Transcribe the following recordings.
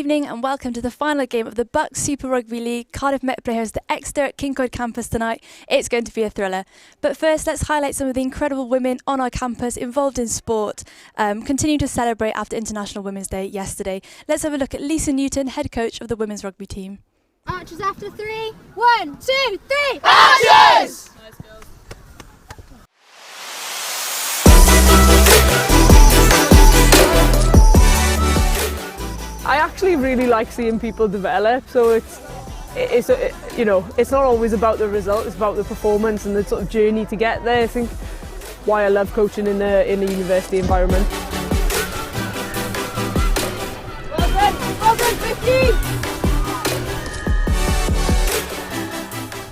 evening and welcome to the final game of the BUCS Super Rugby League. Cardiff Met play host the Exeter at King Coed campus tonight. It's going to be a thriller. But first, let's highlight some of the incredible women on our campus involved in sport, continuing to celebrate after International Women's Day yesterday. Let's have a look at Lisa Newton, head coach of the women's rugby team. Archers after 3. 1, 2, 3. Archers! I actually really like seeing people develop, so it's not always about the result, it's about the performance and the sort of journey to get there. I think why I love coaching in a university environment. Well done, 15!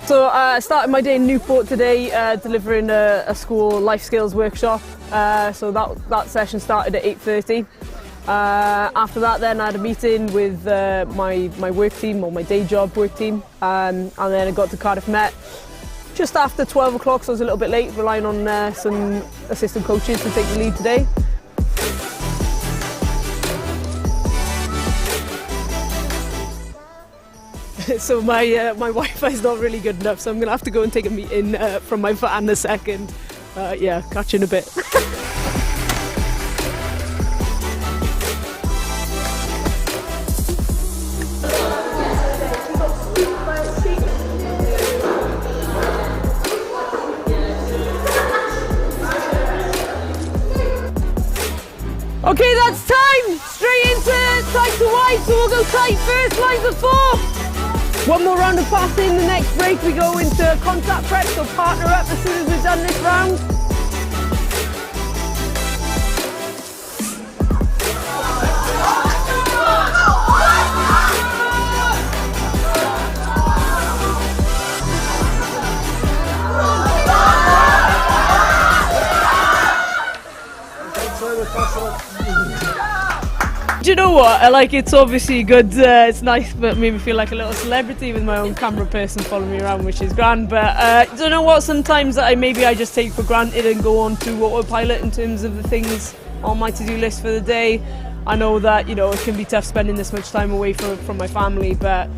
So I started my day in Newport today, delivering a school life skills workshop. So that session started at 8:30. After that then I had a meeting with my work team, or my day job work team, and then I got to Cardiff Met just after 12 o'clock, so I was a little bit late, relying on some assistant coaches to take the lead today. So my Wi-Fi is not really good enough, so I'm going to have to go and take a meeting from my van in a second. Yeah, catch you in a bit. Okay, that's time! Straight into tight to wide, so we'll go tight first, lines of 4. One more round of passing, the next break we go into contact prep, so partner up as soon as we've done this round. Do you know what? It's obviously good, it's nice, but made me feel like a little celebrity with my own camera person following me around, which is grand. But do you know what? Sometimes that I just take for granted and go on to autopilot in terms of the things on my to-do list for the day. I know that, it can be tough spending this much time away from my family, but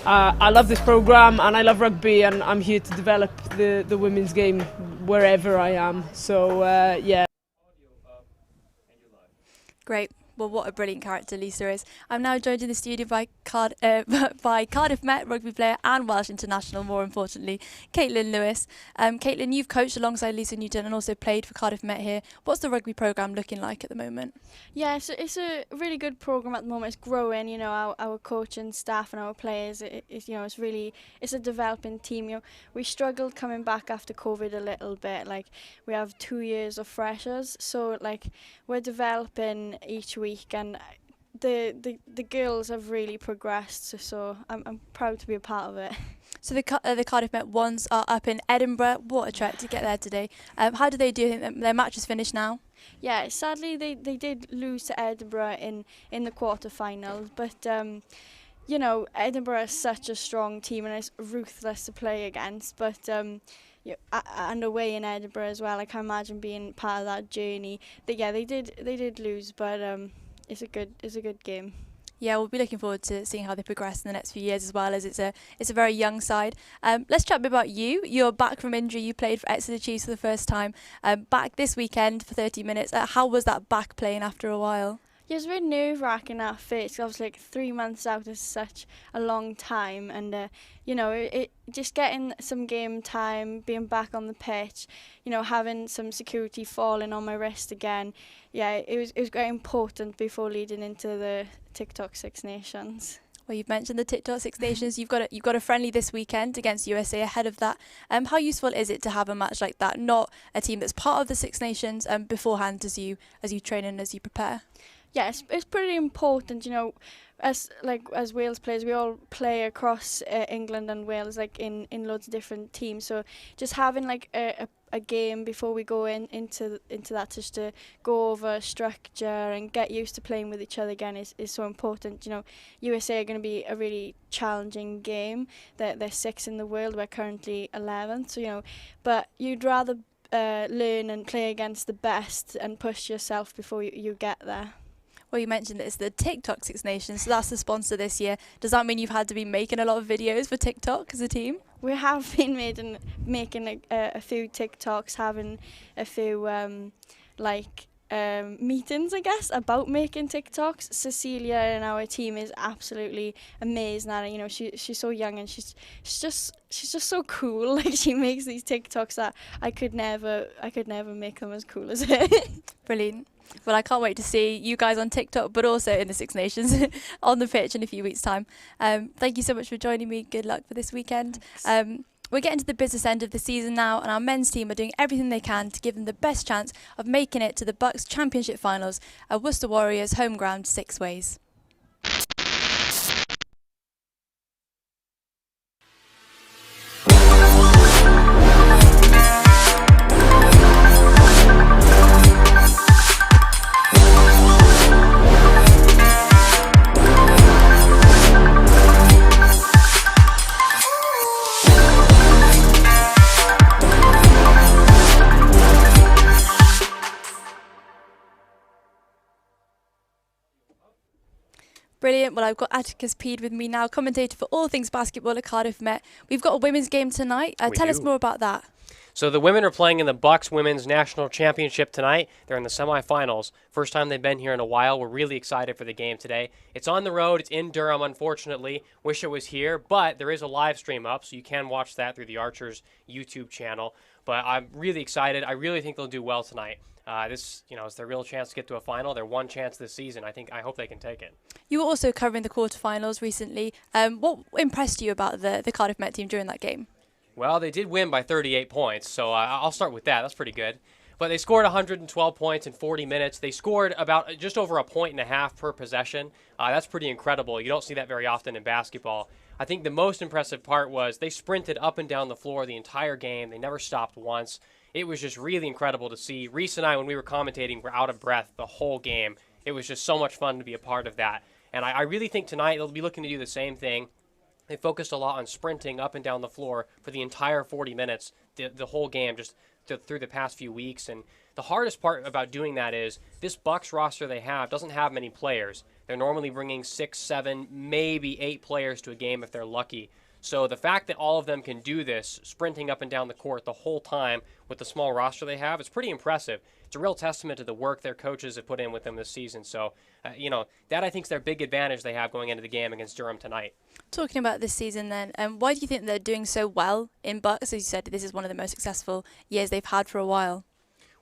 I love this programme and I love rugby, and I'm here to develop the women's game wherever I am. So, yeah. Great. Well, what a brilliant character Lisa is. I'm now joined in the studio by Cardiff Met rugby player and Welsh international, more importantly, Caitlin Lewis. Caitlin, you've coached alongside Lisa Newton and also played for Cardiff Met here. What's the rugby programme looking like at the moment? Yeah, so it's a really good programme at the moment. It's growing, our coaching staff and our players, it's a developing team. We struggled coming back after COVID a little bit. We have 2 years of freshers, so we're developing each week, and the girls have really progressed, so I'm proud to be a part of it. So the Cardiff Met ones are up in Edinburgh. What a trek to get there today. How do they do? I think their match is finished now. Yeah, sadly they did lose to Edinburgh in the quarterfinals, but Edinburgh is such a strong team and it's ruthless to play against, but and away in Edinburgh as well, I can imagine being part of that journey. They did lose, but it's a good game. Yeah, we'll be looking forward to seeing how they progress in the next few years, as well as it's a very young side. Let's chat a bit about you. You're back from injury. You played for Exeter Chiefs for the first time. Back this weekend for 30 minutes. How was that back playing after a while? Yeah, it was very nerve-wracking at first. I was 3 months out is such a long time, and it just getting some game time, being back on the pitch, having some security falling on my wrist again. Yeah, it was very important before leading into the TikTok Six Nations. Well, you've mentioned the TikTok Six Nations. You've got a friendly this weekend against USA ahead of that. How useful is it to have a match like that, not a team that's part of the Six Nations, beforehand as you train and as you prepare? Yeah, it's pretty important, as Wales players, we all play across England and Wales, in loads of different teams. So just having a game before we go into that, just to go over structure and get used to playing with each other again is so important. USA are going to be a really challenging game. They're 6th in the world. We're currently 11th. So but you'd rather learn and play against the best and push yourself before you get there. Well, you mentioned that it's the TikTok Six Nations, so that's the sponsor this year. Does that mean you've had to be making a lot of videos for TikTok as a team? We have been making a few TikToks, having a few meetings, I guess, about making TikToks. Cecilia in our team is absolutely amazing at it. You know, she's so young and she's just so cool. Like, she makes these TikToks that I could never make them as cool as her. Brilliant. Well, I can't wait to see you guys on TikTok, but also in the Six Nations on the pitch in a few weeks' time. Thank you so much for joining me. Good luck for this weekend. We're getting to the business end of the season now, and our men's team are doing everything they can to give them the best chance of making it to the BUCS Championship finals at Worcester Warriors home ground 6 Ways. Brilliant. Well, I've got Atticus Peed with me now, commentator for all things basketball at Cardiff Met. We've got a women's game tonight. Tell us more about that. So the women are playing in the BUCS Women's National Championship tonight. They're in the semifinals. First time they've been here in a while. We're really excited for the game today. It's on the road. It's in Durham, unfortunately. Wish it was here, but there is a live stream up, so you can watch that through the Archers YouTube channel. But I'm really excited. I really think they'll do well tonight. This, is their real chance to get to a final. Their one chance this season. I hope they can take it. You were also covering the quarterfinals recently. What impressed you about the Cardiff Met team during that game? Well, they did win by 38 points, so I'll start with that. That's pretty good. But they scored 112 points in 40 minutes. They scored about just over 1.5 points per possession. That's pretty incredible. You don't see that very often in basketball. I think the most impressive part was they sprinted up and down the floor the entire game. They never stopped once. It was just really incredible to see. Reese and I, when we were commentating, were out of breath the whole game. It was just so much fun to be a part of that. And I really think tonight they'll be looking to do the same thing. They focused a lot on sprinting up and down the floor for the entire 40 minutes, the whole game, just through the past few weeks. And the hardest part about doing that is this BUCS roster they have doesn't have many players. They're normally bringing 6, 7, maybe 8 players to a game if they're lucky. So the fact that all of them can do this, sprinting up and down the court the whole time with the small roster they have, it's pretty impressive. It's a real testament to the work their coaches have put in with them this season. So, that I think is their big advantage they have going into the game against Durham tonight. Talking about this season then, why do you think they're doing so well in BUCS? As you said, this is one of the most successful years they've had for a while.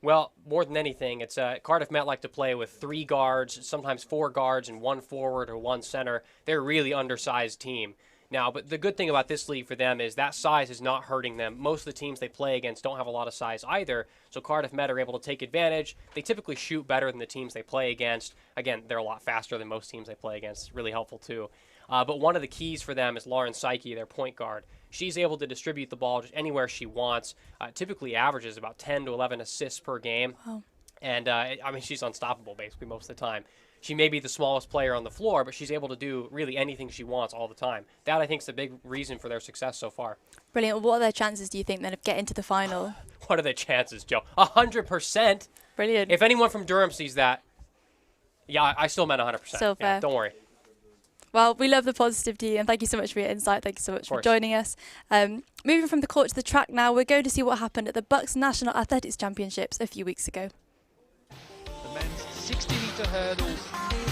Well, more than anything, it's Cardiff Met like to play with 3 guards, sometimes 4 guards, and 1 forward or 1 center. They're a really undersized team. Now, but the good thing about this league for them is that size is not hurting them. Most of the teams they play against don't have a lot of size either, so Cardiff Met are able to take advantage. They typically shoot better than the teams they play against. Again, they're a lot faster than most teams they play against. It's really helpful too. But one of the keys for them is Lauren Psyche, their point guard. She's able to distribute the ball just anywhere she wants. Typically averages about 10 to 11 assists per game. Wow. And, she's unstoppable basically most of the time. She may be the smallest player on the floor, but she's able to do really anything she wants all the time. That, I think, is the big reason for their success so far. Brilliant. What are their chances, do you think, then, of getting to the final? What are their chances, Joe? 100%. Brilliant. If anyone from Durham sees that, yeah, I still meant 100%. So fair. Yeah, don't worry. Well, we love the positivity, and thank you so much for your insight. Thank you so much for joining us. Moving from the court to the track now, we're going to see what happened at the BUCS National Athletics Championships a few weeks ago. The men's 60-metre hurdles.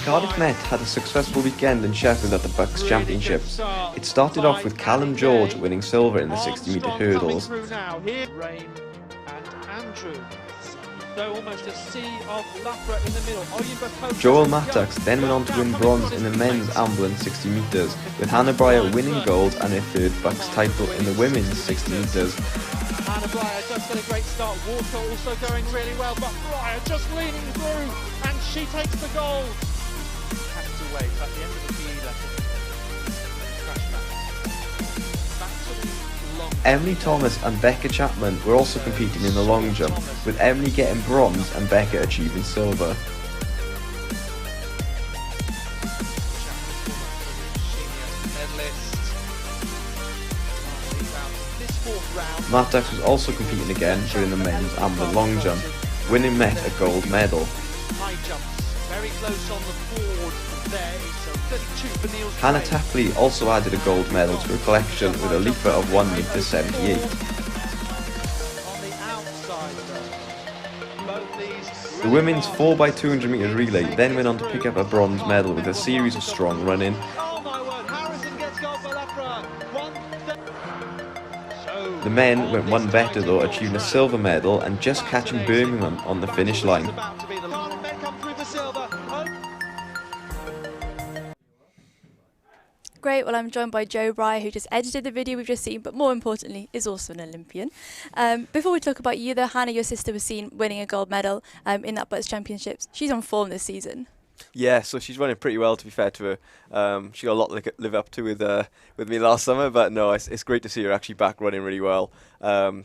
Cardiff Met had a successful weekend in Sheffield at the BUCS Championships. It started off with Callum George winning silver in the 60-metre hurdles. Rain and Andrew. So almost a sea of Lafra in the middle. Joel Mattox then went on to win bronze in the men's ambulance 60 metres, with Hannah Breyer winning gold and her third BUCS title in the women's 60 metres. Hannah Breyer does get a great start. Walker also going really well, but Breyer just leaning through, and she takes the gold. Has to wait at the end of the PE lesson. Crash back to the long. Emily Thomas and Becca Chapman were also competing in the long jump, with Emily getting bronze and Becca achieving silver. Mattox was also competing again during the men's and the long jump, winning Met a gold medal. High jumps, very very close on the board there. So 32 for Niels. Hannah Tapley also added a gold medal to her collection with a leaper of 1m78. On the outside, both these. The women's 4x200 metres relay then went on to pick up a bronze medal with a series of strong running. Oh my word, Harrison gets gold for Lepra. The men went one better though, achieving a silver medal and just catching Birmingham on the finish line. Great, well I'm joined by Joe Breyer, who just edited the video we've just seen, but more importantly is also an Olympian. Before we talk about you though, Hannah, your sister was seen winning a gold medal in that BUCS Championships. She's on form this season. Yeah, so she's running pretty well, to be fair to her. She got a lot to live up to with me last summer, but no, it's great to see her actually back running really well.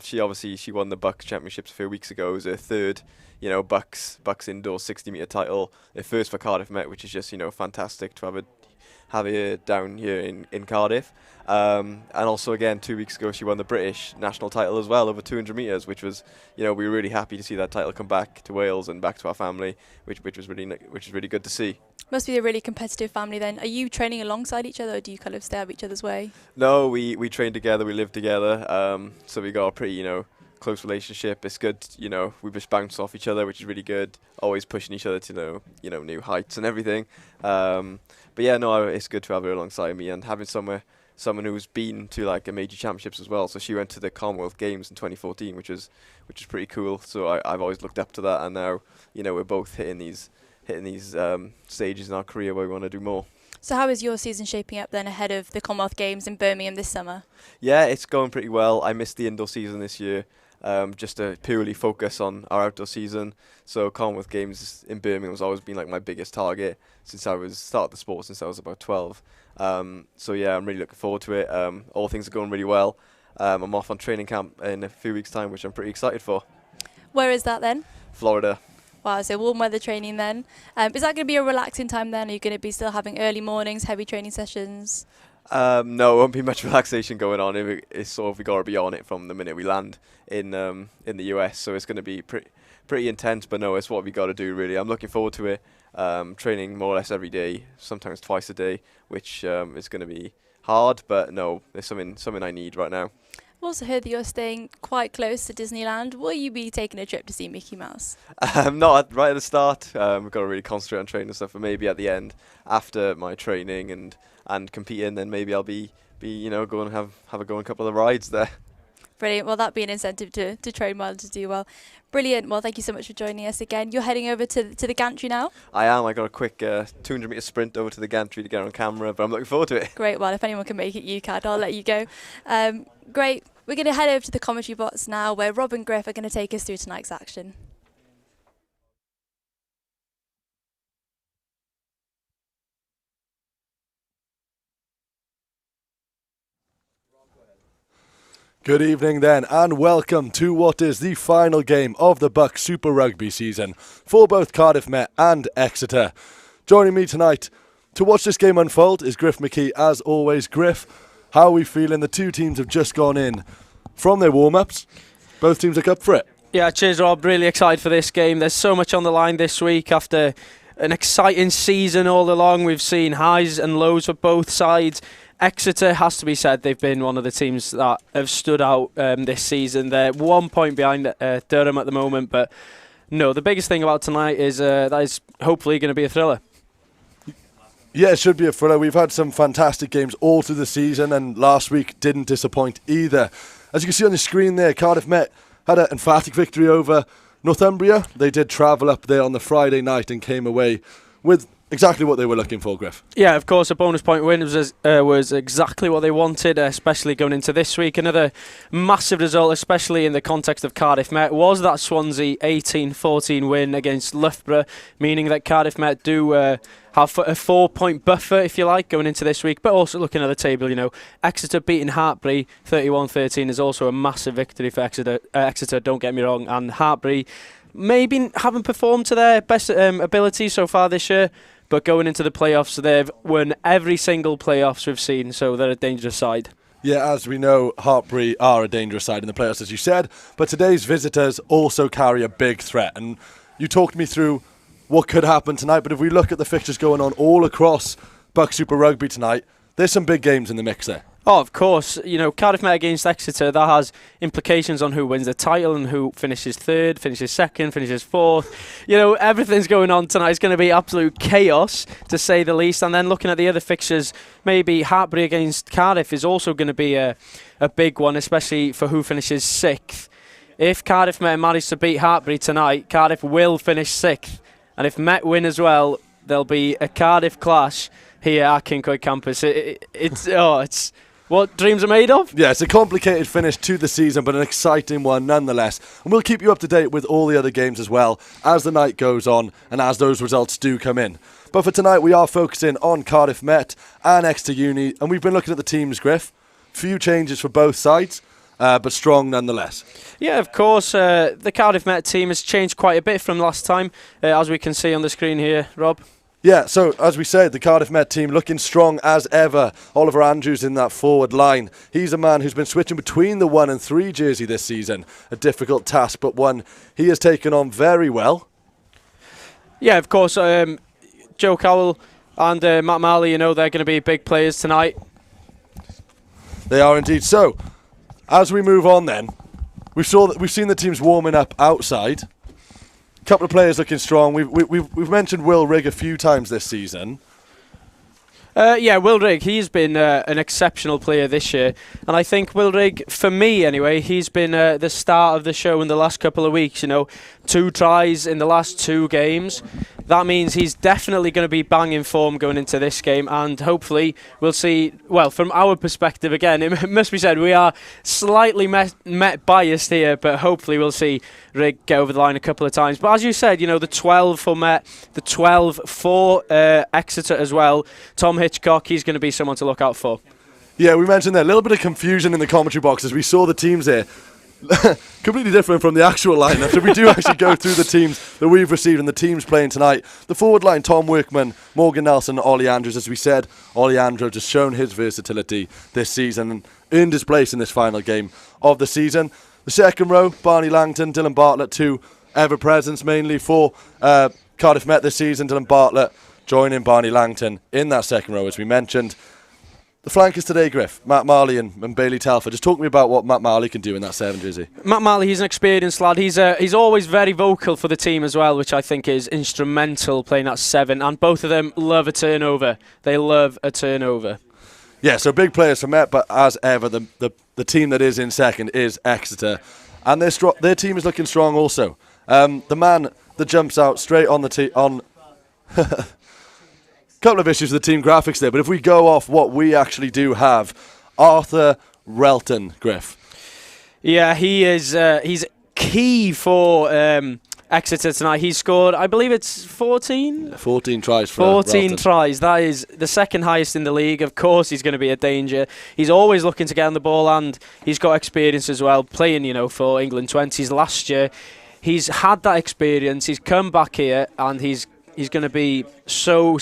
She won the BUCS Championships a few weeks ago. It was her third, BUCS indoor 60-metre title. Her first for Cardiff Met, which is just, fantastic to have her down here in Cardiff. And also again 2 weeks ago she won the British national title as well over 200 metres, which was, we were really happy to see that title come back to Wales and back to our family, which is really good to see. Must be a really competitive family then. Are you training alongside each other, or do you kind of stay out of each other's way? No, we train together, we live together, so we got a pretty close relationship. It's good, we just bounce off each other, which is really good. Always pushing each other to new heights and everything. But yeah, no, it's good to have her alongside me and having someone who's been to like a major championships as well. So she went to the Commonwealth Games in 2014, which is pretty cool. So I've always looked up to that, and now we're both hitting these stages in our career where we want to do more. So how is your season shaping up then ahead of the Commonwealth Games in Birmingham this summer? Yeah, it's going pretty well. I missed the indoor season this year, just to purely focus on our outdoor season. So Commonwealth Games in Birmingham has always been like my biggest target since I started the sport since I was about 12. So yeah, I'm really looking forward to it. All things are going really well. I'm off on training camp in a few weeks' time, which I'm pretty excited for. Where is that then? Florida. Wow, so warm weather training then. Is that going to be a relaxing time then? Are you going to be still having early mornings, heavy training sessions? No, it won't be much relaxation going on. It's sort of, we got to be on it from the minute we land in the US. So it's going to be pretty intense, but no, it's what we got to do really. I'm looking forward to it. Training more or less every day, sometimes twice a day, which is going to be hard, but no, it's something I need right now. I've also heard that you're staying quite close to Disneyland. Will you be taking a trip to see Mickey Mouse? Not right at the start. We've got to really concentrate on training and stuff, but maybe at the end, after my training and competing, then maybe I'll be go and have a go on a couple of the rides there. Brilliant. Well, that'd be an incentive to train well, to do well. Brilliant. Well, thank you so much for joining us again. You're heading over to the gantry now? I am. I got a quick 200-metre sprint over to the gantry to get on camera, but I'm looking forward to it. Great. Well, if anyone can make it, you can. I'll let you go. Great. We're going to head over to the commentary box now, where Rob and Griff are going to take us through tonight's action. Good evening then, and welcome to what is the final game of the BUCS Super Rugby season for both Cardiff Met and Exeter. Joining me tonight to watch this game unfold is Griff McKee. As always, Griff, how are we feeling? The two teams have just gone in from their warm-ups. Both teams are up for it. Yeah, cheers Rob, really excited for this game. There's so much on the line this week after an exciting season all along. We've seen highs and lows for both sides. Exeter, has to be said, they've been one of the teams that have stood out this season. They're 1 point behind Durham at the moment, but no, the biggest thing about tonight is that is hopefully going to be a thriller. Yeah, it should be a thriller. We've had some fantastic games all through the season, and last week didn't disappoint either. As you can see on the screen there, Cardiff Met had an emphatic victory over Northumbria. They did travel up there on the Friday night and came away with exactly what they were looking for, Griff. Yeah, of course, a bonus point win was exactly what they wanted, especially going into this week. Another massive result, especially in the context of Cardiff Met, was that Swansea 18-14 win against Loughborough, meaning that Cardiff Met do have a 4-point buffer, if you like, going into this week. But also looking at the table, Exeter beating Hartpury 31-13 is also a massive victory for Exeter, don't get me wrong, and Hartpury maybe haven't performed to their best ability so far this year, but going into the playoffs, they've won every single playoffs we've seen, so they're a dangerous side. Yeah, as we know, Hartpury are a dangerous side in the playoffs, as you said, but today's visitors also carry a big threat. And you talked me through what could happen tonight. But if we look at the fixtures going on all across BUCS Super Rugby tonight, there's some big games in the mix there. Oh, of course. You know, Cardiff Met against Exeter, that has implications on who wins the title and who finishes third, finishes second, finishes fourth. You know, everything's going on tonight. It's going to be absolute chaos, to say the least. And then looking at the other fixtures, maybe Hartpury against Cardiff is also going to be a big one, especially for who finishes sixth. If Cardiff Met manage to beat Hartpury tonight, Cardiff will finish sixth. And if Met win as well, there'll be a Cardiff clash here at Kincoid campus. It's what dreams are made of. Yeah, it's a complicated finish to the season, but an exciting one nonetheless. And we'll keep you up to date with all the other games as well as the night goes on and as those results do come in. But for tonight, we are focusing on Cardiff Met and Exeter Uni, and we've been looking at the teams, Griff. Few changes for both sides, but strong nonetheless. Yeah, of course. The Cardiff Met team has changed quite a bit from last time, as we can see on the screen here, Rob. Yeah, so as we said, the Cardiff Met team looking strong as ever. Oliver Andrews in that forward line. He's a man who's been switching between the 1 and 3 jersey this season. A difficult task, but one he has taken on very well. Yeah, of course. Joe Cowell and Matt Marley, you know, they're going to be big players tonight. They are indeed. So, as we move on then, we've seen the teams warming up outside. Couple of players looking strong. We've mentioned Will Rigg a few times this season. Yeah, Will Rigg, he's been an exceptional player this year. And I think Will Rigg, for me anyway, he's been the star of the show in the last couple of weeks. You know, 2 tries in the last 2 games. That means he's definitely going to be banging form going into this game. And hopefully we'll see, well, from our perspective again, it must be said, we are slightly Met biased here, but hopefully we'll see Rigg get over the line a couple of times. But as you said, you know, the 12 for Met, the 12 for Exeter as well. Tom Hitchcock, he's going to be someone to look out for. Yeah, we mentioned there a little bit of confusion in the commentary box as we saw the teams here. Completely different from the actual lineup. So we do actually go through the teams that we've received and the teams playing tonight. The forward line, Tom Workman, Morgan Nelson, Ollie Andrews. As we said, Ollie Andrews has shown his versatility this season and earned his place in this final game of the season. The second row, Barney Langton, Dylan Bartlett, 2 ever-presents mainly for Cardiff Met this season. Dylan Bartlett joining Barney Langton in that second row, as we mentioned. The flankers today, Griff, Matt Marley and Bailey Telford. Just talk to me about what Matt Marley can do in that 7 jersey. Matt Marley, he's an experienced lad. He's always very vocal for the team as well, which I think is instrumental playing that 7. And both of them love a turnover. They love a turnover. Yeah, so big players for Met, but as ever, the team that is in second is Exeter. And their team is looking strong also. The man that jumps out straight on the team on... Couple of issues with the team graphics there, but if we go off what we actually do have, Arthur Relton, Griff. Yeah, he is. He's key for Exeter tonight. He scored, I believe it's 14? 14 tries for 14 Relton. tries. That is the second highest in the league. Of course, he's going to be a danger. He's always looking to get on the ball, and he's got experience as well, playing, you know, for England 20s last year. He's had that experience. He's come back here, and he's going to be so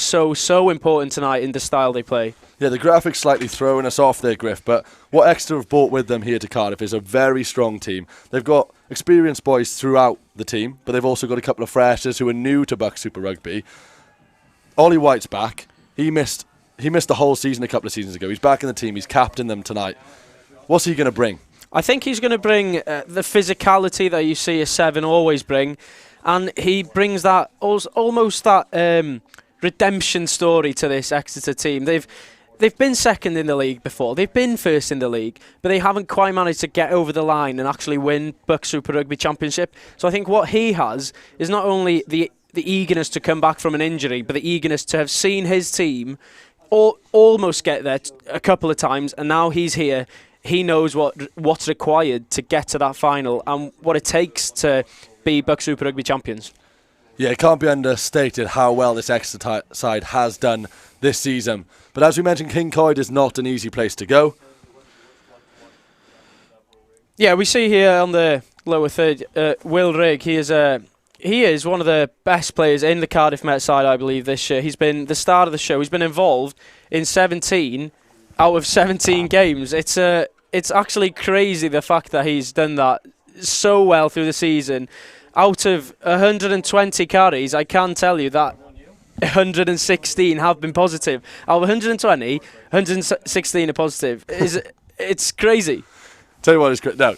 important tonight in the style they play. Yeah, the graphics slightly throwing us off there, Griff, but what Exeter have brought with them here to Cardiff is a very strong team. They've got experienced boys throughout the team, but they've also got a couple of freshers who are new to BUCS Super Rugby. Ollie White's back. He missed the whole season a couple of seasons ago. He's back in the team. He's captained them tonight. What's he going to bring? I think he's going to bring the physicality that you see a 7 always bring. And he brings that almost that redemption story to this Exeter team. They've been second in the league before. They've been first in the league, but they haven't quite managed to get over the line and actually win BUCS Super Rugby Championship. So I think what he has is not only the eagerness to come back from an injury, but the eagerness to have seen his team almost get there a couple of times, and now he's here. He knows what's required to get to that final and what it takes to be BUCS Super Rugby champions. Yeah, it can't be understated how well this Exeter side has done this season. But as we mentioned, Kincoid is not an easy place to go. Yeah, we see here on the lower third, Will Rigg. He is one of the best players in the Cardiff Met side, I believe, this year. He's been the star of the show. He's been involved in 17 out of 17 games. It's actually crazy the fact that he's done that so well through the season. out of 120 carries, I can tell you that 116 have been positive. Out of 120, 116 are positive. It's crazy. Tell you what is great. Now,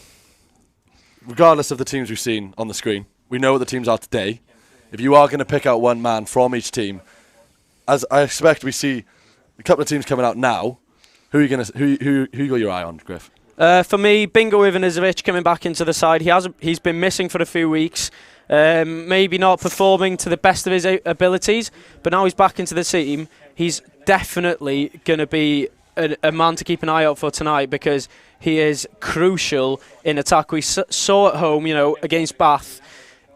regardless of the teams we've seen on the screen, we know what the teams are today. If you are going to pick out one man from each team, as I expect we see a couple of teams coming out now, who you got your eye on, Griff? For me, Bingo Ivanisevic coming back into the side. He's been missing for a few weeks. Maybe not performing to the best of his abilities, but now he's back into the team. He's definitely going to be a man to keep an eye out for tonight, because he is crucial in attack. We saw at home, against Bath,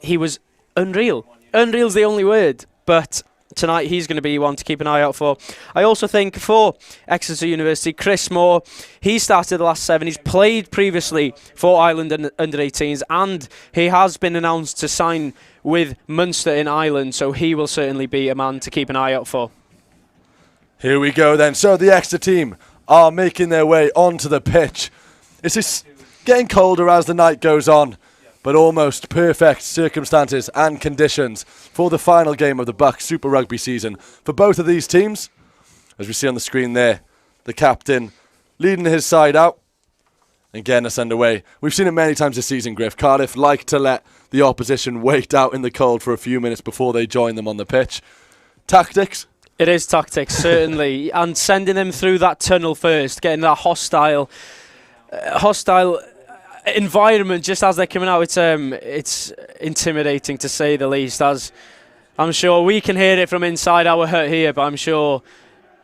he was unreal. Unreal's the only word, but tonight he's going to be one to keep an eye out for. I also think for Exeter University, Chris Moore, he started the last 7. He's played previously for Ireland under-18s, and he has been announced to sign with Munster in Ireland, so he will certainly be a man to keep an eye out for. Here we go then. So the Exeter team are making their way onto the pitch. It's just getting colder as the night goes on, but almost perfect circumstances and conditions for the final game of the BUCS Super Rugby season for both of these teams. As we see on the screen there, the captain leading his side out and getting us underway. We've seen it many times this season, Griff. Cardiff like to let the opposition wait out in the cold for a few minutes before they join them on the pitch. Tactics? It is tactics, certainly, and sending them through that tunnel first, getting that hostile environment just as they're coming out. It's intimidating, to say the least, as I'm sure we can hear it from inside our hut here, but I'm sure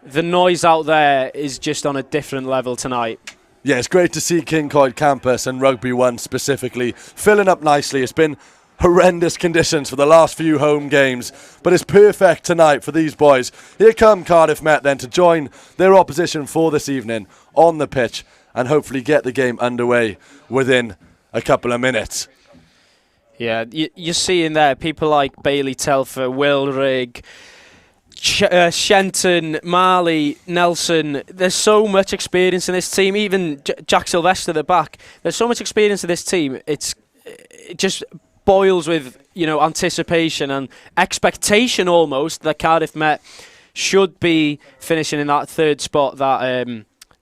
the noise out there is just on a different level tonight. Yeah, it's great to see Kincoid campus and Rugby 1 specifically filling up nicely. It's been horrendous conditions for the last few home games, but it's perfect tonight for these boys. Here come Cardiff Met then to join their opposition for this evening on the pitch and hopefully get the game underway within a couple of minutes. Yeah, you're seeing there people like Bailey Telfer, Will Rigg, Shenton, Marley, Nelson. There's so much experience in this team. Even Jack Sylvester at the back. There's so much experience in this team. It just boils with anticipation and expectation almost that Cardiff Met should be finishing in that third spot.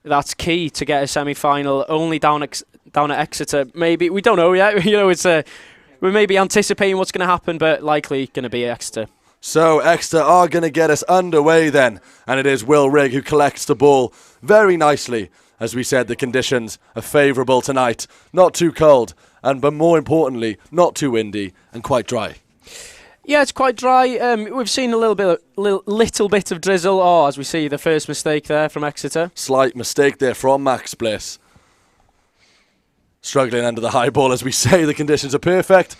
That's key to get a semi-final. Only down at Exeter. Maybe we don't know yet. We're maybe anticipating what's going to happen, but likely going to be Exeter. So Exeter are going to get us underway then, and it is Will Rigg who collects the ball very nicely. As we said, the conditions are favourable tonight. Not too cold, but more importantly, not too windy and quite dry. Yeah, it's quite dry. We've seen a little bit of drizzle. As we see the first mistake there from Exeter. Slight mistake there from Max Bliss. Struggling under the high ball, as we say. The conditions are perfect.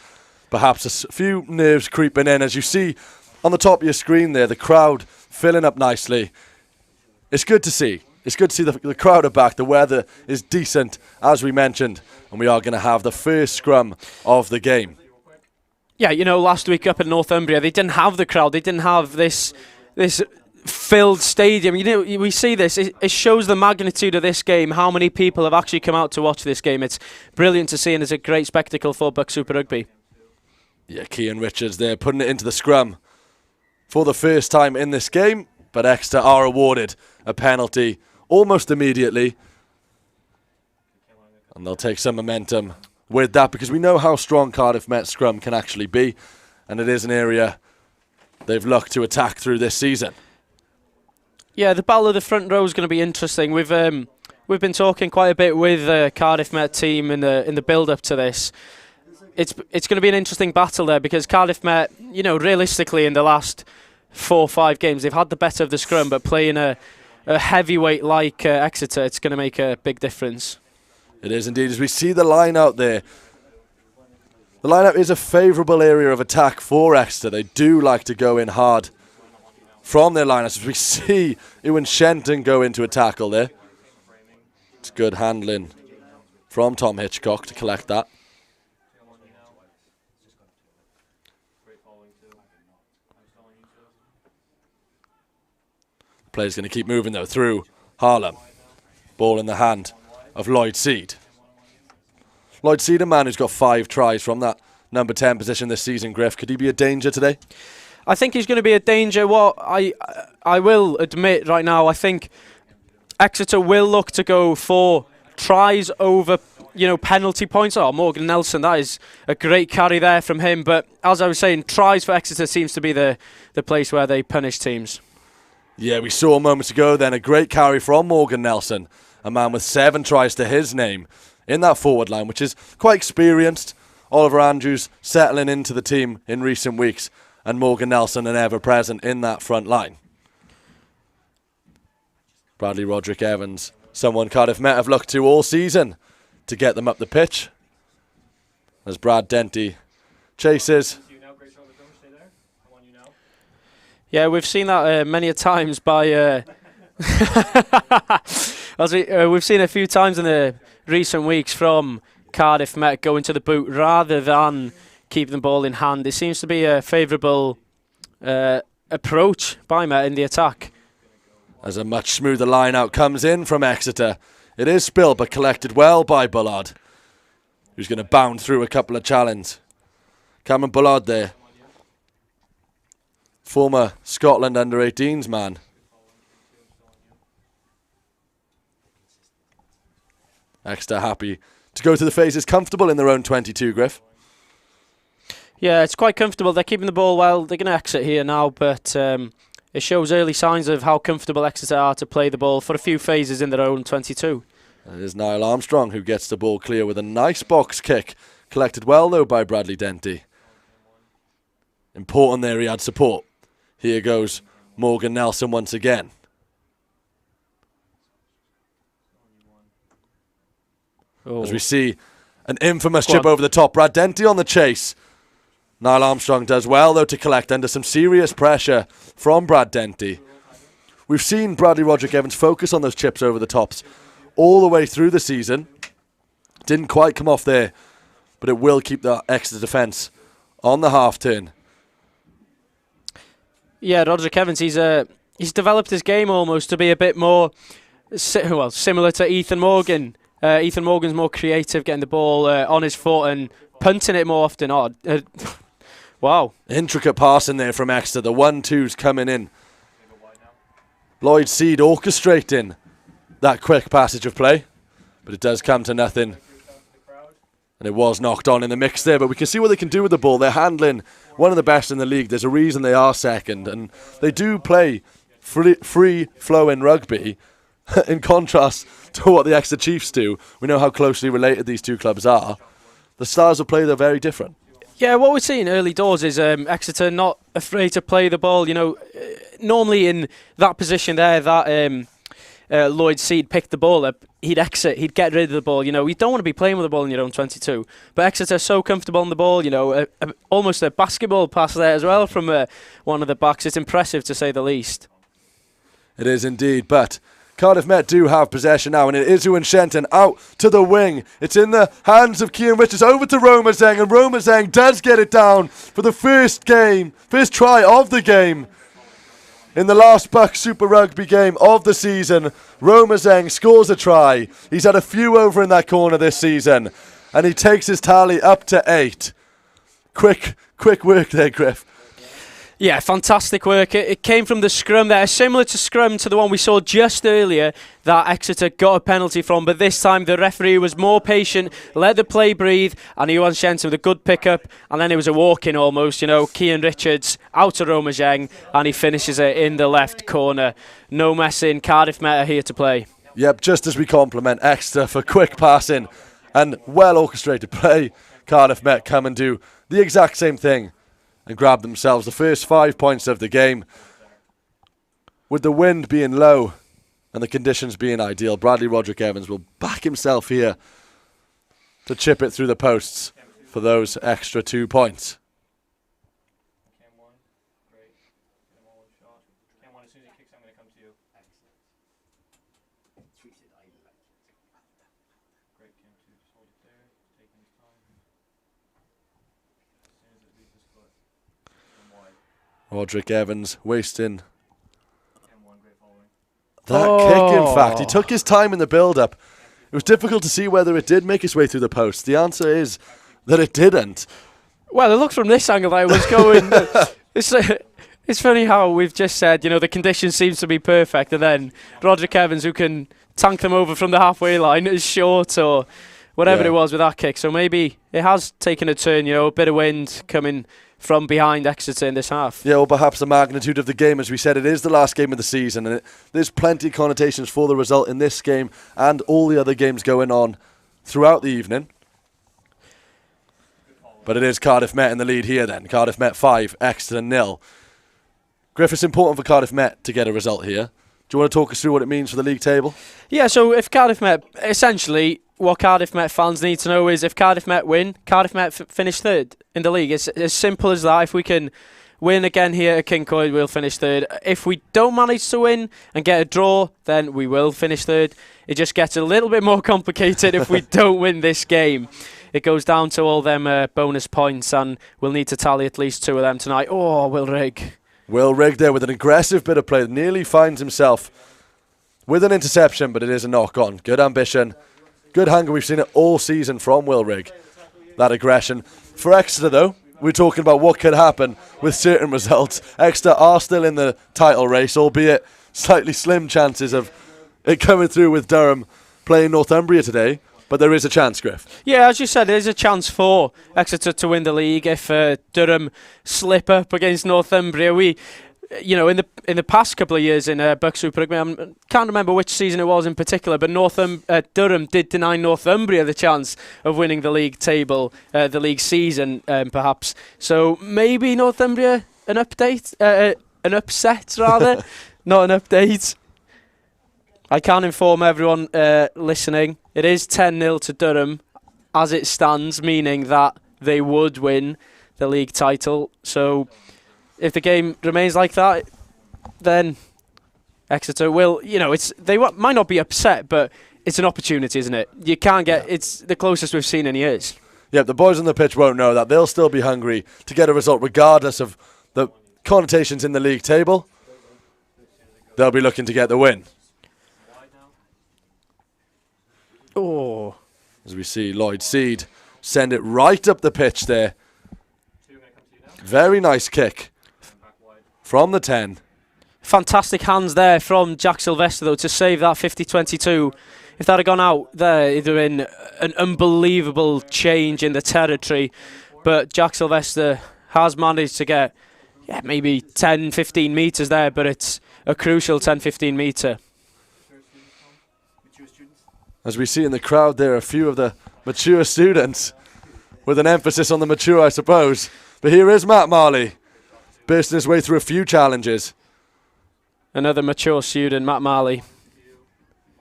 Perhaps a few nerves creeping in. As you see on the top of your screen there, the crowd filling up nicely. It's good to see. It's good to see the crowd are back. The weather is decent, as we mentioned, and we are going to have the first scrum of the game. Yeah, last week up in Northumbria, they didn't have the crowd. They didn't have this filled stadium. We see this. It shows the magnitude of this game, how many people have actually come out to watch this game. It's brilliant to see, and it's a great spectacle for BUCS Super Rugby. Yeah, Cian Richards there putting it into the scrum for the first time in this game, but Exeter are awarded a penalty almost immediately, and they'll take some momentum with that, because we know how strong Cardiff Met scrum can actually be, and it is an area they've looked to attack through this season. Yeah, the battle of the front row is going to be interesting. We've been talking quite a bit with the Cardiff Met team in the build-up to this. It's going to be an interesting battle there, because Cardiff Met, realistically in the last 4 or 5 games, they've had the better of the scrum, but playing a heavyweight like Exeter, it's going to make a big difference. It is indeed. As we see the line out there, the line-out is a favourable area of attack for Exeter. They do like to go in hard from their line-outs. As we see Ewan Shenton go into a tackle there. It's good handling from Tom Hitchcock to collect that. The play's going to keep moving though through Harlem. Ball in the hand of Lloyd Seed. Lloyd Seed, a man who's got 5 tries from that number 10 position this season, Griff. Could he be a danger today? I think he's going to be a danger. What I will admit right now, I think Exeter will look to go for tries over, penalty points. Oh, Morgan Nelson, that is a great carry there from him. But as I was saying, tries for Exeter seems to be the place where they punish teams. Yeah, we saw moments ago then a great carry from Morgan Nelson, a man with 7 tries to his name in that forward line, which is quite experienced. Oliver Andrews settling into the team in recent weeks, and Morgan Nelson an ever-present in that front line. Bradley Roderick Evans, someone Cardiff Met have looked to all season to get them up the pitch. As Brad Denty chases. Yeah, we've seen that many a times by... we've seen a few times in the recent weeks from Cardiff Met going to the boot rather than keeping the ball in hand. It seems to be a favourable approach by Met in the attack. As a much smoother line out comes in from Exeter. It is spilled but collected well by Bullard, who's going to bound through a couple of challenges. Cameron Bullard there. Former Scotland under-18s man. Exeter happy to go to the phases, comfortable in their own 22, Griff. Yeah, it's quite comfortable. They're keeping the ball well. They're going to exit here now, but it shows early signs of how comfortable Exeter are to play the ball for a few phases in their own 22. It is Niall Armstrong who gets the ball clear with a nice box kick. Collected well, though, by Bradley Denty. Important there, he had support. Here goes Morgan Nelson once again. As we see an infamous chip over the top. Brad Denty on the chase. Niall Armstrong does well, though, to collect under some serious pressure from Brad Denty. We've seen Bradley Roderick Evans focus on those chips over the tops all the way through the season. Didn't quite come off there, but it will keep the Exeter defence on the half turn. Yeah, Roderick Evans, he's developed his game almost to be a bit more similar to Ethan Morgan. Ethan Morgan's more creative, getting the ball on his foot and punting it more often. Wow. Intricate passing there from Exeter. The 1-2's coming in. Lloyd Seed orchestrating that quick passage of play, but it does come to nothing. And it was knocked on in the mix there, but we can see what they can do with the ball. They're handling one of the best in the league. There's a reason they are second, and they do play free-flowing rugby in contrast to what the Exeter Chiefs do. We know how closely related these two clubs are. The styles of play, they're very different. Yeah, what we're seeing early doors is Exeter not afraid to play the ball. Normally in that position there, that Lloyd Seed picked the ball up, he'd exit, he'd get rid of the ball. You don't want to be playing with the ball in your own 22. But Exeter's so comfortable on the ball, almost a basketball pass there as well from one of the backs. It's impressive to say the least. It is indeed, but Cardiff Met do have possession now, and it is Iwan Shenton out to the wing. It's in the hands of Cian Richards over to Romazeng, and Romazeng does get it down for the first try of the game. In the last BUCS Super Rugby game of the season, Romazeng scores a try. He's had a few over in that corner this season, and he takes his tally up to 8. Quick work there, Griff. Yeah, fantastic work. It came from the scrum there, similar to scrum to the one we saw just earlier that Exeter got a penalty from, but this time the referee was more patient, let the play breathe, and Iwan Shenton with a good pickup, and then it was a walk-in almost, Cian Richards out to Romazeng, and he finishes it in the left corner. No messing, Cardiff Met are here to play. Yep, just as we compliment Exeter for quick passing and well-orchestrated play, Cardiff Met come and do the exact same thing and grab themselves the first 5 points of the game. With the wind being low and the conditions being ideal, Bradley Roderick Evans will back himself here to chip it through the posts for those extra 2 points. Roderick Evans wasting that kick, in fact. He took his time in the build-up. It was difficult to see whether it did make its way through the post. The answer is that it didn't. Well, it looked from this angle that it was going. It's funny how we've just said, you know, the condition seems to be perfect, and then Roderick Evans, who can tank them over from the halfway line, is short or whatever it was with that kick. So maybe it has taken a turn, you know, a bit of wind coming from behind Exeter in this half. Yeah, or perhaps the magnitude of the game. As we said, it is the last game of the season, and there's plenty of connotations for the result in this game and all the other games going on throughout the evening. But it is Cardiff Met in the lead here then. Cardiff Met 5, Exeter 0. Griff, it's important for Cardiff Met to get a result here. Do you want to talk us through what it means for the league table? Yeah, so if Cardiff Met, essentially, what Cardiff Met fans need to know is if Cardiff Met win, Cardiff Met finish third in the league. It's as simple as that. If we can win again here at Kincoid, we'll finish third. If we don't manage to win and get a draw, then we will finish third. It just gets a little bit more complicated if we don't win this game. It goes down to all them bonus points, and we'll need to tally at least 2 of them tonight. Oh, Will Rigg. Will Rigg there with an aggressive bit of play. Nearly finds himself with an interception, but it is a knock-on. Good ambition. Good hunger. We've seen it all season from Will Rigg. That aggression. For Exeter, though, we're talking about what could happen with certain results. Exeter are still in the title race, albeit slightly slim chances of it coming through with Durham playing Northumbria today. But there is a chance, Griff. Yeah, as you said, there is a chance for Exeter to win the league if Durham slip up against Northumbria. We, you know, in the past couple of years in BUCS Super Rugby, I can't remember which season it was in particular, but Durham did deny Northumbria the chance of winning the league table, the league season, perhaps. So maybe Northumbria an upset rather, not an update. I can inform everyone listening, it is 10-0 to Durham as it stands, meaning that they would win the league title. So if the game remains like that, then Exeter will, you know, might not be upset, but it's an opportunity, isn't it? You can't get, it's the closest we've seen in years. Yeah, the boys on the pitch won't know that. They'll still be hungry to get a result regardless of the connotations in the league table. They'll be looking to get the win. Oh. As we see Lloyd Seed send it right up the pitch there. Very nice kick from the 10. Fantastic hands there from Jack Sylvester, though, to save that 50-22. If that had gone out there, it would have been an unbelievable change in the territory. But Jack Sylvester has managed to get maybe 10-15 metres there, but it's a crucial 10-15 metre. As we see in the crowd there, a few of the mature students, with an emphasis on the mature, I suppose. But here is Matt Marley, bursting his way through a few challenges. Another mature student, Matt Marley.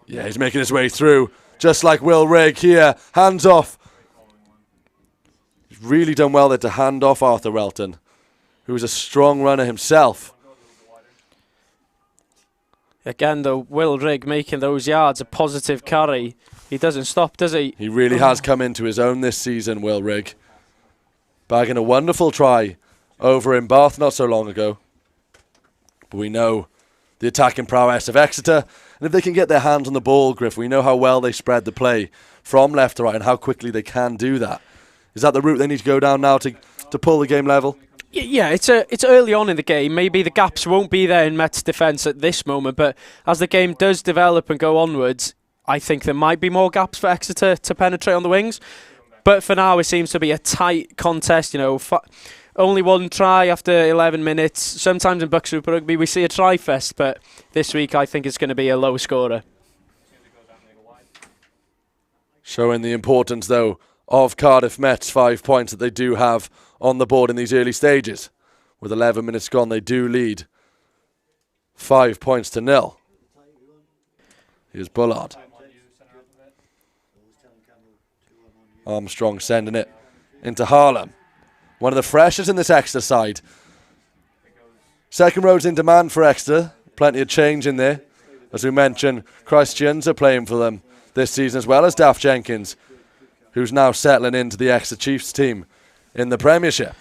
Yeah, he's making his way through, just like Will Rigg here. Hands off. He's really done well there to hand off Arthur Relton, who is a strong runner himself. Again, though, Will Rigg making those yards, a positive carry. He doesn't stop, does he? He really has come into his own this season, Will Rigg. Bagging a wonderful try over in Bath not so long ago. But we know the attacking prowess of Exeter. And if they can get their hands on the ball, Griff, we know how well they spread the play from left to right and how quickly they can do that. Is that the route they need to go down now to pull the game level? Yeah, it's early on in the game. Maybe the gaps won't be there in Met's defence at this moment, but as the game does develop and go onwards, I think there might be more gaps for Exeter to penetrate on the wings. But for now, it seems to be a tight contest. You know, only one try after 11 minutes. Sometimes in BUCS Super Rugby we see a try fest, but this week I think it's going to be a low scorer. Showing the importance, though, of Cardiff Met's 5 points that they do have on the board in these early stages. With 11 minutes gone, they do lead 5 points to 0. Here's Bullard. Armstrong sending it into Harlem. One of the freshest in this Exeter side. Second row's in demand for Exeter. Plenty of change in there. As we mentioned, Christians are playing for them this season, as well as Daft Jenkins, who's now settling into the Exeter Chiefs team in the Premiership.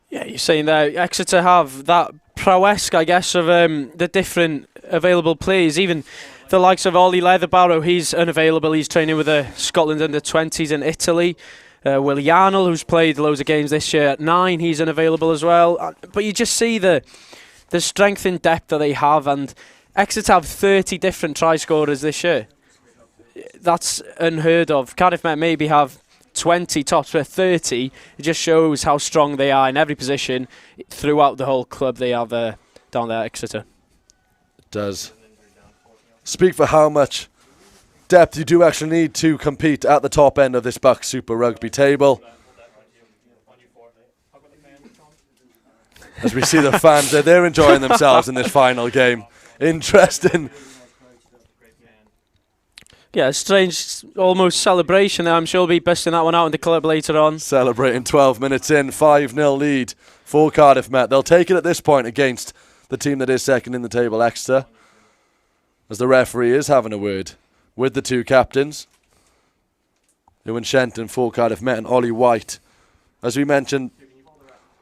Yeah, you're saying there, Exeter have that prowess, I guess, of the different available players. Even the likes of Ollie Leatherbarrow, he's unavailable. He's training with the Scotland under-20s in Italy. Will Yarnell, who's played loads of games this year, at 9, he's unavailable as well. But you just see the strength in depth that they have, and Exeter have 30 different try scorers this year. That's unheard of. Cardiff Met maybe have 20 tops, but 30, it just shows how strong they are in every position throughout the whole club they have down there at Exeter. It does speak for how much depth you do actually need to compete at the top end of this BUCS Super Rugby table. As we see the fans there, they're enjoying themselves in this final game. Interesting. Yeah, a strange, almost celebration there. I'm sure we'll be busting that one out in the club later on. Celebrating 12 minutes in, 5-0 lead for Cardiff Met. They'll take it at this point against the team that is second in the table, Exeter, as the referee is having a word with the two captains, Ewan Shenton for Cardiff Met and Ollie White. As we mentioned,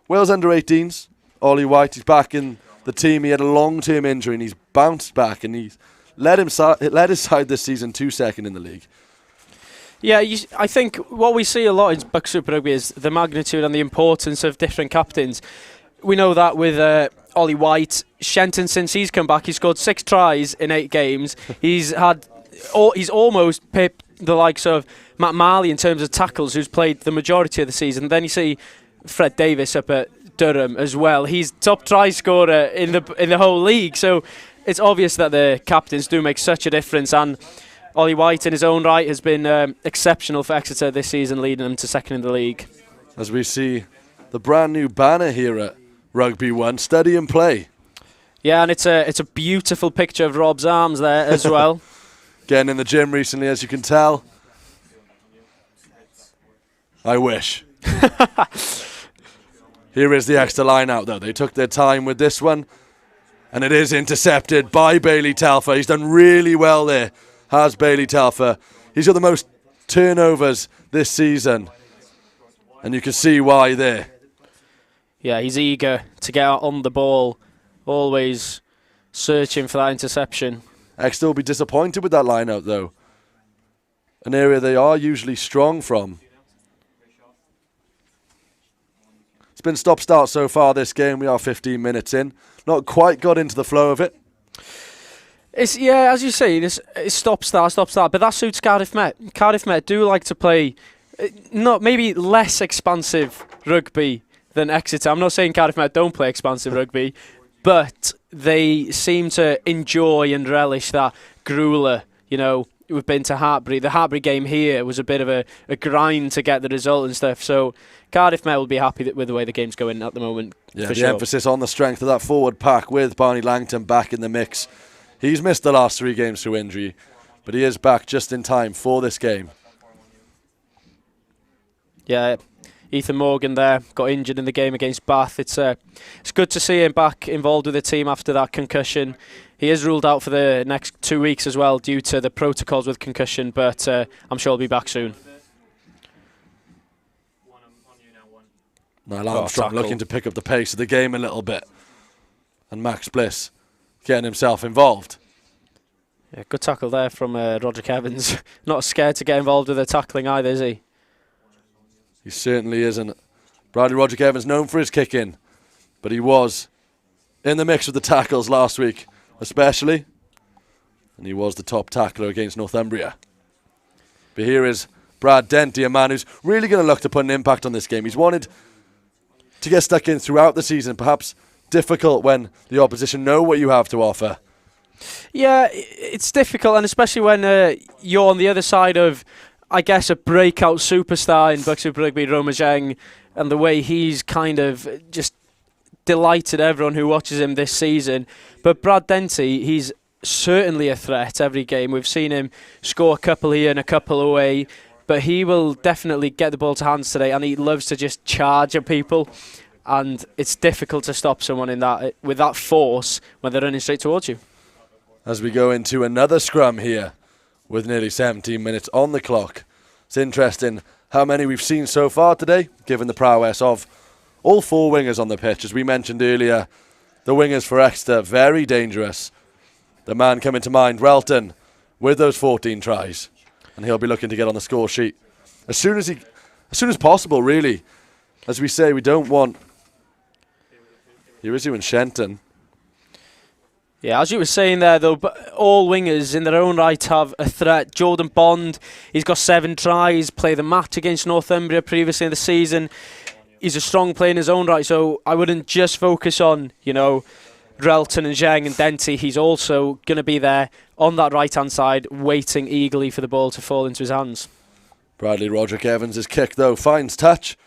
Wales under-18s. Ollie White, he's back in the team. He had a long-term injury and he's bounced back, and he's led his side this season to second in the league. Yeah, I think what we see a lot in BUCS Super Rugby is the magnitude and the importance of different captains. We know that with Ollie White. Shenton, since he's come back, he's scored 6 tries in 8 games. He's almost pipped the likes of Matt Marley in terms of tackles, who's played the majority of the season. Then you see Fred Davis up at Durham as well. He's top try scorer in the whole league. So it's obvious that the captains do make such a difference, and Ollie White in his own right has been exceptional for Exeter this season, leading them to second in the league. As we see the brand new banner here at Rugby 1, Study and Play. Yeah, and it's a beautiful picture of Rob's arms there as well. Getting in the gym recently, as you can tell. I wish. Here is the Exeter line out though. They took their time with this one. And it is intercepted by Bailey Telfer. He's done really well there, has Bailey Telfer. He's got the most turnovers this season. And you can see why there. Yeah, he's eager to get out on the ball, always searching for that interception. Exeter will be disappointed with that line out though. An area they are usually strong from. It's been stop-start so far this game. We are 15 minutes in. Not quite got into the flow of it. It's, yeah, as you say, it's stop-start, but that suits Cardiff Met. Cardiff Met do like to play not maybe less expansive rugby than Exeter. I'm not saying Cardiff Met don't play expansive rugby, but they seem to enjoy and relish that grueler. You know, we've been to Hartbury. The Hartbury game here was a bit of a grind to get the result and stuff. So Cardiff Met will be happy with the way the game's going at the moment. Yeah, for the sure. emphasis on the strength of that forward pack with Barney Langton back in the mix. He's missed the last 3 games through injury, but he is back just in time for this game. Yeah, Ethan Morgan there got injured in the game against Bath. It's good to see him back involved with the team after that concussion. He is ruled out for the next 2 weeks as well due to the protocols with concussion, but I'm sure he'll be back soon. Niall Armstrong looking to pick up the pace of the game a little bit. And Max Bliss getting himself involved. Yeah, good tackle there from Roderick Evans. Not scared to get involved with the tackling either, is he? He certainly isn't. Bradley Roderick Evans known for his kick-in, but he was in the mix with the tackles last week, especially. And he was the top tackler against Northumbria. But here is Brad Denty, a man who's really going to look to put an impact on this game. He's wanted to get stuck in throughout the season, perhaps difficult when the opposition know what you have to offer. Yeah, it's difficult, and especially when you're on the other side of, I guess, a breakout superstar in BUCS Super Rugby, Roma Zheng, and the way he's kind of just delighted everyone who watches him this season. But Brad Denty, he's certainly a threat every game. We've seen him score a couple here and a couple away, but he will definitely get the ball to hands today, and he loves to just charge at people. And it's difficult to stop someone in that with that force when they're running straight towards you. As we go into another scrum here with nearly 17 minutes on the clock. It's interesting how many we've seen so far today, given the prowess of all 4 wingers on the pitch. As we mentioned earlier, the wingers for Exeter, very dangerous. The man coming to mind, Relton, with those 14 tries. And he'll be looking to get on the score sheet as soon as as soon as possible, really. As we say, we don't want Urizu and Shenton. Yeah, as you were saying there, though, all wingers in their own right have a threat. Jordan Bond, he's got 7 tries, played the match against Northumbria previously in the season. He's a strong player in his own right, so I wouldn't just focus on, Relton and Zheng and Denty. He's also going to be there on that right-hand side, waiting eagerly for the ball to fall into his hands. Bradley Roderick Evans' kick, though, finds touch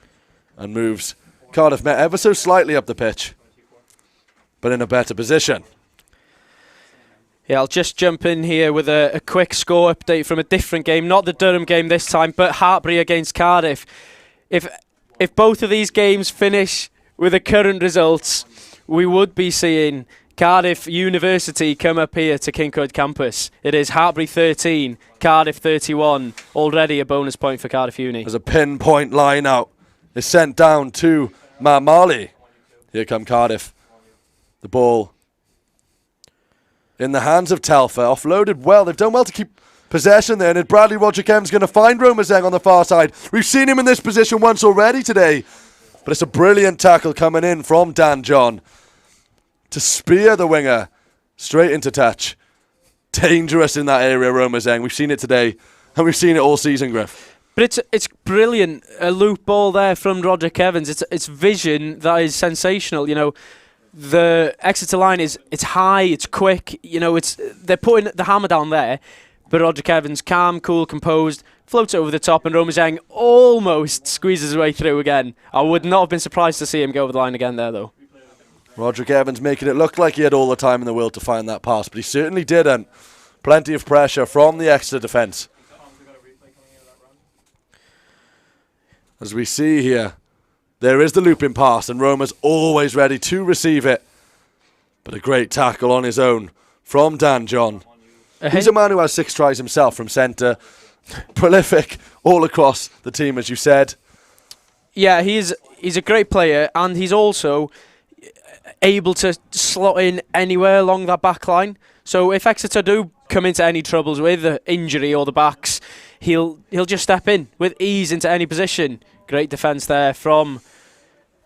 and moves Cardiff Met ever so slightly up the pitch, but in a better position. Yeah, I'll just jump in here with a quick score update from a different game, not the Durham game this time, but Hartpury against Cardiff. If both of these games finish with the current results, we would be seeing Cardiff University come up here to Kincroyd campus. It is Hartpury 13, Cardiff 31, already a bonus point for Cardiff Uni. As a pinpoint line out is sent down to Matt Marley. Here come Cardiff. The ball in the hands of Telfer, offloaded well. They've done well to keep possession there, and Bradley Roderick Evans going to find Roma Zeng on the far side. We've seen him in this position once already today, but it's a brilliant tackle coming in from Dan John to spear the winger straight into touch. Dangerous in that area, Roma Zeng. We've seen it today, and we've seen it all season, Griff. But it's brilliant, a loop ball there from Roderick Evans. It's vision that is sensational, The Exeter line it's high, it's quick, they're putting the hammer down there, but Roderick Evans, calm, cool, composed, floats over the top, and Roma Zeng almost squeezes his way through again. I would not have been surprised to see him go over the line again there, though. Roderick Evans making it look like he had all the time in the world to find that pass, but he certainly didn't. Plenty of pressure from the Exeter defence. As we see here, there is the looping pass, and Roma's always ready to receive it. But a great tackle on his own from Dan John. He's a man who has 6 tries himself from centre. Prolific all across the team, as you said. Yeah, he's a great player, and he's also able to slot in anywhere along that back line. So if Exeter do come into any troubles with the injury or the backs, he'll just step in with ease into any position. Great defence there from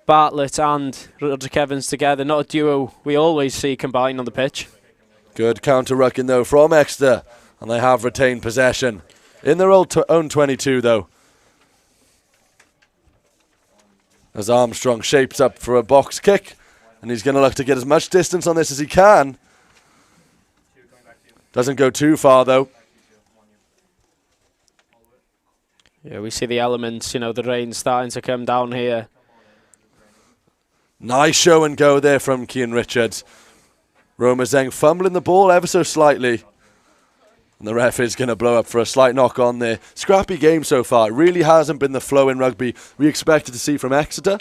Bartlett and Roderick Evans together. Not a duo we always see combined on the pitch. Good counter-rucking, though, from Exeter. And they have retained possession in their own 22, though. As Armstrong shapes up for a box kick. And he's going to look to get as much distance on this as he can. Doesn't go too far, though. Yeah, we see the elements, the rain starting to come down here. Nice show and go there from Cian Richards. Roma Zeng fumbling the ball ever so slightly. And the ref is going to blow up for a slight knock on there. Scrappy game so far. It really hasn't been the flow in rugby we expected to see from Exeter.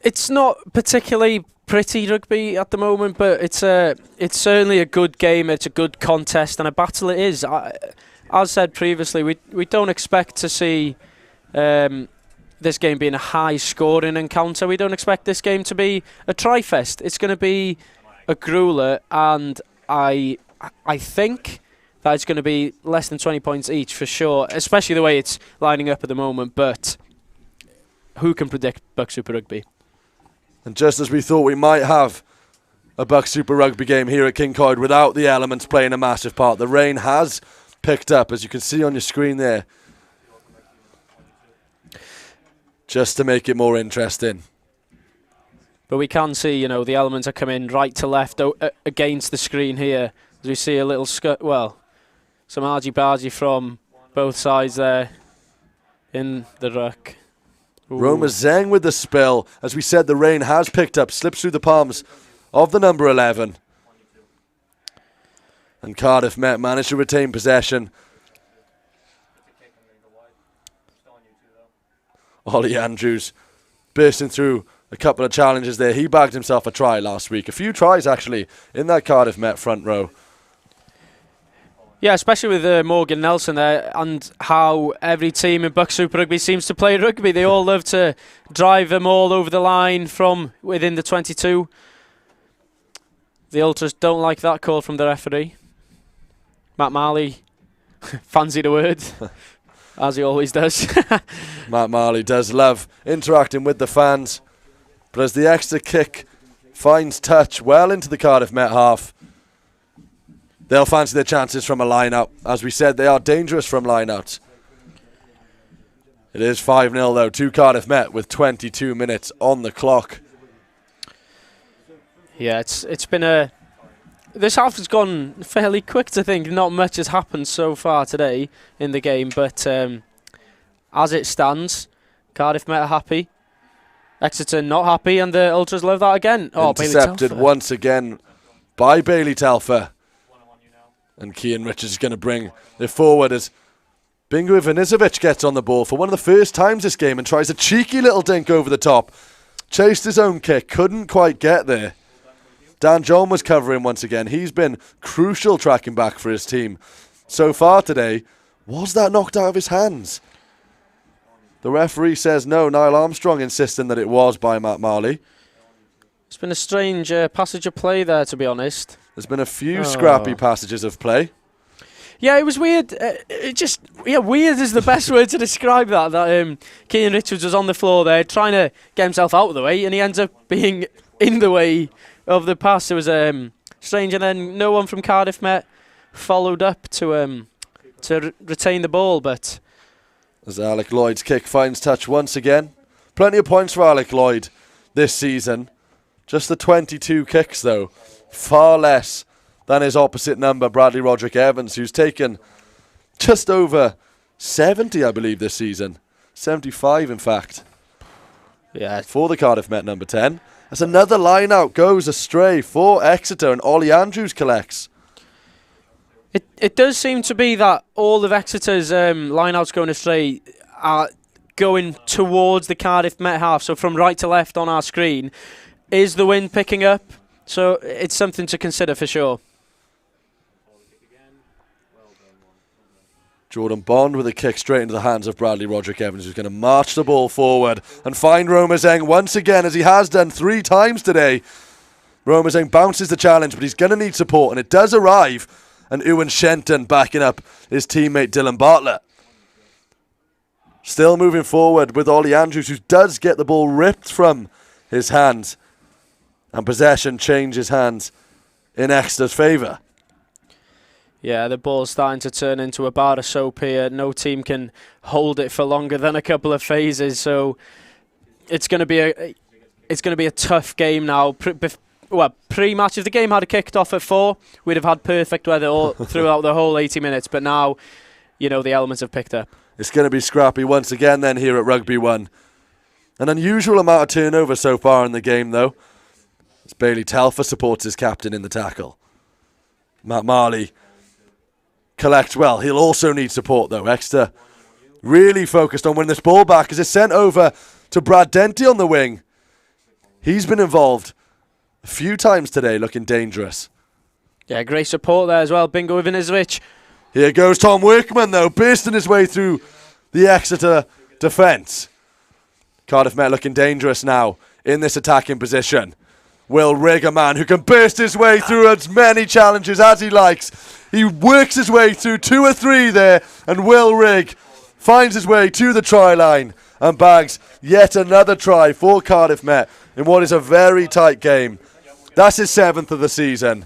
It's not particularly pretty rugby at the moment, but it's certainly a good game. It's a good contest and a battle it is. As said previously, we don't expect to see this game being a high-scoring encounter. We don't expect this game to be a try-fest. It's going to be a grueler, and I think that it's going to be less than 20 points each for sure, especially the way it's lining up at the moment. But who can predict BUCS Super Rugby? And just as we thought we might have a BUCS Super Rugby game here at Kincroyd without the elements playing a massive part, the rain has picked up, as you can see on your screen there, just to make it more interesting. But we can see, the elements are coming right to left against the screen here. As we see a little some argy-bargy from both sides there in the ruck. Ooh. Roma Zeng with the spill. As we said, the rain has picked up, slips through the palms of the number 11. And Cardiff Met managed to retain possession. Ollie Andrews bursting through a couple of challenges there. He bagged himself a try last week. A few tries, actually, in that Cardiff Met front row. Yeah, especially with Morgan Nelson there, and how every team in BUCS Super Rugby seems to play rugby. They all love to drive them all over the line from within the 22. The Ultras don't like that call from the referee. Matt Marley, fancy the word. As he always does. Matt Marley does love interacting with the fans. But as the Exeter kick finds touch well into the Cardiff Met half, they'll fancy their chances from a line-out. As we said, they are dangerous from line-outs. It is 5-0 though to Cardiff Met with 22 minutes on the clock. Yeah, it's been this half has gone fairly quick to think. Not much has happened so far today in the game, but as it stands, Cardiff Met are happy. Exeter not happy, and the Ultras love that again. Oh, intercepted once again by Bailey Telfer. And Cian Richards is going to bring it forward as Bingo Ivanisevic gets on the ball for one of the first times this game and tries a cheeky little dink over the top. Chased his own kick, couldn't quite get there. Dan John was covering once again. He's been crucial tracking back for his team so far today. Was that knocked out of his hands? The referee says no. Niall Armstrong insisting that it was by Matt Marley. It's been a strange passage of play there, to be honest. There's been a few scrappy passages of play. Yeah, it was weird. Weird is the best word to describe that. That Cian Richards was on the floor there trying to get himself out of the way, and he ends up being in the way of the pass. It was strange, and then no one from Cardiff Met followed up to retain the ball. But as Alec Lloyd's kick finds touch once again, plenty of points for Alec Lloyd this season. Just the 22 kicks though, far less than his opposite number, Bradley Roderick Evans, who's taken just over 70, I believe, this season. 75, in fact. Yeah, for the Cardiff Met number 10. As another line-out goes astray for Exeter and Ollie Andrews collects. It does seem to be that all of Exeter's line-outs going astray are going towards the Cardiff Met half. So from right to left on our screen, is the wind picking up? So it's something to consider for sure. Jordan Bond with a kick straight into the hands of Bradley Roderick Evans, who's going to march the ball forward and find Romazeng once again, as he has done 3 times today. Romazeng bounces the challenge, but he's going to need support, and it does arrive. And Ewan Shenton backing up his teammate Dylan Bartlett. Still moving forward with Ollie Andrews, who does get the ball ripped from his hands. And possession changes hands in Exeter's favour. Yeah, the ball's starting to turn into a bar of soap here. No team can hold it for longer than a couple of phases, so it's going to be a tough game now. Pre-match, if the game had kicked off at 4, we'd have had perfect weather all throughout the whole 80 minutes. But now, the elements have picked up. It's going to be scrappy once again then here at Rugby 1. An unusual amount of turnover so far in the game, though. As Bailey Telfer supports his captain in the tackle. Matt Marley collects well. He'll also need support, though. Exeter really focused on winning this ball back as it's sent over to Brad Denty on the wing. He's been involved a few times today, looking dangerous. Yeah, great support there as well. Bingo Ivanisevic. Here goes Tom Workman, though, bursting his way through the Exeter defence. Cardiff Met looking dangerous now in this attacking position. Will Rigg, a man who can burst his way through as many challenges as he likes. He works his way through 2 or 3 there, and Will Rigg finds his way to the try line and bags yet another try for Cardiff Met in what is a very tight game. That's his 7th of the season.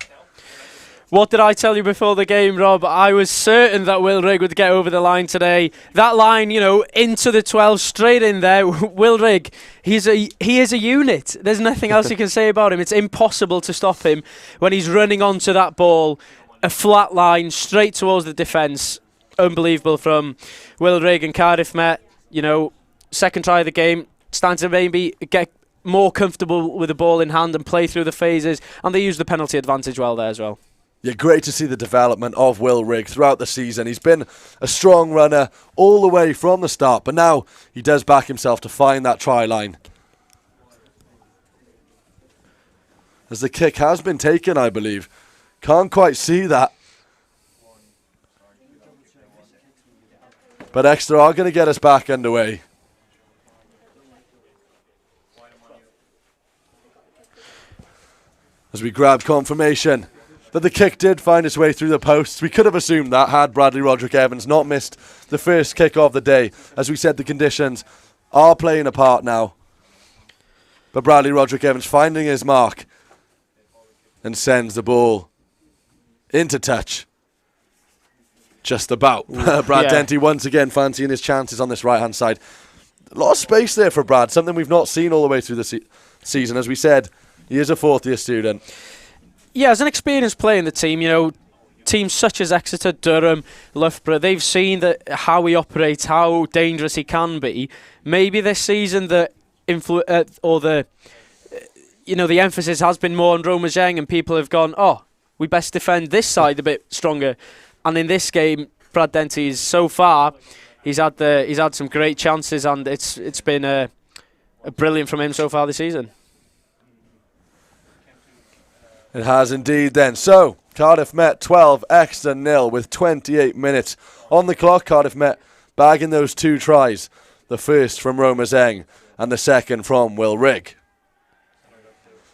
What did I tell you before the game, Rob? I was certain that Will Rigg would get over the line today. That line, into the 12, straight in there. Will Rigg, he is a unit. There's nothing else you can say about him. It's impossible to stop him when he's running onto that ball. A flat line, straight towards the defence. Unbelievable from Will Rigg and Cardiff Met. Second try of the game. Starting to maybe get more comfortable with the ball in hand and play through the phases. And they use the penalty advantage well there as well. Yeah, great to see the development of Will Rigg throughout the season. He's been a strong runner all the way from the start, but now he does back himself to find that try line. As the kick has been taken, I believe. Can't quite see that. But Exeter are going to get us back underway. As we grab confirmation that the kick did find its way through the posts. We could have assumed that had Bradley Roderick Evans not missed the first kick of the day. As we said, the conditions are playing a part now. But Bradley Roderick Evans finding his mark and sends the ball into touch. Just about. Brad Denty once again fancying his chances on this right-hand side. A lot of space there for Brad, something we've not seen all the way through the season. As we said, he is a fourth-year student. Yeah, as an experienced player in the team, you know, teams such as Exeter, Durham, Loughborough, they've seen that how he operates, how dangerous he can be. Maybe this season the emphasis has been more on Roma Zheng, and people have gone, oh, we best defend this side a bit stronger. And in this game, Brad Denty is so far, he's had some great chances, and it's been a brilliant from him so far this season. It has indeed then. So, Cardiff Met 12, Exeter 0 with 28 minutes on the clock. Cardiff Met bagging those 2 tries. The first from Roma Zheng and the second from Will Rigg.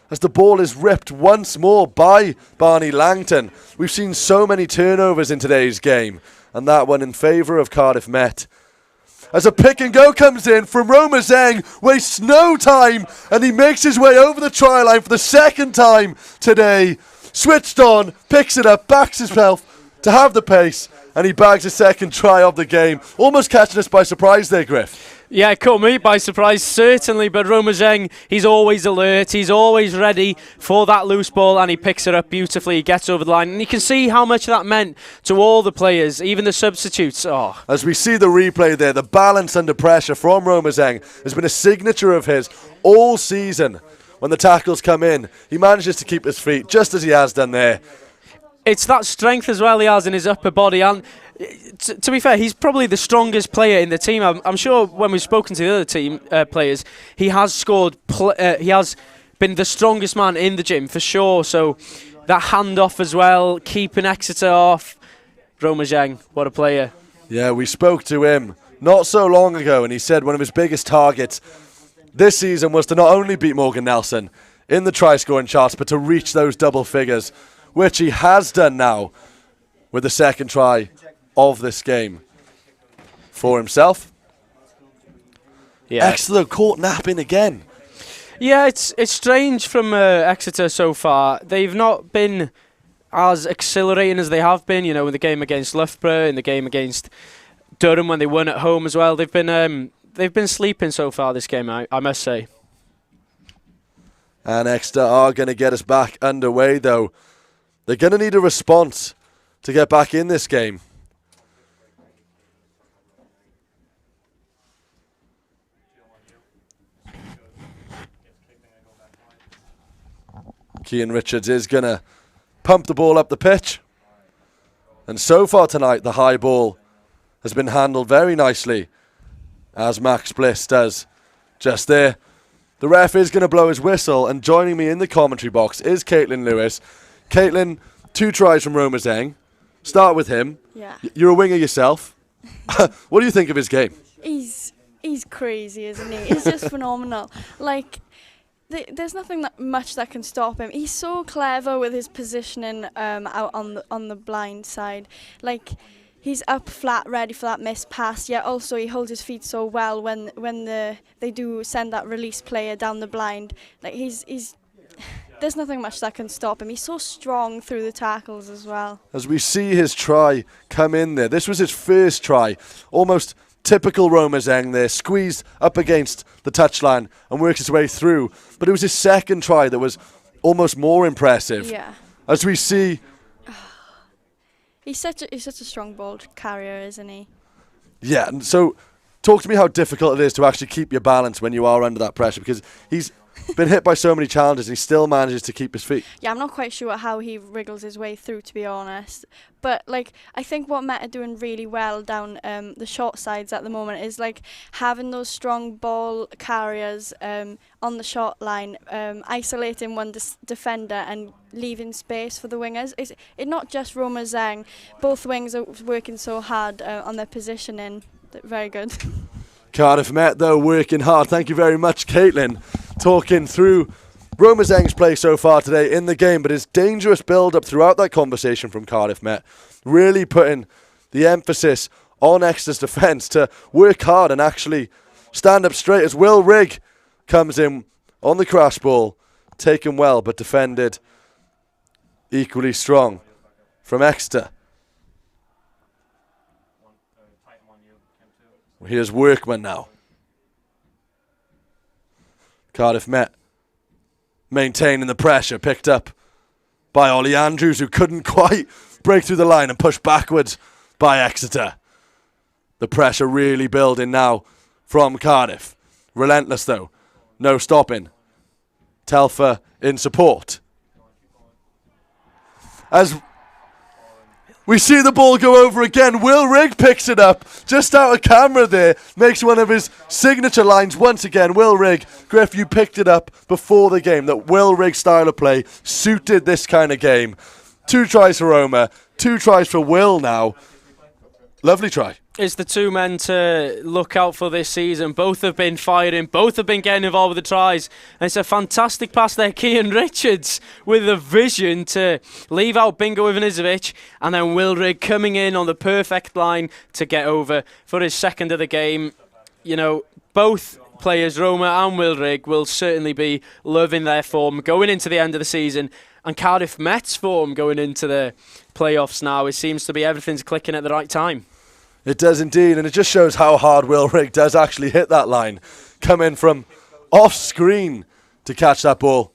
As the ball is ripped once more by Barney Langton. We've seen so many turnovers in today's game, and that one in favour of Cardiff Met. As a pick and go comes in from Roma Zheng, wastes no time, and he makes his way over the try line for the second time today. Switched on, picks it up, backs himself to have the pace, and he bags a second try of the game. Almost catching us by surprise there, Griff. Yeah, it caught me by surprise, certainly, but Roma Zheng, he's always alert, he's always ready for that loose ball, and he picks it up beautifully, he gets over the line, and you can see how much that meant to all the players, even the substitutes. Oh. As we see the replay there, the balance under pressure from Roma Zheng has been a signature of his all season. When the tackles come in, he manages to keep his feet, just as he has done there. It's that strength as well he has in his upper body, and to be fair, he's probably the strongest player in the team. I'm sure when we've spoken to the other team players, he has scored. He has been the strongest man in the gym for sure. So that handoff as well, keeping Exeter off. Roma Zheng, what a player! Yeah, we spoke to him not so long ago, and he said one of his biggest targets this season was to not only beat Morgan Nelson in the try-scoring charts, but to reach those double figures, which he has done now with the second try of this game for himself. Yeah. Exeter caught napping again. Yeah, it's strange from Exeter so far. They've not been as exhilarating as they have been, you know, in the game against Loughborough, in the game against Durham when they won at home as well. They've been sleeping so far this game, I must say. And Exeter are going to get us back underway, though. They're going to need a response to get back in this game. Cian Richards is going to pump the ball up the pitch. And so far tonight, the high ball has been handled very nicely, as Max Bliss does just there. The ref is going to blow his whistle, and joining me in the commentary box is Caitlin Lewis. Caitlin, 2 tries from Roma Zheng. Start with him. Yeah. You're a winger yourself. What do you think of his game? He's crazy, isn't he? He's just phenomenal. Like, there's nothing much that can stop him. He's so clever with his positioning out on the blind side. Like, he's up flat, ready for that missed pass. Yet also he holds his feet so well when they do send that release player down the blind. Like, he's there's nothing much that can stop him. He's so strong through the tackles as well. As we see his try come in there, this was his first try. Almost typical Roma Zheng there, squeezed up against the touchline and works his way through. But it was his second try that was almost more impressive. Yeah. As we see... He's such a strong ball carrier, isn't he? Yeah, and so talk to me how difficult it is to actually keep your balance when you are under that pressure, because he's been hit by so many challenges and he still manages to keep his feet. Yeah, I'm not quite sure how he wriggles his way through, to be honest. But like, I think what Met are doing really well down the short sides at the moment is like having those strong ball carriers on the short line, isolating one defender and leaving space for the wingers. It's not just Roma Zheng. Both wings are working so hard on their positioning. Very good. Cardiff Met, though, working hard. Thank you very much, Caitlin, talking through Roma Zeng's play so far today in the game, but his dangerous build-up throughout that conversation from Cardiff Met, really putting the emphasis on Exeter's defence to work hard and actually stand up straight as Will Rigg comes in on the crash ball, taken well but defended equally strong from Exeter. Here's Workman now. Cardiff Met maintaining the pressure, picked up by Ollie Andrews, who couldn't quite break through the line and push backwards by Exeter. The pressure really building now from Cardiff. Relentless though, no stopping. Telfer in support. As we see the ball go over again, Will Rigg picks it up just out of camera there, makes one of his signature lines once again. Will Rigg, Griff, you picked it up before the game, that Will Rigg style of play suited this kind of game. 2 tries for Roma, 2 tries for Will now. Lovely try. It's the 2 men to look out for this season. Both have been firing, both have been getting involved with the tries. And it's a fantastic pass there. Cian Richards with the vision to leave out Bingo Ivanisevic, and then Will Rigg coming in on the perfect line to get over for his second of the game. You know, both players, Roma and Will Rigg, will certainly be loving their form going into the end of the season. And Cardiff Met's form going into the playoffs now, it seems to be everything's clicking at the right time. It does indeed, and it just shows how hard Will Rigg does actually hit that line. Come in from off screen to catch that ball.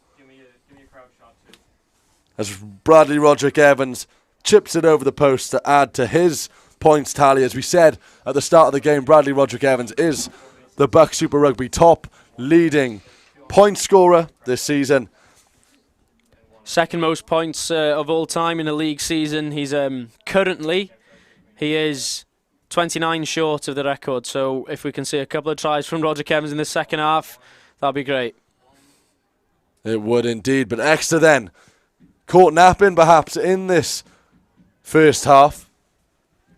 As Bradley Roderick Evans chips it over the post to add to his points tally. As we said at the start of the game, Bradley Roderick Evans is the BUCS Super Rugby top leading point scorer this season. Second most points of all time in a league season. He's currently, he is 29 short of the record, so if we can see a couple of tries from Roger Evans in the second half, that'd be great. It would indeed, but Exeter then caught napping perhaps in this first half.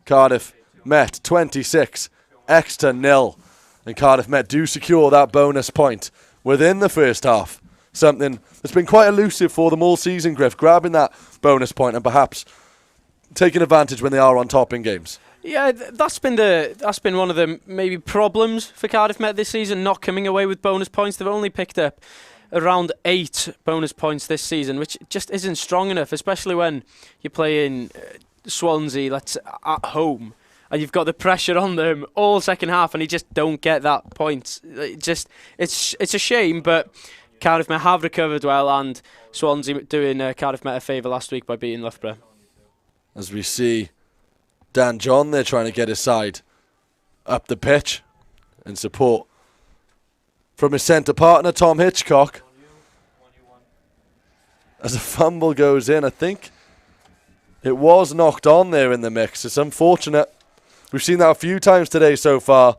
Cardiff Met 26, Exeter 0, and Cardiff Met do secure that bonus point within the first half. Something that's been quite elusive for them all season, Griff, grabbing that bonus point and perhaps taking advantage when they are on top in games. Yeah, that's been one of the maybe problems for Cardiff Met this season, not coming away with bonus points. They've only picked up around 8 bonus points this season, which just isn't strong enough, especially when you're playing Swansea at home and you've got the pressure on them all second half and you just don't get that point. It's a shame, but Cardiff Met have recovered well, and Swansea doing Cardiff Met a favour last week by beating Loughborough. As we see Dan John there trying to get his side up the pitch in support from his centre partner Tom Hitchcock. As a fumble goes in, I think it was knocked on there in the mix. It's unfortunate. We've seen that a few times today so far.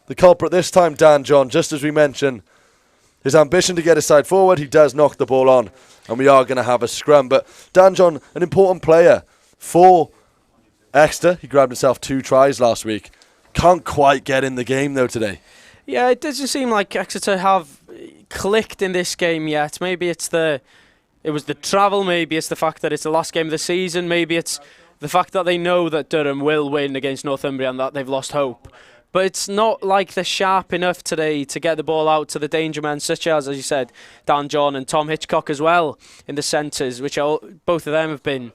The culprit this time, Dan John, just as we mentioned, his ambition to get his side forward, he does knock the ball on, and we are going to have a scrum. But Dan John, an important player for Exeter. He grabbed himself 2 tries last week. Can't quite get in the game though today. Yeah, it doesn't seem like Exeter have clicked in this game yet. Maybe it was the travel, maybe it's the fact that it's the last game of the season, maybe it's the fact that they know that Durham will win against Northumbria and that they've lost hope. But it's not like they're sharp enough today to get the ball out to the danger men, such as you said, Dan John and Tom Hitchcock as well in the centres, which both of them have been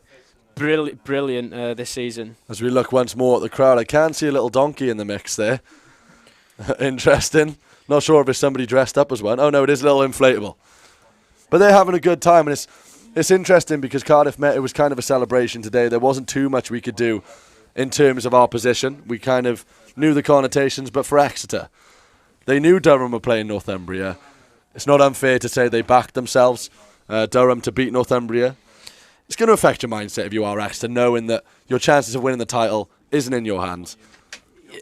brilliant this season. As we look once more at the crowd, I can see a little donkey in the mix there. Interesting. Not sure if it's somebody dressed up as one. Oh no, it is a little inflatable. But they're having a good time, and it's interesting because Cardiff Met, it was kind of a celebration today. There wasn't too much we could do in terms of our position. We kind of knew the connotations, but for Exeter, they knew Durham were playing Northumbria. It's not unfair to say they backed themselves, Durham, to beat Northumbria. It's going to affect your mindset if you are Exeter, knowing that your chances of winning the title isn't in your hands.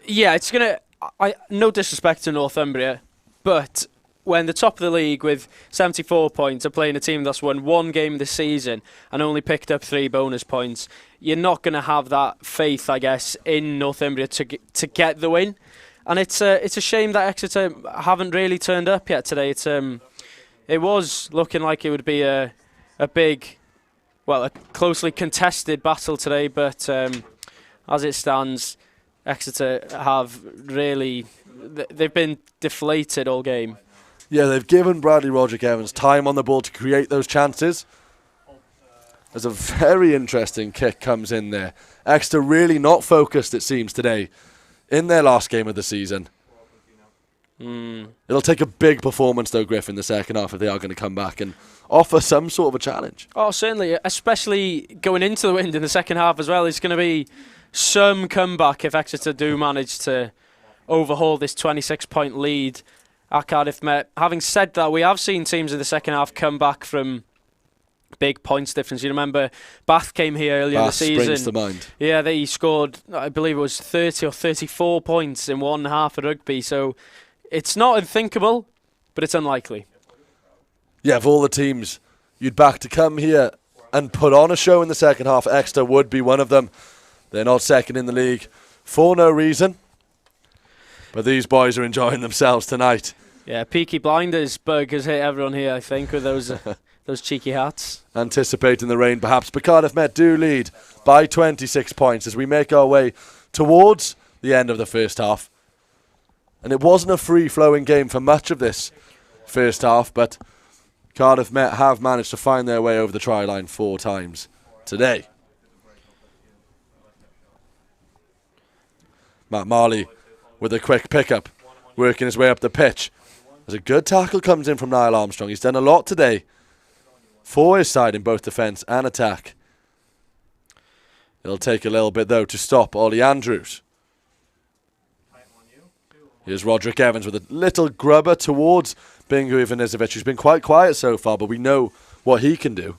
Yeah, it's going to... no disrespect to Northumbria, but when the top of the league with 74 points are playing a team that's won 1 game this season and only picked up 3 bonus points, you're not going to have that faith, I guess, in Northumbria to get the win. And it's a shame that Exeter haven't really turned up yet today. it was looking like it would be a big, well, a closely contested battle today, but as it stands, Exeter have really, they've been deflated all game. Yeah, they've given Bradley Roderick Evans time on the ball to create those chances. There's a very interesting kick comes in there. Exeter really not focused, it seems, today in their last game of the season. It'll take a big performance, though, Griff, in the second half if they are going to come back and offer some sort of a challenge. Oh, certainly, especially going into the wind in the second half as well. It's going to be some comeback if Exeter do manage to overhaul this 26-point lead at Cardiff Met. Having said that, we have seen teams in the second half come back from big points difference. You remember Bath came here earlier in the season. Springs to mind. Yeah, they scored, I believe it was 30 or 34 points in one half of rugby. So it's not unthinkable, but it's unlikely. Yeah, of all the teams you'd back to come here and put on a show in the second half, Exeter would be one of them. They're not second in the league for no reason. But these boys are enjoying themselves tonight. Yeah, Peaky Blinders bug has hit everyone here, I think, with those those cheeky hats. Anticipating the rain, perhaps. But Cardiff Met do lead by 26 points as we make our way towards the end of the first half. And it wasn't a free-flowing game for much of this first half, but Cardiff Met have managed to find their way over the try line 4 times today. Matt Marley with a quick pickup, working his way up the pitch. As a good tackle comes in from Niall Armstrong. He's done a lot today for his side in both defence and attack. It'll take a little bit, though, to stop Ollie Andrews. Here's Roderick Evans with a little grubber towards Bingu Ivanisevic, who's been quite quiet so far, but we know what he can do.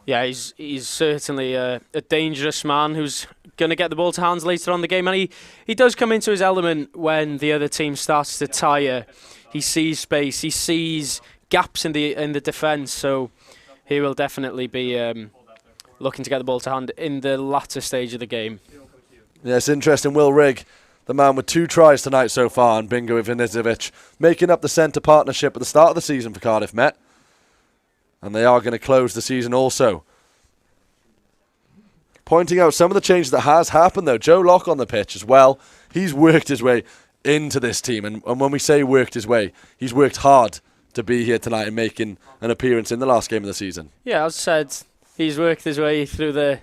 Yeah, he's certainly a dangerous man who's going to get the ball to hands later on in the game. And he does come into his element when the other team starts to tire. He sees space, he sees gaps in the defence, so he will definitely be looking to get the ball to hand in the latter stage of the game. Yeah, it's interesting. Will Rigg, the man with 2 tries tonight so far, and Bingu Ivanisevic making up the centre partnership at the start of the season for Cardiff Met. And they are going to close the season also. Pointing out some of the changes that has happened, though. Joe Locke on the pitch as well. He's worked his way into this team. And when we say worked his way, he's worked hard to be here tonight and making an appearance in the last game of the season. Yeah, as I said, he's worked his way through the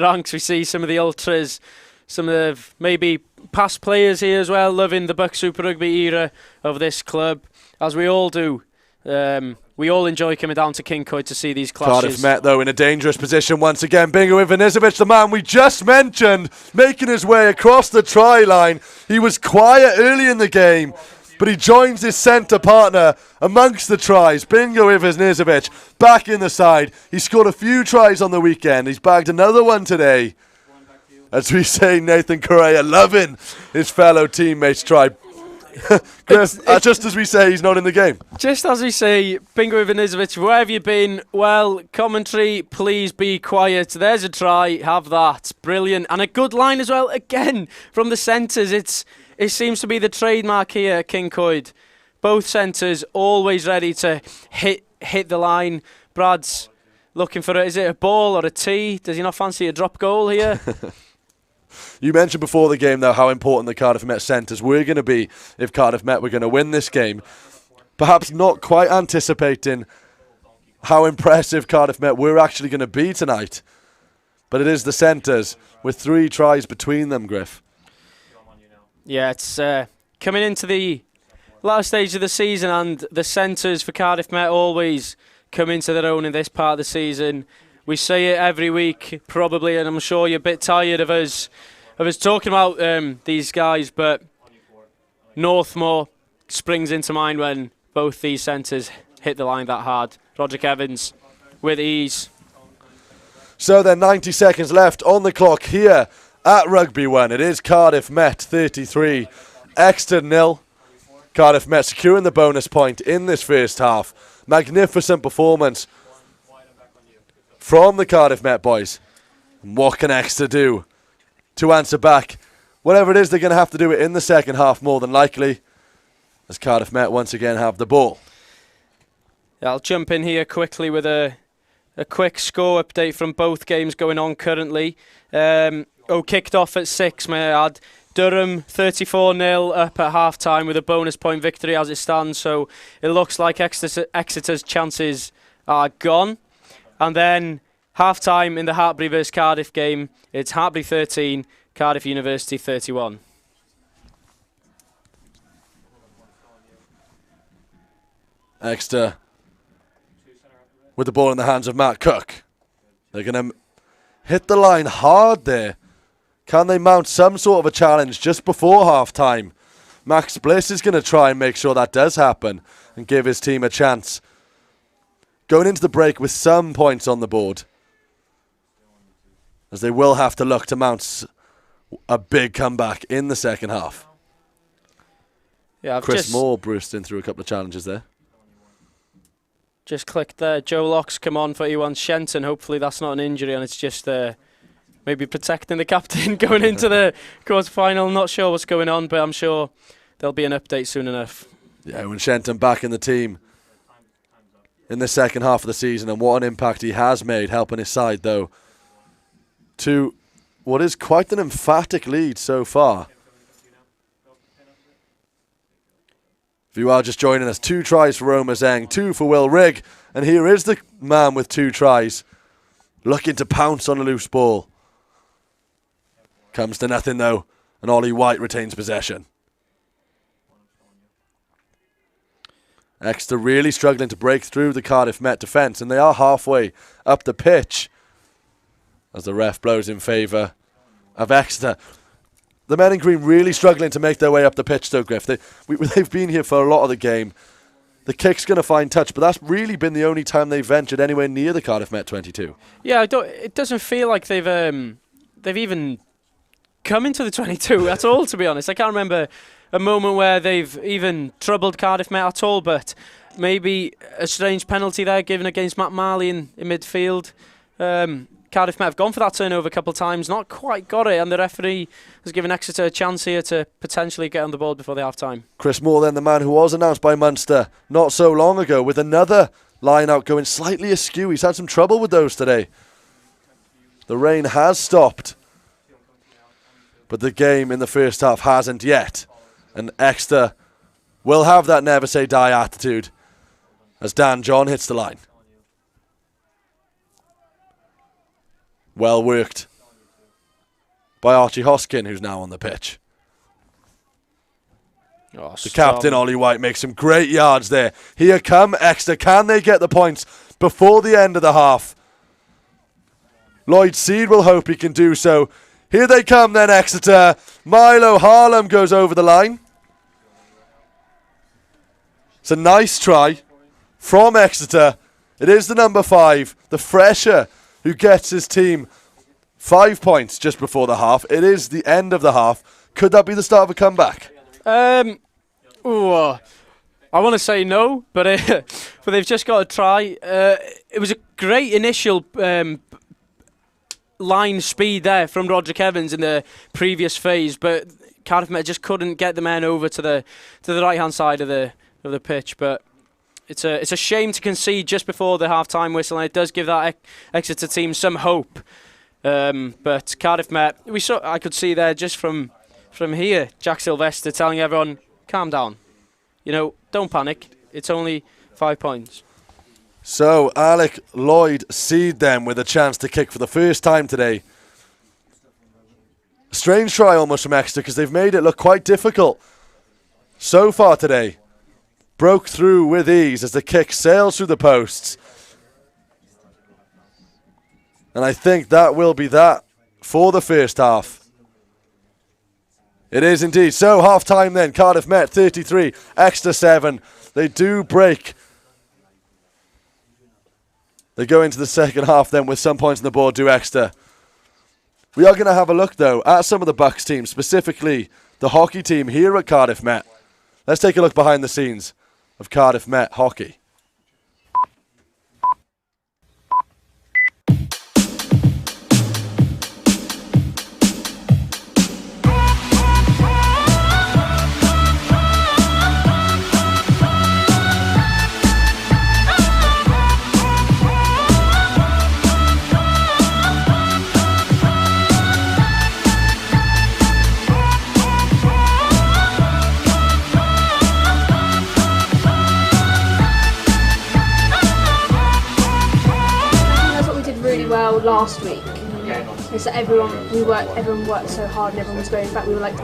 ranks. We see some of the ultras, some of the maybe past players here as well, loving the BUCS Super Rugby era of this club, as we all do. We all enjoy coming down to Kincoid to see these clashes. Cardiff Met, though, in a dangerous position once again. Bingu Ivanisevic, the man we just mentioned, making his way across the try line. He was quiet early in the game, but he joins his centre partner amongst the tries. Bingu Ivanisevic back in the side. He scored a few tries on the weekend. He's bagged another one today. As we say, Nathan Correa loving his fellow teammates' try. Griff, just as we say, he's not in the game. Just as we say, Bingu Ivanisevic, where have you been? Well, commentary, please be quiet. There's a try, have that. Brilliant. And a good line as well, again, from the centres. It seems to be the trademark here at Kincoid. Both centres always ready to hit the line. Brad's looking for it. Is it a ball or a tee? Does he not fancy a drop goal here? You mentioned before the game, though, how important the Cardiff Met centres were going to be if Cardiff Met were going to win this game. Perhaps not quite anticipating how impressive Cardiff Met were actually going to be tonight. But it is the centres with 3 tries between them, Griff. Yeah, it's coming into the last stage of the season, and the centres for Cardiff Met always come into their own in this part of the season. We say it every week, probably, and I'm sure you're a bit tired of us talking about these guys, but Northmore springs into mind when both these centres hit the line that hard. Roderick Evans with ease. So then 90 seconds left on the clock here at Rugby 1. It is Cardiff Met 33, Exeter 0. Cardiff Met securing the bonus point in this first half. Magnificent performance from the Cardiff Met boys. And what can Exeter do to answer back? Whatever it is, they're going to have to do it in the second half more than likely, as Cardiff Met once again have the ball. I'll jump in here quickly with a quick score update from both games going on currently. Kicked off at 6, may I add. Durham 34-0 up at half-time with a bonus point victory as it stands, so it looks like Exeter's chances are gone. And then half-time in the Hartpury vs Cardiff game, it's Hartpury 13, Cardiff University 31. Exeter with the ball in the hands of Matt Cook. They're going to hit the line hard there. Can they mount some sort of a challenge just before half-time? Max Bliss is going to try and make sure that does happen and give his team a chance. Going into the break with some points on the board, as they will have to look to mount a big comeback in the second half. Yeah, Chris Moore bursting through a couple of challenges there. Just clicked there. Joe Locke's come on for Iwan Shenton. Hopefully that's not an injury and it's just maybe protecting the captain going into the quarter-final. Not sure what's going on, but I'm sure there'll be an update soon enough. Yeah, when Shenton back in the team in the second half of the season, and what an impact he has made helping his side, though, to what is quite an emphatic lead so far. If you are just joining us, 2 tries for Roma Zeng, 2 for Will Rigg, and here is the man with 2 tries, looking to pounce on a loose ball. Comes to nothing though, and Ollie White retains possession. Exeter really struggling to break through the Cardiff Met defence, and they are halfway up the pitch as the ref blows in favour of Exeter. The men in green really struggling to make their way up the pitch though, Griff. They've been here for a lot of the game. The kick's going to find touch, but that's really been the only time they've ventured anywhere near the Cardiff Met 22. Yeah, it doesn't feel like they've even come into the 22 at all, to be honest. I can't remember a moment where they've even troubled Cardiff Met at all, but maybe a strange penalty there given against Matt Marley in midfield. Cardiff Met have gone for that turnover a couple of times, not quite got it, and the referee has given Exeter a chance here to potentially get on the board before the half-time. Chris Moore then, the man who was announced by Munster not so long ago, with another line out going slightly askew. He's had some trouble with those today. The rain has stopped, but the game in the first half hasn't yet. And Exeter will have that never say die attitude as Dan John hits the line. Well worked by Archie Hoskin, who's now on the pitch. Oh, the captain, Ollie White, makes some great yards there. Here come Exeter. Can they get the points before the end of the half? Lloyd Seed will hope he can do so. Here they come then, Exeter. Milo Harlem goes over the line. It's a nice try from Exeter. It is the number 5, the fresher, who gets his team 5 points just before the half. It is the end of the half. Could that be the start of a comeback? I want to say no, but they've just got to try. It was a great initial line speed there from Roderick Evans in the previous phase, but Cardiff Met just couldn't get the men over to the right-hand side of the pitch. But it's a shame to concede just before the half-time whistle, and it does give that Exeter team some hope. But Cardiff Met, I could see there just from here, Jack Sylvester telling everyone, calm down. Don't panic. It's only 5 points. So Alec Lloyd Seed then with a chance to kick for the first time today. Strange try almost from Exeter because they've made it look quite difficult so far today. Broke through with ease as the kick sails through the posts. And I think that will be that for the first half. It is indeed. So half-time then, Cardiff Met 33, Exeter 7. They do break. They go into the second half then with some points on the board, do Exeter. We are going to have a look though at some of the BUCS teams, specifically the hockey team here at Cardiff Met. Let's take a look behind the scenes of Cardiff Met hockey. last week is that everyone worked so hard and everyone was going back. We were like,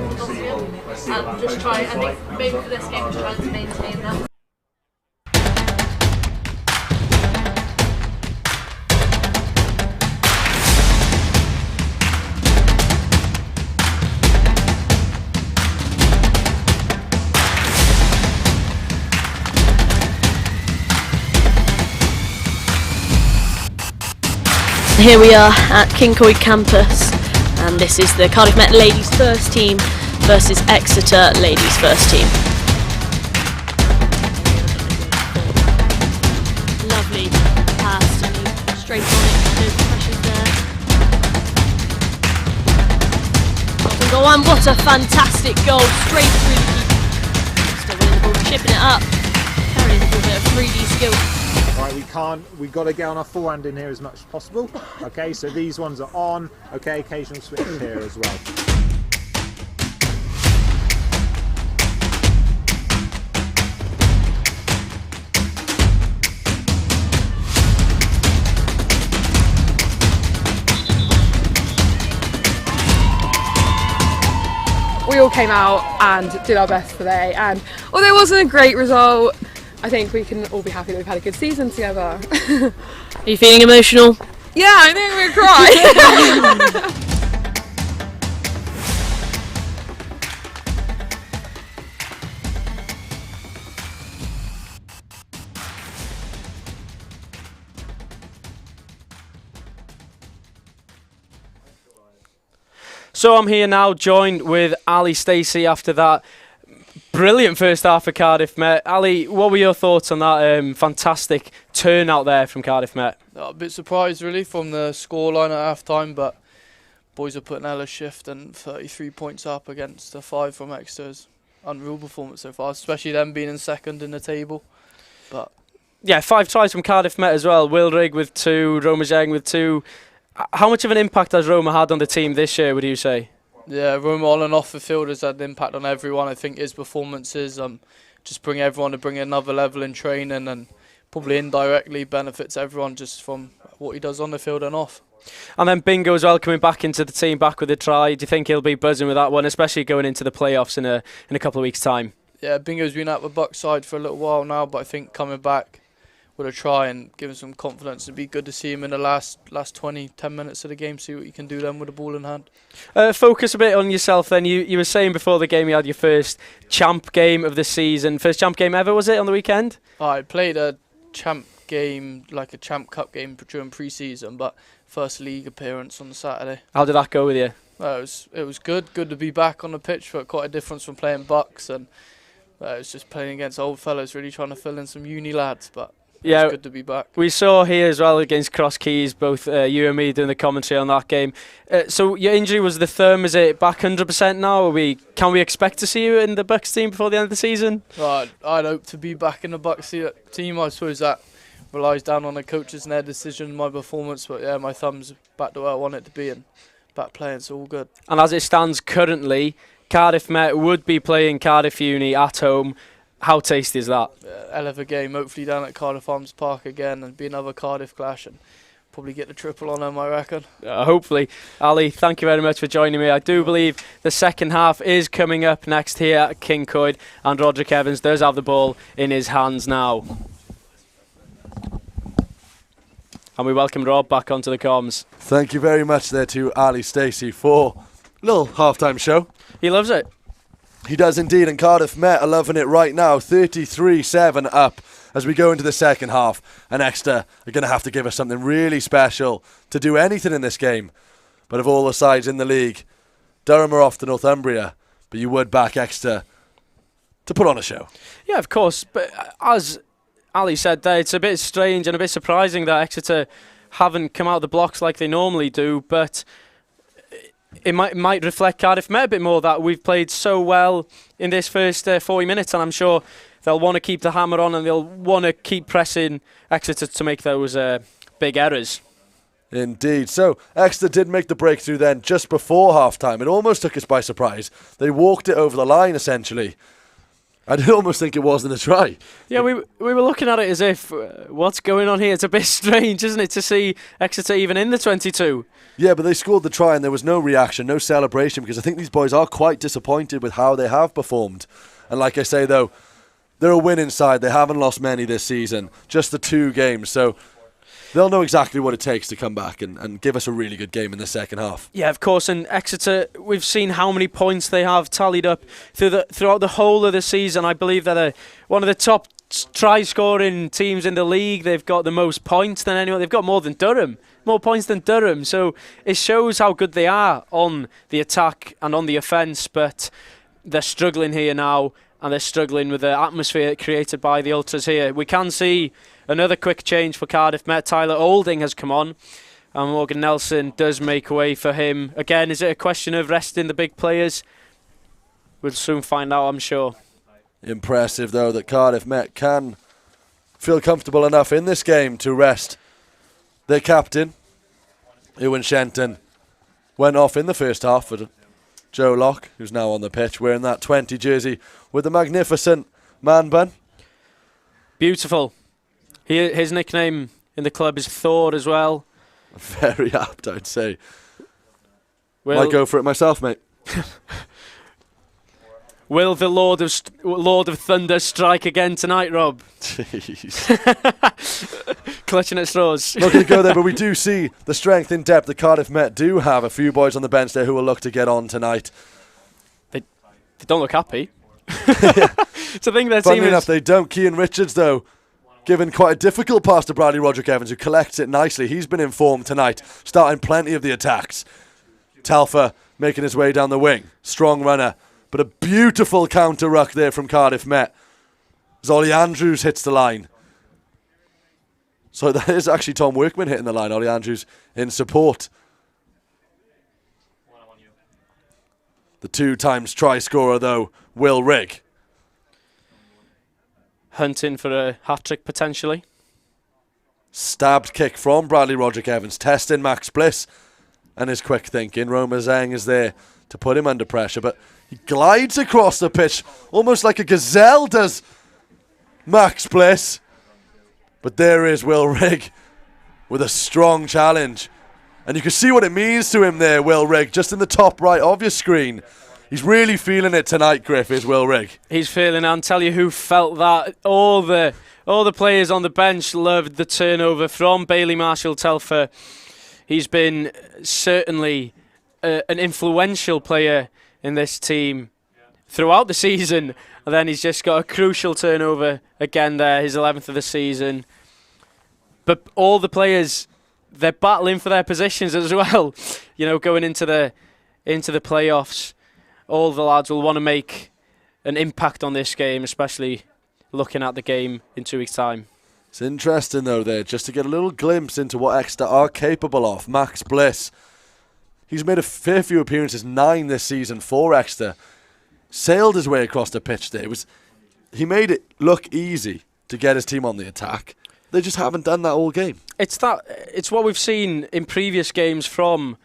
Just try, I think maybe for this game, just try to maintain that. Here we are at Kincoid campus, and this is the Cardiff Met ladies first team versus Exeter ladies first team. Lovely pass, straight on it, no pressure there. And goal one, what a fantastic goal, straight through the keeper. Still winning the ball, chipping it up, carrying a little bit of 3D skill. Right, we've got to get on our forehand in here as much as possible. Okay, so these ones are on. Okay, occasional switch here as well. We all came out and did our best today, and although it wasn't a great result, I think we can all be happy that we've had a good season together. Are you feeling emotional? Yeah, I think I'm going to cry. So I'm here now, joined with Ali Stacey after that brilliant first half for Cardiff Met. Ali, what were your thoughts on that fantastic turnout there from Cardiff Met? A bit surprised really from the scoreline at half time, but boys are putting hella shift, and 33 points up against the 5 from Exeter's unreal performance so far, especially them being in second in the table. But yeah, 5 tries from Cardiff Met as well. Wilrig with 2, Roma Zheng with 2. How much of an impact has Roma had on the team this year, would you say? Yeah, Roma on and off the field has had an impact on everyone. I think his performances just bring everyone to bring another level in training, and probably indirectly benefits everyone just from what he does on the field and off. And then Bingo as well, coming back into the team, back with a try. Do you think he'll be buzzing with that one, especially going into the playoffs in a couple of weeks' time? Yeah, Bingo's been at the BUCS side for a little while now, but I think coming back with a try and give him some confidence, it'd be good to see him in the last 10 minutes of the game, see what you can do then with the ball in hand. Focus a bit on yourself then. You were saying before the game you had your first champ game of the season. First champ game ever, was it, on the weekend? I played a champ game, like a champ cup game during pre-season, but first league appearance on the Saturday. How did that go with you? It was good to be back on the pitch, but quite a difference from playing BUCS, and it was just playing against old fellas, really trying to fill in some uni lads, but yeah, it's good to be back. We saw here as well against Cross Keys, both you and me doing the commentary on that game. So your injury was the thumb. Is it back 100% now? Can we expect to see you in the BUCS team before the end of the season? I'd hope to be back in the BUCS team. I suppose that relies down on the coaches and their decision, my performance. But yeah, my thumb's back to where I want it to be and back playing, so all good. And as it stands currently, Cardiff Met would be playing Cardiff Uni at home. How tasty is that? Hell of a game, hopefully down at Cardiff Arms Park again, and be another Cardiff clash, and probably get the triple on them, I reckon. Hopefully. Ali, thank you very much for joining me. I do believe the second half is coming up next here at Kincoid, and Roderick Evans does have the ball in his hands now. And we welcome Rob back onto the comms. Thank you very much there to Ali Stacey for a little half-time show. He loves it. He does indeed, and Cardiff Met are loving it right now, 33-7 up as we go into the second half. And Exeter are going to have to give us something really special to do anything in this game. But of all the sides in the league, Durham are off to Northumbria, but you would back Exeter to put on a show. Yeah, of course, but as Ali said there, it's a bit strange and a bit surprising that Exeter haven't come out of the blocks like they normally do, but it might reflect Cardiff Met a bit more that we've played so well in this first 40 minutes, and I'm sure they'll want to keep the hammer on and they'll want to keep pressing Exeter to make those big errors. Indeed. So Exeter did make the breakthrough then just before half-time. It almost took us by surprise. They walked it over the line essentially. I did almost think it wasn't a try. Yeah, we were looking at it as if, what's going on here? It's a bit strange, isn't it, to see Exeter even in the 22? Yeah, but they scored the try and there was no reaction, no celebration, because I think these boys are quite disappointed with how they have performed. And like I say, though, they're a winning side. They haven't lost many this season, just the 2 games. So they'll know exactly what it takes to come back and give us a really good game in the second half. Yeah, of course. And Exeter, we've seen how many points they have tallied up throughout the whole of the season. I believe they're one of the top try-scoring teams in the league. They've got the most points than anyone. They've got more points than Durham. So it shows how good they are on the attack and on the offence. But they're struggling here now, and they're struggling with the atmosphere created by the ultras here. We can see another quick change for Cardiff Met. Tyler Olding has come on, and Morgan Nelson does make way for him. Again, is it a question of resting the big players? We'll soon find out, I'm sure. Impressive, though, that Cardiff Met can feel comfortable enough in this game to rest their captain. Ewan Shenton went off in the first half for Joe Locke, who's now on the pitch, wearing that 20 jersey with the magnificent man bun. Beautiful. His nickname in the club is Thor as well. Very apt, I'd say. Might go for it myself, mate. Will the Lord of Thunder strike again tonight, Rob? Jeez. Clutching at straws. Not going to go there, but we do see the strength in depth that Cardiff Met do have. A few boys on the bench there who will look to get on tonight. They don't look happy. It's a thing their team Funny enough, they don't. Kean Richards, though, given quite a difficult pass to Bradley Roderick Evans, who collects it nicely. He's been in form tonight, starting plenty of the attacks. Telfer making his way down the wing. Strong runner. But a beautiful counter-ruck there from Cardiff Met. As Ollie Andrews hits the line. So that is actually Tom Workman hitting the line. Ollie Andrews in support. The 2 times try scorer, though, Will Rigg. Hunting for a hat-trick, potentially. Stabbed kick from Bradley Roderick Evans. Testing Max Bliss and his quick thinking. Roma Zhang is there to put him under pressure, but he glides across the pitch, almost like a gazelle does Max Bliss. But there is Will Rigg with a strong challenge. And you can see what it means to him there, Will Rigg, just in the top right of your screen. He's really feeling it tonight, Griff, is Will Rigg. He's feeling it, and tell you who felt that. All the players on the bench loved the turnover from Bailey Marshall Telfer. He's been certainly an influential player in this team throughout the season, and then he's just got a crucial turnover again there, his 11th of the season. But all the players, they're battling for their positions as well. You know, going into the playoffs, all the lads will want to make an impact on this game, especially looking at the game in 2 weeks' time. It's interesting, though, there, just to get a little glimpse into what Exeter are capable of. Max Bliss. He's made a fair few appearances, 9 this season for Exeter. Sailed his way across the pitch there. He made it look easy to get his team on the attack. They just haven't done that all game. It's what we've seen in previous games from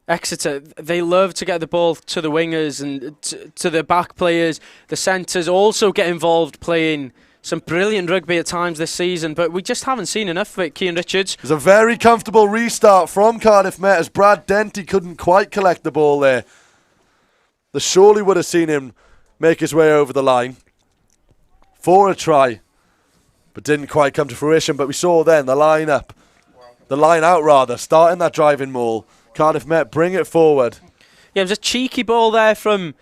Exeter. They love to get the ball to the wingers and to the back players. The centres also get involved playing some brilliant rugby at times this season, but we just haven't seen enough of it. Kean Richards. There's a very comfortable restart from Cardiff Met as Brad Denty couldn't quite collect the ball there. They surely would have seen him make his way over the line for a try, but didn't quite come to fruition. But we saw then the line out starting that driving maul. Cardiff Met bring it forward. Yeah, it was a cheeky ball there from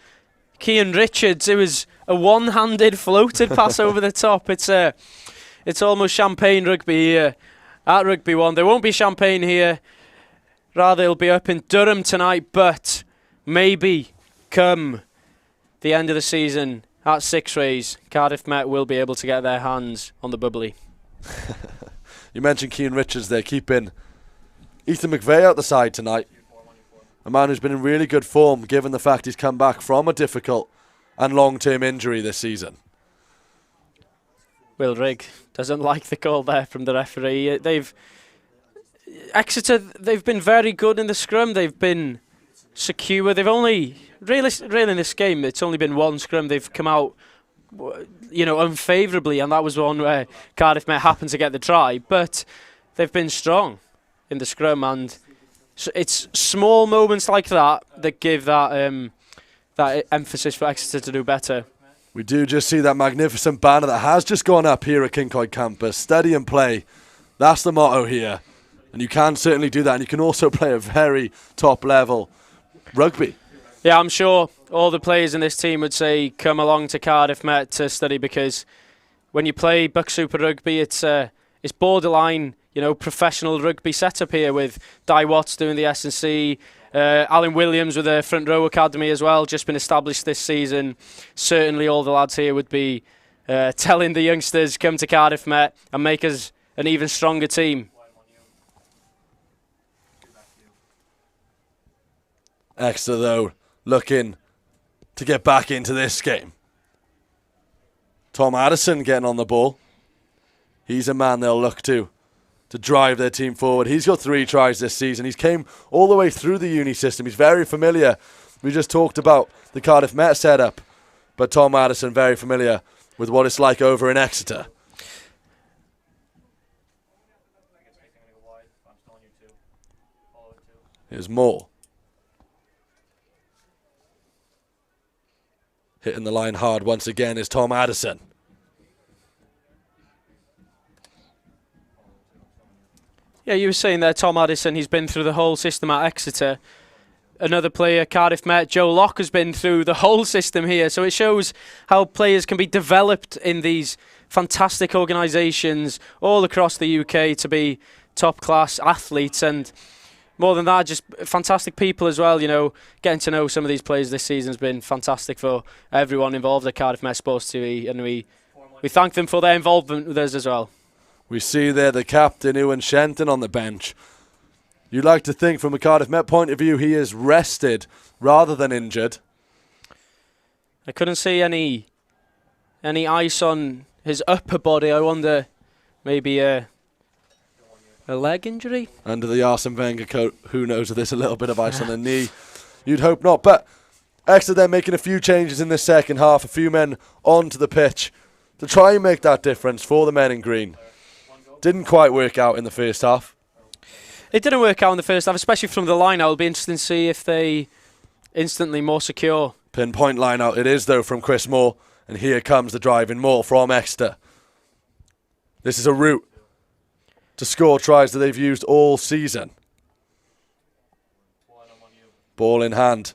Kean Richards. It was a one-handed floated pass over the top. It's almost champagne rugby here at Rugby 1. There won't be champagne here. Rather, it'll be up in Durham tonight, but maybe come the end of the season at Six Rays, Cardiff Met will be able to get their hands on the bubbly. You mentioned Kean Richards there, keeping Ethan McVeigh out the side tonight. A man who's been in really good form, given the fact he's come back from a difficult and long-term injury this season. Will Rigg doesn't like the call there from the referee. Exeter, they've been very good in the scrum. They've been secure. They've only, really in this game, it's only been one scrum. They've come out unfavourably, and that was one where Cardiff Met happened to get the try. But they've been strong in the scrum, and it's small moments like that that give that emphasis for Exeter to do better. We do just see that magnificent banner that has just gone up here at Kincoid campus. Study and play. That's the motto here. And you can certainly do that. And you can also play a very top level rugby. Yeah, I'm sure all the players in this team would say come along to Cardiff Met to study, because when you play BUCS Super Rugby, it's borderline, professional rugby setup here, with Di Watts doing the S&C, Alan Williams with the Front Row Academy as well, just been established this season. Certainly all the lads here would be telling the youngsters, come to Cardiff Met and make us an even stronger team. Exeter, though, looking to get back into this game. Tom Addison getting on the ball. He's a man they'll look to drive their team forward. He's got 3 tries this season. He's came all the way through the uni system. He's very familiar. We just talked about the Cardiff Met setup, but Tom Addison very familiar with what it's like over in Exeter. Here's Moore. Hitting the line hard once again is Tom Addison. Yeah, you were saying there, Tom Addison, he's been through the whole system at Exeter. Another player, Cardiff Met, Joe Locke, has been through the whole system here. So it shows how players can be developed in these fantastic organisations all across the UK to be top-class athletes. And more than that, just fantastic people as well. Getting to know some of these players this season has been fantastic for everyone involved at Cardiff Met Sports TV. And we thank them for their involvement with us as well. We see there the captain, Ewan Shenton, on the bench. You'd like to think from a Cardiff Met point of view he is rested rather than injured. I couldn't see any ice on his upper body. I wonder, maybe a leg injury? Under the Arsene Wenger coat, who knows if there's a little bit of ice on the knee. You'd hope not. But Exeter then making a few changes in the second half, a few men onto the pitch to try and make that difference for the men in green. Didn't quite work out in the first half. It didn't work out in the first half, especially from the line out. It'll be interesting to see if they instantly more secure. Pinpoint line out it is, though, from Chris Moore. And here comes the drive in Moore from Exeter. This is a route to score tries that they've used all season. Ball in hand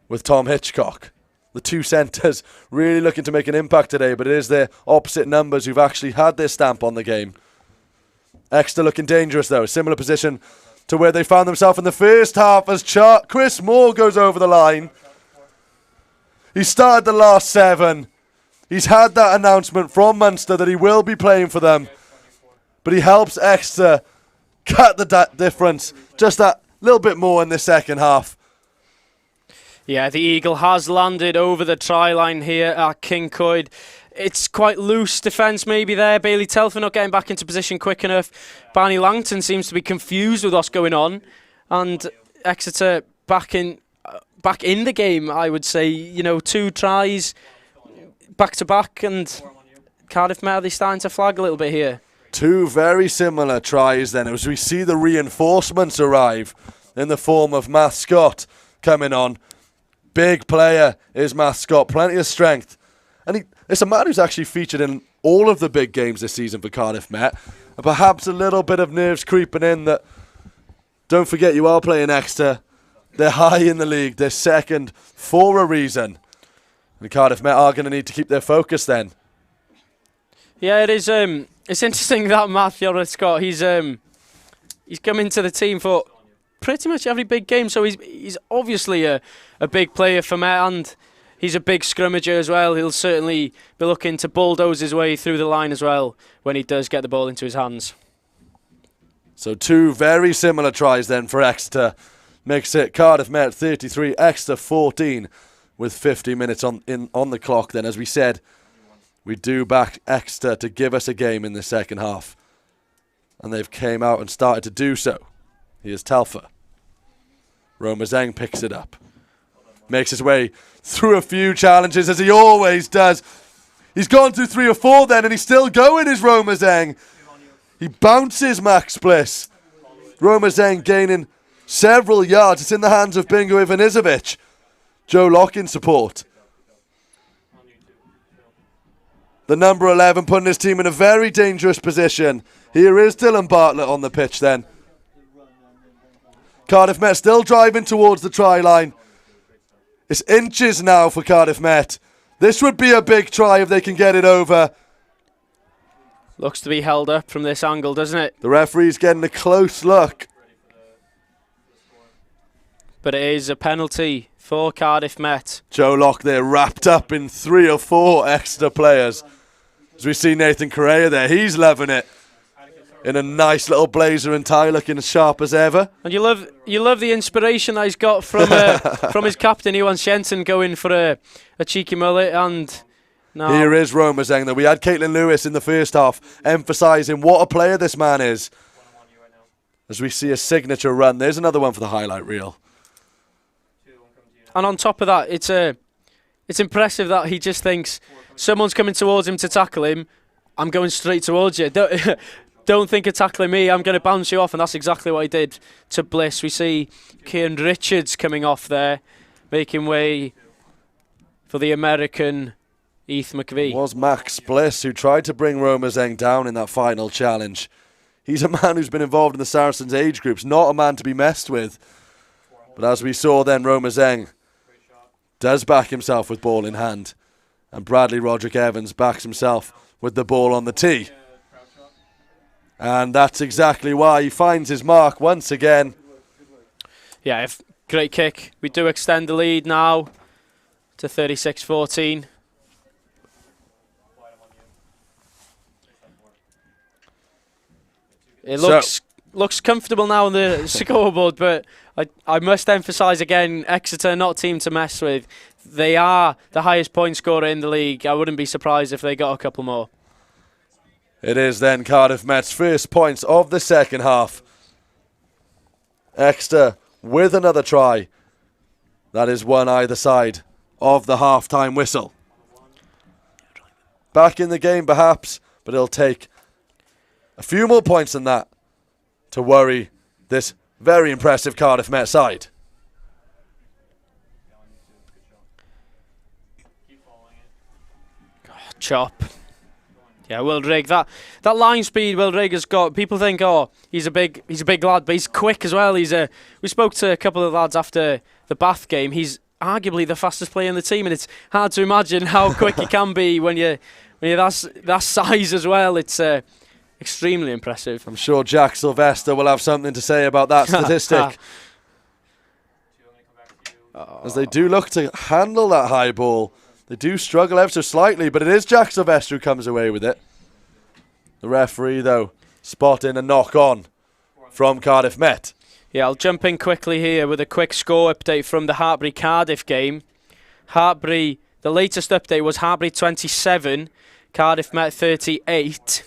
with Tom Hitchcock. The 2 centres really looking to make an impact today, but it is their opposite numbers who've actually had their stamp on the game. Exeter looking dangerous, though. Similar position to where they found themselves in the first half as Chris Moore goes over the line. He started the last 7. He's had that announcement from Munster that he will be playing for them. But he helps Exeter cut the difference just that little bit more in the second half. Yeah, the Eagle has landed over the try line here at Kincoid. It's quite loose defence maybe there. Bailey Telfer not getting back into position quick enough. Barney Langton seems to be confused with what's going on. And Exeter back in the game, I would say. 2 tries back to back, and Cardiff Met, are they starting to flag a little bit here? 2 very similar tries then as we see the reinforcements arrive in the form of Matt Scott coming on. Big player is Matt Scott, plenty of strength. And it's a man who's actually featured in all of the big games this season for Cardiff Met. And perhaps a little bit of nerves creeping in that, don't forget you are playing Exeter. They're high in the league. They're second for a reason. And Cardiff Met are going to need to keep their focus then. Yeah, it is. It's interesting that Matthew Scott, he's come into the team for pretty much every big game. So he's obviously a big player for Met, and he's a big scrummager as well. He'll certainly be looking to bulldoze his way through the line as well when he does get the ball into his hands. So 2 very similar tries then for Exeter. Makes it Cardiff Met 33, Exeter 14 with 50 minutes on the clock then. As we said, we do back Exeter to give us a game in the second half. And they've came out and started to do so. Here's Telfer. Roma Zeng picks it up. Makes his way through a few challenges as he always does. He's gone through 3 or 4 then, and he's still going, is Romazeng. He bounces Max Bliss. Romazeng gaining several yards. It's in the hands of Bingo Ivanisevic. Joe Locke in support. The number 11 putting his team in a very dangerous position. Here is Dylan Bartlett on the pitch then. Cardiff Met still driving towards the try line. It's inches now for Cardiff Met. This would be a big try if they can get it over. Looks to be held up from this angle, doesn't it? The referee's getting a close look. But it is a penalty for Cardiff Met. Joe Locke there wrapped up in 3 or 4 Exeter players. As we see Nathan Correa there, he's loving it. In a nice little blazer and tie, looking as sharp as ever. And you love the inspiration that he's got from his captain, Iwan Shenton, going for a cheeky mullet. And now here is Romazeng though. We had Caitlin Lewis in the first half, emphasising what a player this man is. As we see a signature run. There's another one for the highlight reel. And on top of that, it's impressive that he just thinks someone's coming towards him to tackle him. I'm going straight towards you. Don't think of tackling me. I'm going to bounce you off. And that's exactly what he did to Bliss. We see Kieran Richards coming off there, making way for the American Heath McVie. It was Max Bliss who tried to bring Romazeng down in that final challenge. He's a man who's been involved in the Saracens age groups, not a man to be messed with. But as we saw then, Romazeng does back himself with ball in hand. And Bradley Roderick Evans backs himself with the ball on the tee. And that's exactly why he finds his mark once again. Yeah, great kick. We do extend the lead now to 36-14. It looks comfortable now on the scoreboard, but I must emphasise again, Exeter not a team to mess with. They are the highest point scorer in the league. I wouldn't be surprised if they got a couple more. It is then Cardiff Met's first points of the second half. Exeter with another try. That is one either side of the half-time whistle. Back in the game perhaps, but it'll take a few more points than that to worry this very impressive Cardiff Met side. Chop. Yeah, Will Rigg. That line speed Will Rigg has got. People think, oh, he's a big lad, but he's quick as well. We spoke to a couple of lads after the Bath game. He's arguably the fastest player in the team, and it's hard to imagine how quick he can be when you're that size as well. It's extremely impressive. I'm sure Jack Sylvester will have something to say about that statistic. As they do look to handle that high ball. They do struggle ever so slightly, but it is Jack Sylvester who comes away with it. The referee, though, spotting a knock-on from Cardiff Met. Yeah, I'll jump in quickly here with a quick score update from the Hartpury-Cardiff game. Hartpury, the latest update was Hartpury 27, Cardiff Met 38,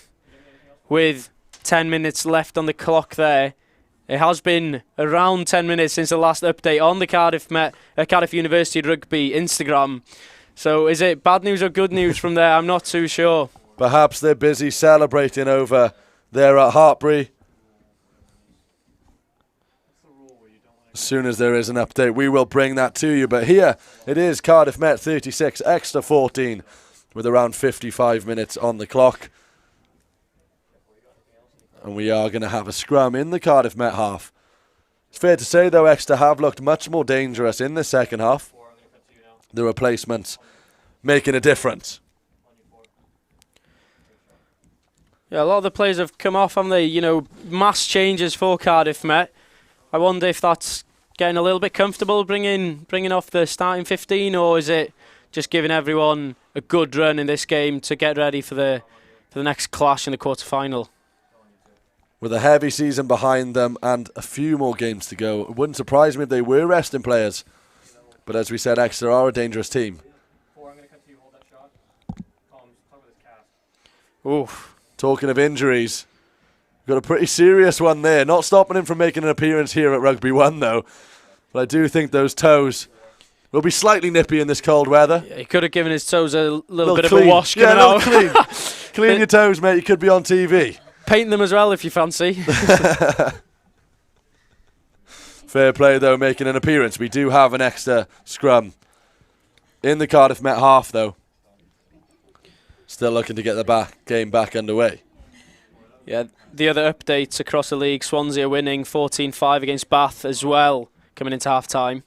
with 10 minutes left on the clock there. It has been around 10 minutes since the last update on the Cardiff University Rugby Instagram. So is it bad news or good news from there? I'm not too sure. Perhaps they're busy celebrating over there at Hartpury. As soon as there is an update, we will bring that to you. But here it is Cardiff Met 36, Exeter 14, with around 55 minutes on the clock. And we are going to have a scrum in the Cardiff Met half. It's fair to say, though, Exeter have looked much more dangerous in the second half. The replacements making a difference. Yeah, a lot of the players have come off, haven't they? You know, mass changes for Cardiff Met. I wonder if that's getting a little bit comfortable bringing off the starting 15, or is it just giving everyone a good run in this game to get ready for the next clash in the quarter-final? With a heavy season behind them and a few more games to go, it wouldn't surprise me if they were resting players. But as we said, Exeter are a dangerous team. Oof. Talking of injuries, we've got a pretty serious one there. Not stopping him from making an appearance here at Rugby 1, though. But I do think those toes will be slightly nippy in this cold weather. Yeah, he could have given his toes a little bit clean. of a wash. Yeah, coming out. clean. Clean your toes, mate. You could be on TV. Paint them as well if you fancy. Fair play, though, making an appearance. We do have an extra scrum in the Cardiff Met half, though. Still looking to get the game back underway. Yeah, the other updates across the league. Swansea are winning 14-5 against Bath as well, coming into half-time.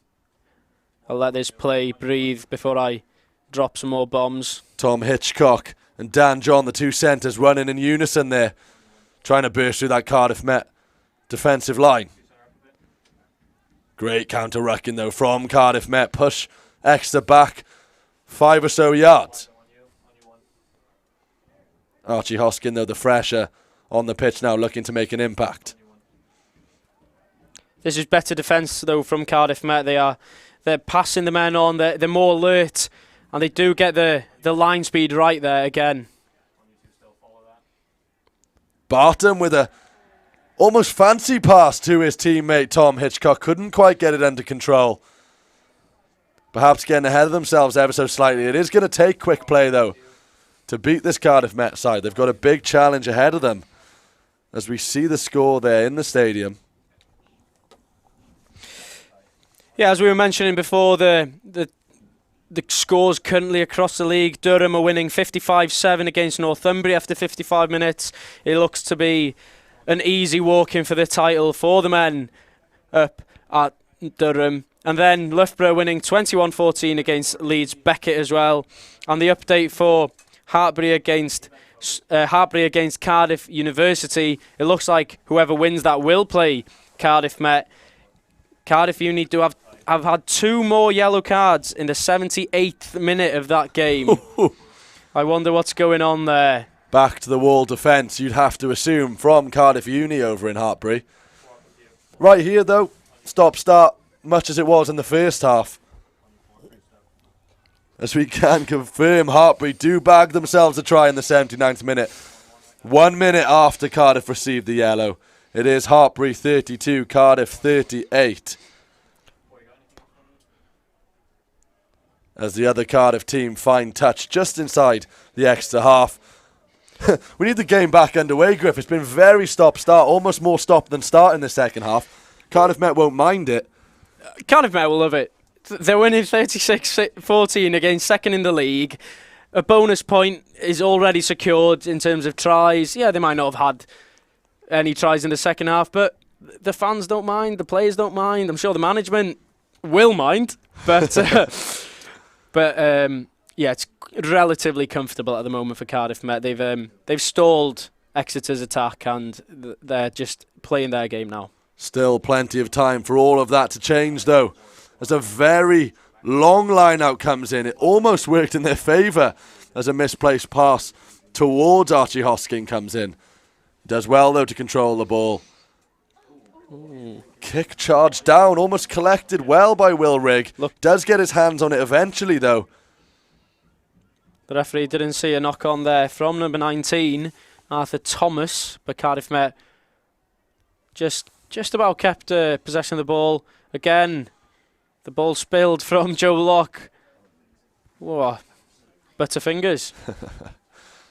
I'll let this play breathe before I drop some more bombs. Tom Hitchcock and Dan John, the two centres, running in unison there, trying to burst through that Cardiff Met defensive line. Great counter-rucking, though, from Cardiff Met. Push Exeter back 5 or so yards. Archie Hoskin, though, the fresher on the pitch now, looking to make an impact. This is better defence, though, from Cardiff Met. They're passing the men on. They're more alert, and they do get the line speed right there again. Barton with a almost fancy pass to his teammate Tom Hitchcock. Couldn't quite get it under control. Perhaps getting ahead of themselves ever so slightly. It is going to take quick play, though, to beat this Cardiff Met side. They've got a big challenge ahead of them as we see the score there in the stadium. Yeah, as we were mentioning before, the scores currently across the league. Durham are winning 55-7 against Northumbria after 55 minutes. It looks to be an easy walk-in for the title for the men up at Durham. And then Loughborough winning 21-14 against Leeds Beckett as well. And the update for Hartbury against Cardiff University, it looks like whoever wins that will play Cardiff Met. Cardiff Uni do have had 2 more yellow cards in the 78th minute of that game. I wonder what's going on there. Back to the wall defence, you'd have to assume, from Cardiff Uni over in Hartbury. Right here, though, stop-start, much as it was in the first half. As we can confirm, Hartbury do bag themselves a try in the 79th minute. 1 minute after Cardiff received the yellow. It is Hartbury 32, Cardiff 38. As the other Cardiff team find touch just inside the extra half. We need the game back underway, Griff. It's been very stop-start, almost more stop than start in the second half. Cardiff Met won't mind it. Cardiff Met will love it. They're winning 36-14 against second in the league. A bonus point is already secured in terms of tries. Yeah, they might not have had any tries in the second half, but the fans don't mind, the players don't mind. I'm sure the management will mind, but yeah, it's relatively comfortable at the moment for Cardiff Met. They've stalled Exeter's attack and they're just playing their game now. Still plenty of time for all of that to change, though. As a very long line out comes in, it almost worked in their favour as a misplaced pass towards Archie Hoskin comes in. He does well, though, to control the ball. Ooh. Kick charge down, almost collected well by Will Rigg. Does get his hands on it eventually, though. The referee didn't see a knock on there from number 19, Arthur Thomas, but Cardiff Met just about kept possession of the ball. Again, the ball spilled from Joe Locke. Whoa, butterfingers.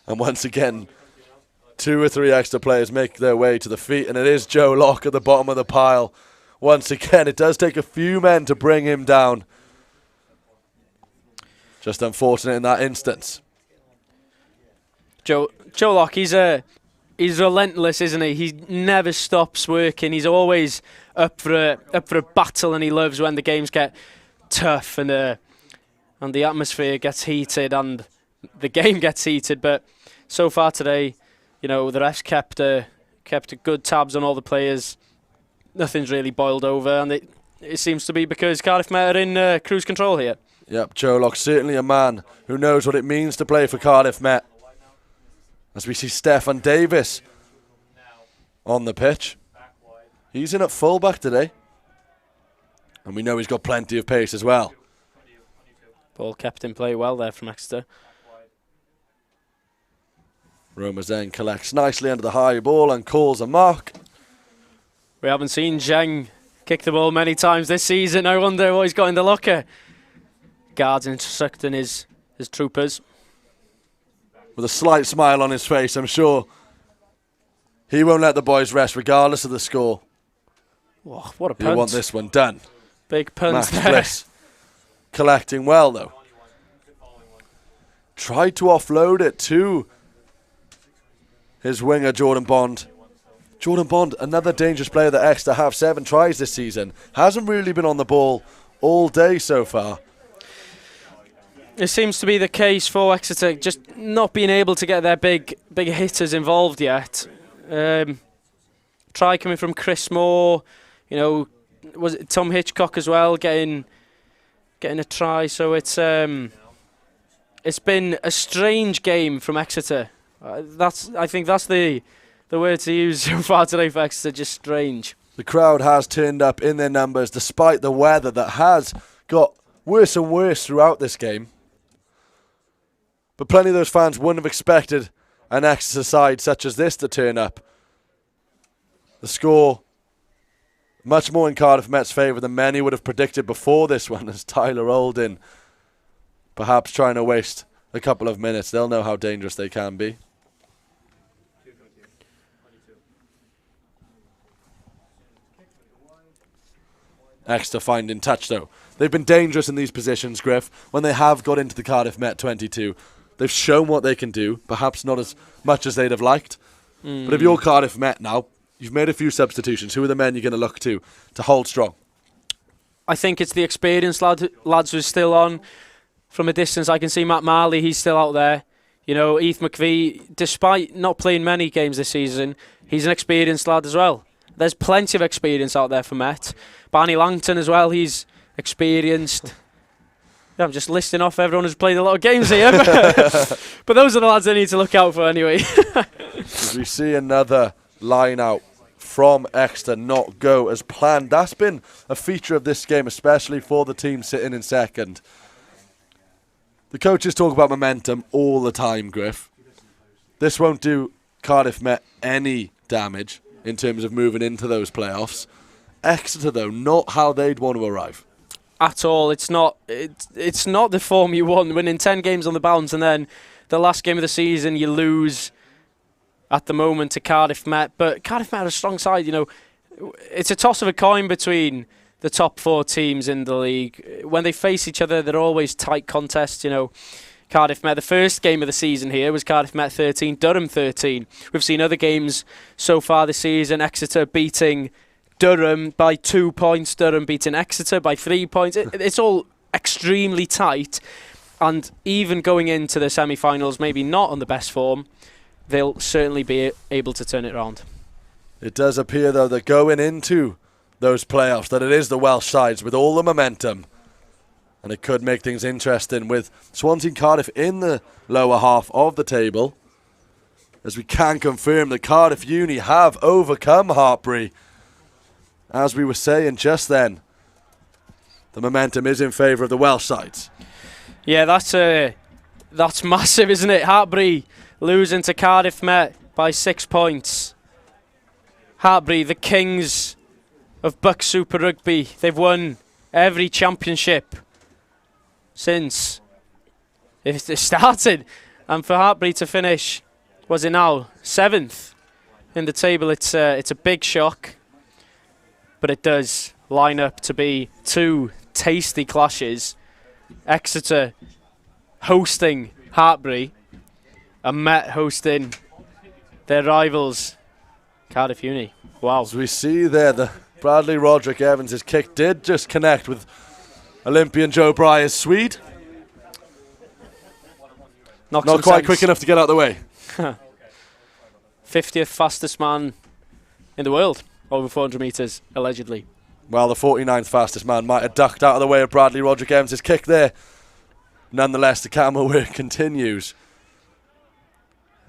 And once again, 2 or 3 extra players make their way to the feet, and it is Joe Locke at the bottom of the pile. Once again, it does take a few men to bring him down. Just unfortunate in that instance. Joe Locke, he's relentless, isn't he? He never stops working. He's always up for a battle, and he loves when the games get tough and the atmosphere gets heated and the game gets heated. But so far today, you know, the refs kept good tabs on all the players. Nothing's really boiled over, and it seems to be because Cardiff Met are in cruise control here. Yep, Joe Locke, certainly a man who knows what it means to play for Cardiff Met. As we see Stefan Davis on the pitch. He's in at fullback today. And we know he's got plenty of pace as well. Ball kept in play well there from Exeter. Roma then collects nicely under the high ball and calls a mark. We haven't seen Zheng kick the ball many times this season. I wonder what he's got in the locker. guards instructing his troopers. With a slight smile on his face, I'm sure he won't let the boys rest regardless of the score. Whoa, what a punt. He'll want this one done. Big punt Max there. Bliss collecting well, though. Tried to offload it to his winger, Jordan Bond. Jordan Bond, another dangerous player that Exeter have 7 tries this season. Hasn't really been on the ball all day so far. It seems to be the case for Exeter, just not being able to get their big hitters involved yet. Try coming from Chris Moore, was it Tom Hitchcock as well, getting a try. So it's been a strange game from Exeter. I think that's the word to use so far today for Exeter, just strange. The crowd has turned up in their numbers despite the weather that has got worse and worse throughout this game. But plenty of those fans wouldn't have expected an Exeter side such as this to turn up. The score much more in Cardiff Met's favour than many would have predicted before this one, as Tyler Oldin perhaps trying to waste a couple of minutes. They'll know how dangerous they can be. Exeter finding touch though. They've been dangerous in these positions, Griff, when they have got into the Cardiff Met 22. They've shown what they can do, perhaps not as much as they'd have liked. But if you're Cardiff Met now, you've made a few substitutions. Who are the men you're going to look to hold strong? I think it's the experienced lads who's still on. From a distance, I can see Matt Marley, he's still out there. Heath McVie, despite not playing many games this season, he's an experienced lad as well. There's plenty of experience out there for Met. Barney Langton as well, he's experienced. Yeah, I'm just listing off everyone who's played a lot of games here. But those are the lads I need to look out for anyway. As we see another line out from Exeter not go as planned. That's been a feature of this game, especially for the team sitting in second. The coaches talk about momentum all the time, Griff. This won't do Cardiff Met any damage in terms of moving into those playoffs. Exeter, though, not how they'd want to arrive. At all. It's not the form you want, winning 10 games on the bounce and then the last game of the season you lose at the moment to Cardiff Met. But Cardiff Met are a strong side, It's a toss of a coin between the top 4 teams in the league. When they face each other, they're always tight contests, Cardiff Met, the first game of the season here was Cardiff Met 13, Durham 13. We've seen other games so far this season, Exeter beating Durham by 2 points, Durham beating Exeter by 3 points. It's all extremely tight, and even going into the semi-finals, maybe not on the best form, they'll certainly be able to turn it around. It does appear, though, that going into those playoffs, that it is the Welsh sides with all the momentum, and it could make things interesting with Swansea and Cardiff in the lower half of the table, as we can confirm that Cardiff Uni have overcome Hartpury. As we were saying just then, the momentum is in favour of the Welsh sides. Yeah, that's massive, isn't it? Hartpury losing to Cardiff Met by 6 points. Hartpury, the kings of BUCS Super Rugby. They've won every championship since it started. And for Hartpury to finish, was it now, 7th in the table, it's a big shock. But it does line up to be 2 tasty clashes. Exeter hosting Hartpury and Met hosting their rivals, Cardiff Uni. Wow. As we see there, the Bradley Roderick Evans' kick did just connect with Olympian Joe Breyer's Swede. Not quite sense. Quick enough to get out of the way. 50th fastest man in the world. Over 400 metres, allegedly. Well, the 49th fastest man might have ducked out of the way of Bradley Roderick Evans' kick there. Nonetheless, the camera work continues.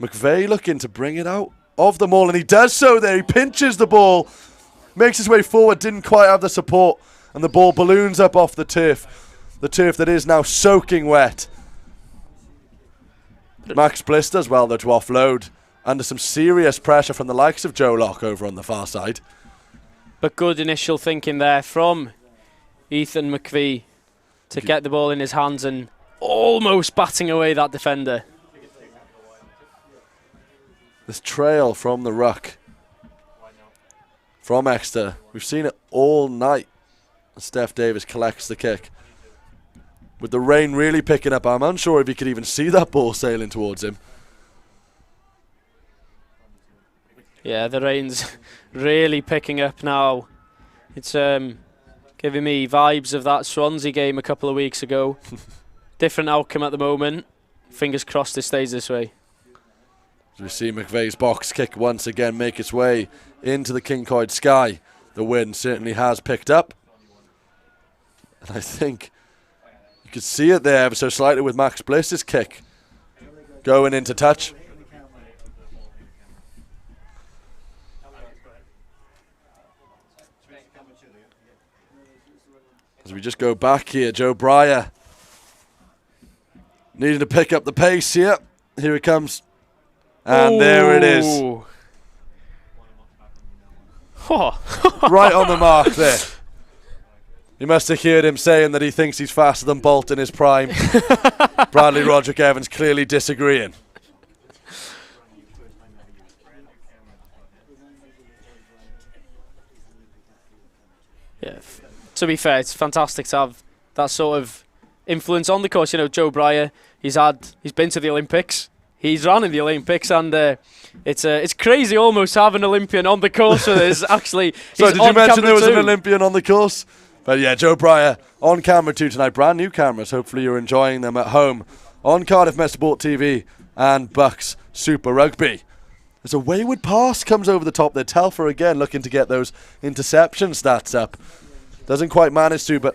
McVeigh looking to bring it out of the maul, and he does so there. He pinches the ball, makes his way forward, didn't quite have the support, and the ball balloons up off the turf that is now soaking wet. Max Bliss does well, though, to offload under some serious pressure from the likes of Joe Locke over on the far side. But good initial thinking there from Ethan McVie. to get the ball in his hands and almost batting away that defender. This trail from the ruck from Exeter. We've seen it all night. Steph Davis collects the kick. With the rain really picking up, I'm unsure if he could even see that ball sailing towards him. Yeah, the rain's really picking up now. It's giving me vibes of that Swansea game a couple of weeks ago. Different outcome at the moment. Fingers crossed it stays this way. As we see McVeigh's box kick once again make its way into the Kincoid sky. The wind certainly has picked up. And I think you could see it there ever so slightly with Max Bliss's kick going into touch. As we just go back here, Joe Breyer needing to pick up the pace here. Here it comes. And there it is. Right on the mark there. You must have heard him saying that he thinks he's faster than Bolt in his prime. Bradley Roderick Evans clearly disagreeing. Yeah, to be fair, it's fantastic to have that sort of influence on the course. You know, Joe Breyer, he's been to the Olympics. He's run in the Olympics, and it's crazy almost having an Olympian on the course with us. Actually, so did you mention there was an Olympian on the course? But yeah, Joe Breyer on camera too tonight. Brand new cameras. Hopefully you're enjoying them at home on Cardiff Met TV and BUCS Super Rugby. As a wayward pass comes over the top there. Telfer again looking to get those interception stats up. Doesn't quite manage to, but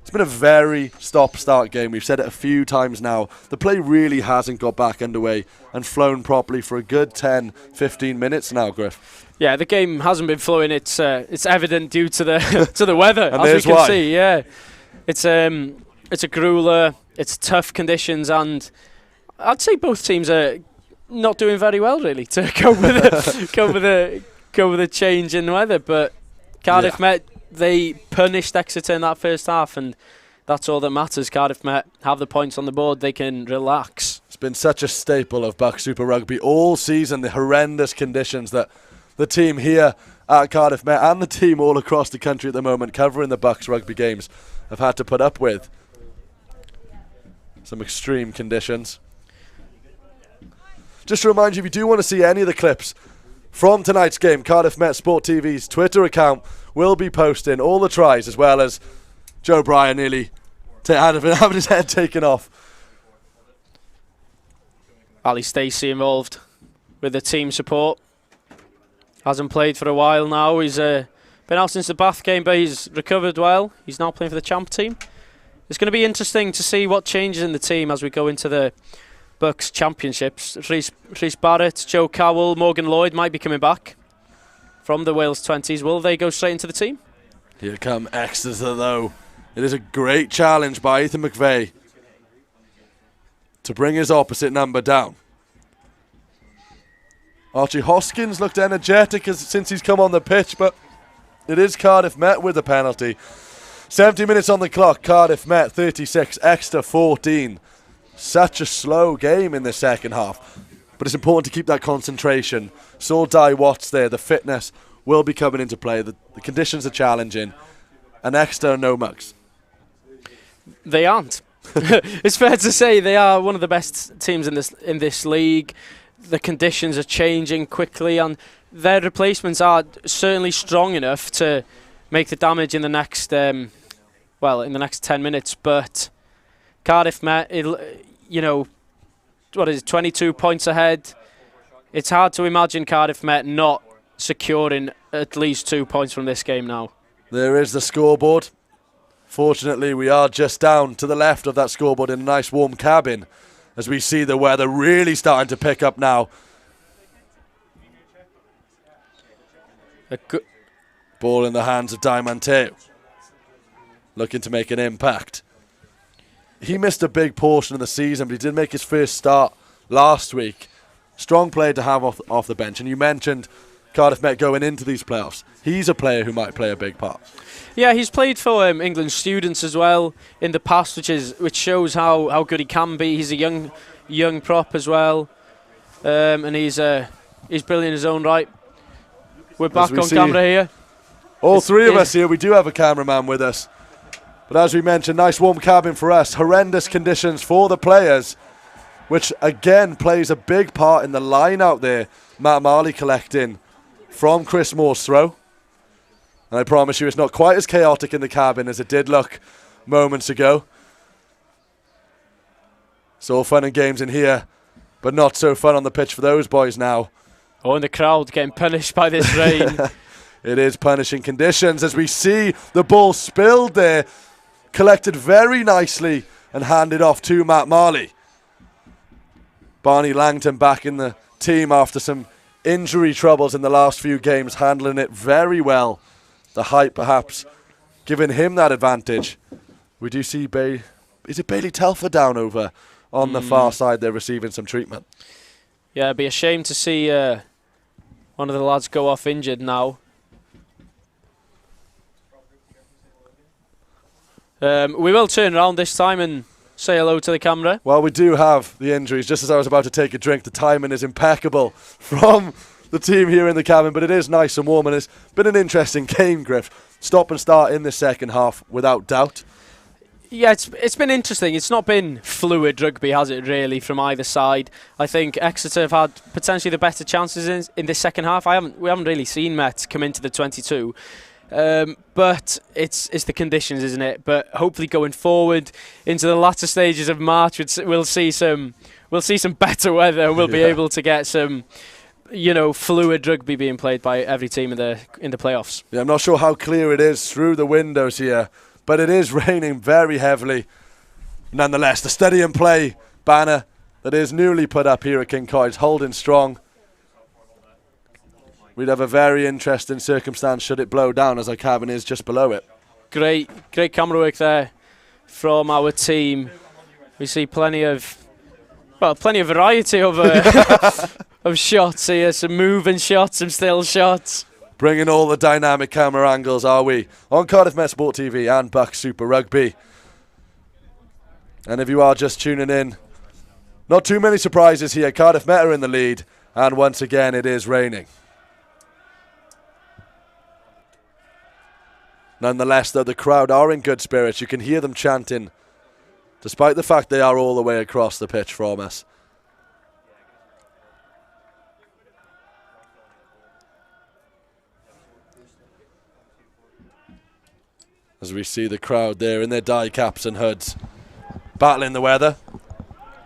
it's been a very stop-start game. We've said it a few times now. The play really hasn't got back underway and flown properly for a good 10, 15 minutes now, Griff. Yeah, the game hasn't been flowing. It's evident due to the to the weather, as we can see. Yeah, it's a grueler. It's tough conditions, and I'd say both teams are not doing very well really to cope with a change in weather. But Cardiff Met, they punished Exeter in that first half, and that's all that matters. Cardiff Met have the points on the board. They can relax. It's been such a staple of BUCS Super Rugby all season, the horrendous conditions that the team here at Cardiff Met and the team all across the country at the moment covering the BUCS rugby games have had to put up with. Some extreme conditions. Just to remind you, if you do want to see any of the clips from tonight's game, Cardiff Met Sport TV's Twitter account will be posting all the tries, as well as Joe Breyer nearly having his head taken off. Ali Stacey involved with the team support. Hasn't played for a while now. He's been out since the Bath game, but he's recovered well. He's now playing for the champ team. It's going to be interesting to see what changes in the team as we go into the BUCS Championships. Rhys Barrett, Joe Cowell, Morgan Lloyd might be coming back from the Wales 20s. Will they go straight into the team? Here come Exeter though. It is a great challenge by Ethan McVeigh to bring his opposite number down. Archie Hoskins looked energetic since he's come on the pitch, but it is Cardiff Met with the penalty. 70 minutes on the clock, Cardiff Met 36, Exeter 14. Such a slow game in the second half, but it's important to keep that concentration. Saw Di Watts there, the fitness will be coming into play, the conditions are challenging, and Exeter are no mugs. They aren't. It's fair to say they are one of the best teams in this league. The conditions are changing quickly, and their replacements are certainly strong enough to make the damage in the next, in the next 10 minutes. But Cardiff Met, you know, what is it, 22 points ahead. It's hard to imagine Cardiff Met not securing at least 2 points from this game now. There is the scoreboard. Fortunately, we are just down to the left of that scoreboard in a nice warm cabin, as we see the weather really starting to pick up now. Ball in the hands of Diamanteo, looking to make an impact. He missed a big portion of the season, but he did make his first start last week. Strong player to have off the bench. And you mentioned Cardiff Met going into these playoffs. He's a player who might play a big part. Yeah, he's played for England students as well in the past, which shows how good he can be. He's a young prop as well, and he's brilliant in his own right. We're back on camera here. All three of us here. We do have a cameraman with us. But as we mentioned, nice warm cabin for us. Horrendous conditions for the players, which again plays a big part in the line out there. Matt Marley collecting from Chris Moore's throw. And I promise you it's not quite as chaotic in the cabin as it did look moments ago. It's all fun and games in here, but not so fun on the pitch for those boys now. Oh, and the crowd getting punished by this rain. It is punishing conditions as we see the ball spilled there, collected very nicely and handed off to Matt Marley. Barney Langton back in the team after some injury troubles in the last few games, handling it very well. The height perhaps giving him that advantage. We do see is it Bailey Telfer down over on the far side there receiving some treatment? Yeah, it'd be a shame to see one of the lads go off injured now. We will turn around this time and say hello to the camera. Well, we do have the injuries. Just as I was about to take a drink, the timing is impeccable from the team here in the cabin, but it is nice and warm, and it's been an interesting game, Griff. Stop and start in the second half, without doubt. Yeah, it's been interesting. It's not been fluid rugby, has it, really, from either side. I think Exeter have had potentially the better chances in this second half. We haven't really seen Met come into the 22. But it's the conditions, isn't it? But hopefully going forward into the latter stages of March, we'll see some better weather, and we'll be able to get some, fluid rugby being played by every team in the playoffs. Yeah, I'm not sure how clear it is through the windows here, but it is raining very heavily. Nonetheless, the Steady and Play banner that is newly put up here at Kincoid's holding strong. We'd have a very interesting circumstance should it blow down, as our cabin is just below it. Great camera work there from our team. We see plenty of variety of of shots here. Some moving shots, some still shots. Bringing all the dynamic camera angles, are we? On Cardiff Met Sport TV and BUCS Super Rugby. And if you are just tuning in, not too many surprises here. Cardiff Met are in the lead, and once again it is raining. Nonetheless, though, the crowd are in good spirits. You can hear them chanting, despite the fact they are all the way across the pitch from us. As we see the crowd there in their die caps and hoods, battling the weather.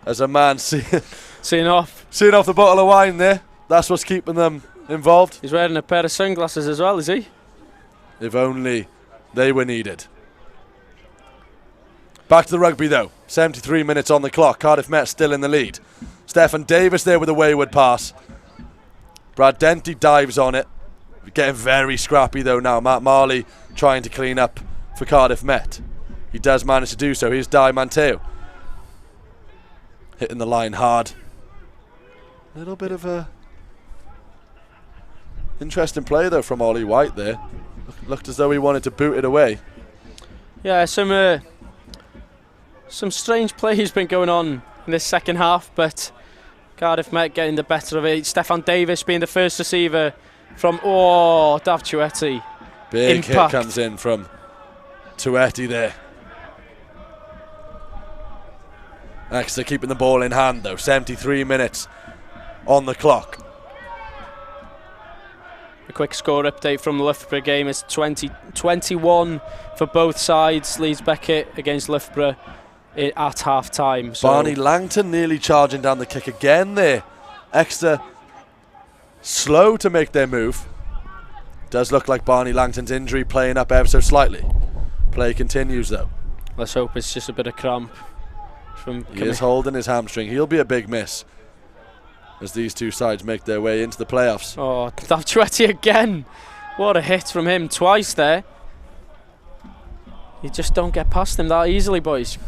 As a man seeing off the bottle of wine there. That's what's keeping them involved. He's wearing a pair of sunglasses as well, is he? If only they were needed. Back to the rugby though. 73 minutes on the clock. Cardiff Met still in the lead. Stefan Davis there with a wayward pass. Brad Denty dives on it. Getting very scrappy though now. Matt Marley trying to clean up for Cardiff Met. He does manage to do so. Here's Di Manteo. Hitting the line hard. A little bit of a interesting play though from Ollie White there. Looked as though he wanted to boot it away. Yeah, some strange play has been going on in this second half, but Cardiff Met getting the better of it. Stefan Davis being the first receiver from Dav Chueti. Big Impact. hit comes in from Tueti there. Exeter keeping the ball in hand though. 73 minutes on the clock. A quick score update from the Loughborough game is 20-21 for both sides. Leeds Beckett against Loughborough at half time. So Barney Langton nearly charging down the kick again there. Exeter slow to make their move. Does look like Barney Langton's injury playing up ever so slightly. Play continues though. Let's hope it's just a bit of cramp. He is holding his hamstring. He'll be a big miss as these two sides make their way into the playoffs. Oh, Dav Chueti again. What a hit from him twice there. You just don't get past him that easily, boys.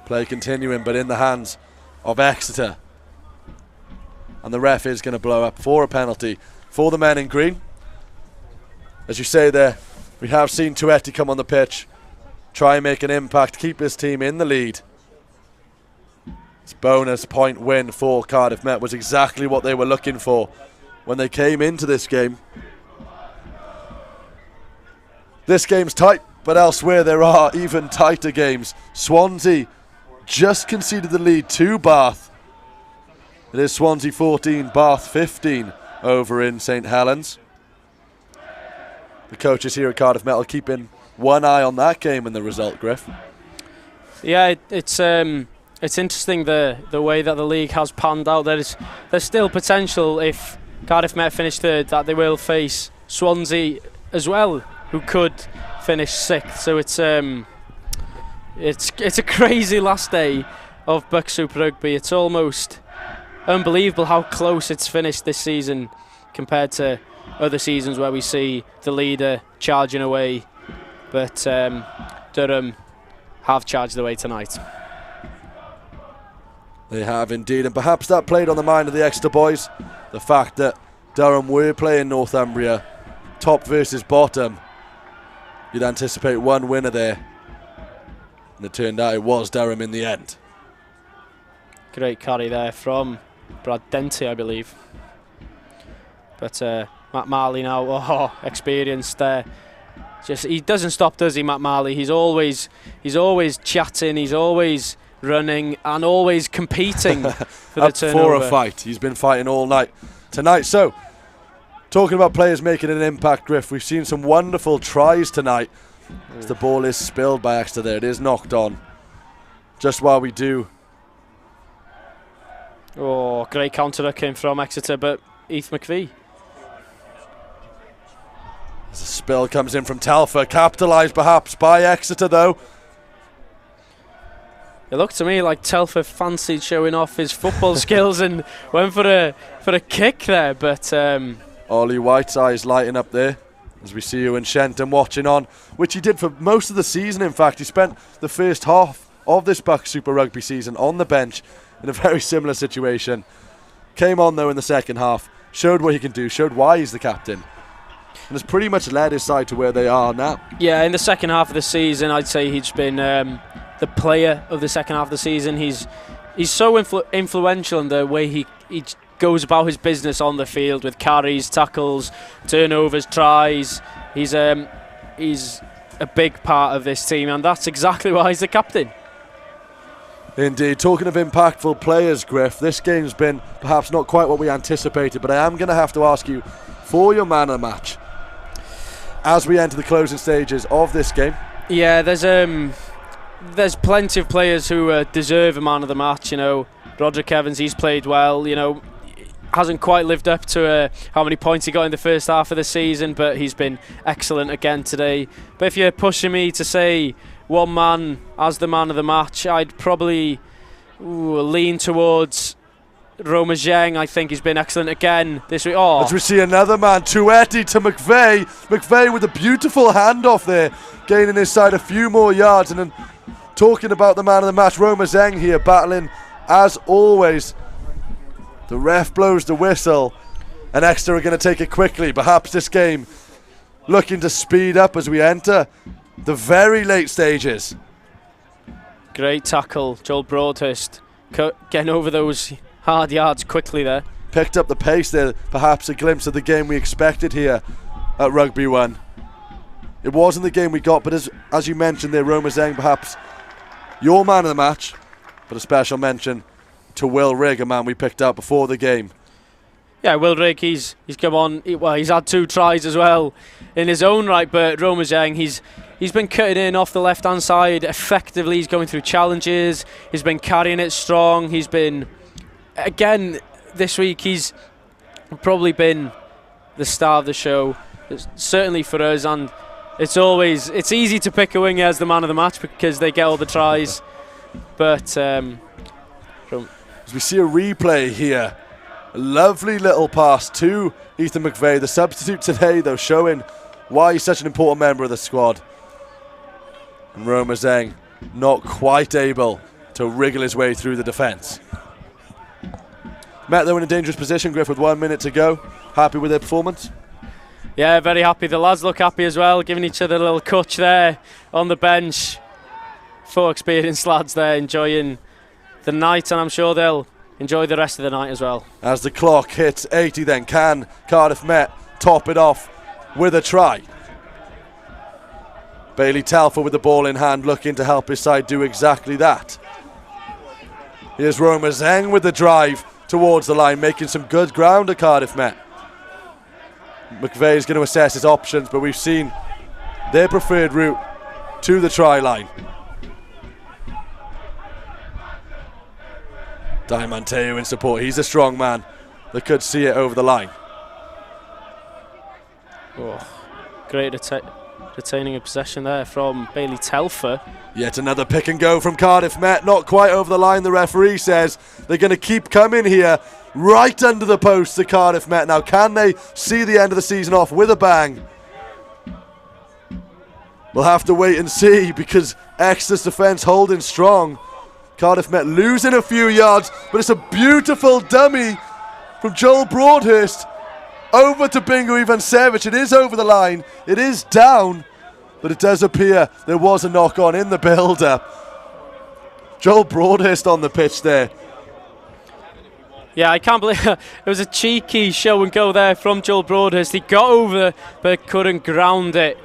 Play continuing, but in the hands of Exeter. and the ref is going to blow up for a penalty for the men in green. As you say there, we have seen Tuetti come on the pitch, try and make an impact, keep his team in the lead. This bonus point win for Cardiff Met was exactly what they were looking for when they came into this game. This game's tight, but elsewhere there are even tighter games. Swansea just conceded the lead to Bath. It is Swansea 14, Bath 15 over in St Helens. The coaches here at Cardiff Met are keeping one eye on that game and the result, Griff. Yeah, it's interesting the way that the league has panned out. There's still potential if Cardiff Met finish third that they will face Swansea as well, who could finish sixth. So it's a crazy last day of BUCS Super Rugby. It's almost unbelievable how close it's finished this season compared to other seasons where we see the leader charging away. But Durham have charged away tonight. They have indeed, and perhaps that played on the mind of the Exeter boys. The fact that Durham were playing Northumbria, top versus bottom. You'd anticipate one winner there. And it turned out it was Durham in the end. Great carry there from Brad Denty, I believe. But Matt Marley now, experienced there. Just he doesn't stop, does he, Matt Marley? He's always chatting, he's always running and always competing for the turnover. For a fight. He's been fighting all night tonight. So, talking about players making an impact, Griff, we've seen some wonderful tries tonight. As the ball is spilled by Exeter there. It is knocked on. Just while we do. Oh, great counter came from Exeter, but Heath McVie. As the spill comes in from Telfer, capitalised perhaps by Exeter though. It looked to me like Telfer fancied showing off his football skills and went for a kick there, but Ollie White's eyes lighting up there as we see you in Shenton watching on, which he did for most of the season. In fact, he spent the first half of this BUCS Super Rugby season on the bench in a very similar situation. Came on though in the second half, showed what he can do, showed why he's the captain, and has pretty much led his side to where they are now. Yeah, in the second half of the season, I'd say he's been the player of the second half of the season. He's so influential in the way he goes about his business on the field with carries, tackles, turnovers, tries. He's a big part of this team, and that's exactly why he's the captain. Indeed. Talking of impactful players, Griff, this game's been perhaps not quite what we anticipated, but I am going to have to ask you for your man of the match as we enter the closing stages of this game. Yeah, there's plenty of players who deserve a man of the match. You know, Roderick Evans, he's played well. You know, hasn't quite lived up to how many points he got in the first half of the season, but he's been excellent again today. But if you're pushing me to say one man as the man of the match, I'd probably lean towards Roma Zheng. I think he's been excellent again this week. Oh. As we see another man, Tuetti to McVeigh. McVeigh with a beautiful handoff there, gaining his side a few more yards. And then talking about the man of the match, Roma Zheng here battling as always. The ref blows the whistle and Exeter are going to take it quickly. Perhaps this game looking to speed up as we enter the very late stages. Great tackle, Joel Broadhurst, getting over those hard yards quickly there. Picked up the pace there, perhaps a glimpse of the game we expected here at Rugby 1. It wasn't the game we got, but as you mentioned there, Roma Zheng, perhaps your man of the match, but a special mention to Will Rigg, a man we picked out before the game. Yeah, Will Rigg, he's come on. He's had 2 tries as well in his own right, but Roma Zheng, he's been cutting in off the left-hand side effectively. He's going through challenges. He's been carrying it strong. He's been, again, this week, he's probably been the star of the show, certainly for us, and it's easy to pick a winger as the man of the match because they get all the tries, but as we see a replay here, a lovely little pass to Ethan McVeigh, the substitute today though, showing why he's such an important member of the squad. And Roma Zheng not quite able to wriggle his way through the defence. Met, though, in a dangerous position, Griff, with 1 minute to go. Happy with their performance? Yeah, very happy. The lads look happy as well, giving each other a little touch there on the bench. 4 experienced lads there enjoying the night, and I'm sure they'll enjoy the rest of the night as well. As the clock hits 80 then, can Cardiff Met top it off with a try? Bailey Telfer with the ball in hand, looking to help his side do exactly that. Here's Roma Zeng with the drive towards the line, making some good ground at Cardiff Met. McVeigh is going to assess his options, but we've seen their preferred route to the try line. Diamanteu in support. He's a strong man that could see it over the line. Oh, great retaining of possession there from Bailey Telfer. Yet another pick and go from Cardiff Met. Not quite over the line, the referee says. They're going to keep coming here. Right under the post to Cardiff Met. Now, can they see the end of the season off with a bang? We'll have to wait and see, because Exeter's defence holding strong. Cardiff Met losing a few yards, but it's a beautiful dummy from Joel Broadhurst over to Bingo Ivansevich. It is over the line. It is down, but it does appear there was a knock on in the build-up. Joel Broadhurst on the pitch there. Yeah, I can't believe it was a cheeky show and go there from Joel Broadhurst. He got over but couldn't ground it.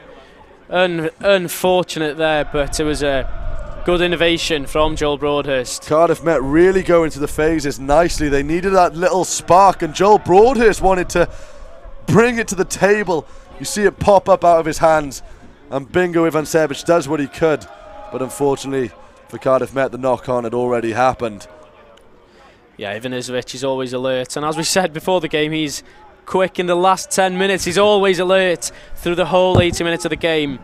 Unfortunate there, but it was a good innovation from Joel Broadhurst. Cardiff Met really go into the phases nicely. They needed that little spark, and Joel Broadhurst wanted to bring it to the table. You see it pop up out of his hands, and Bingo Ivansevich does what he could, but unfortunately for Cardiff Met, the knock-on had already happened. Yeah, Ivanisevic is always alert, and as we said before the game, he's quick in the last 10 minutes. He's always alert through the whole 80 minutes of the game.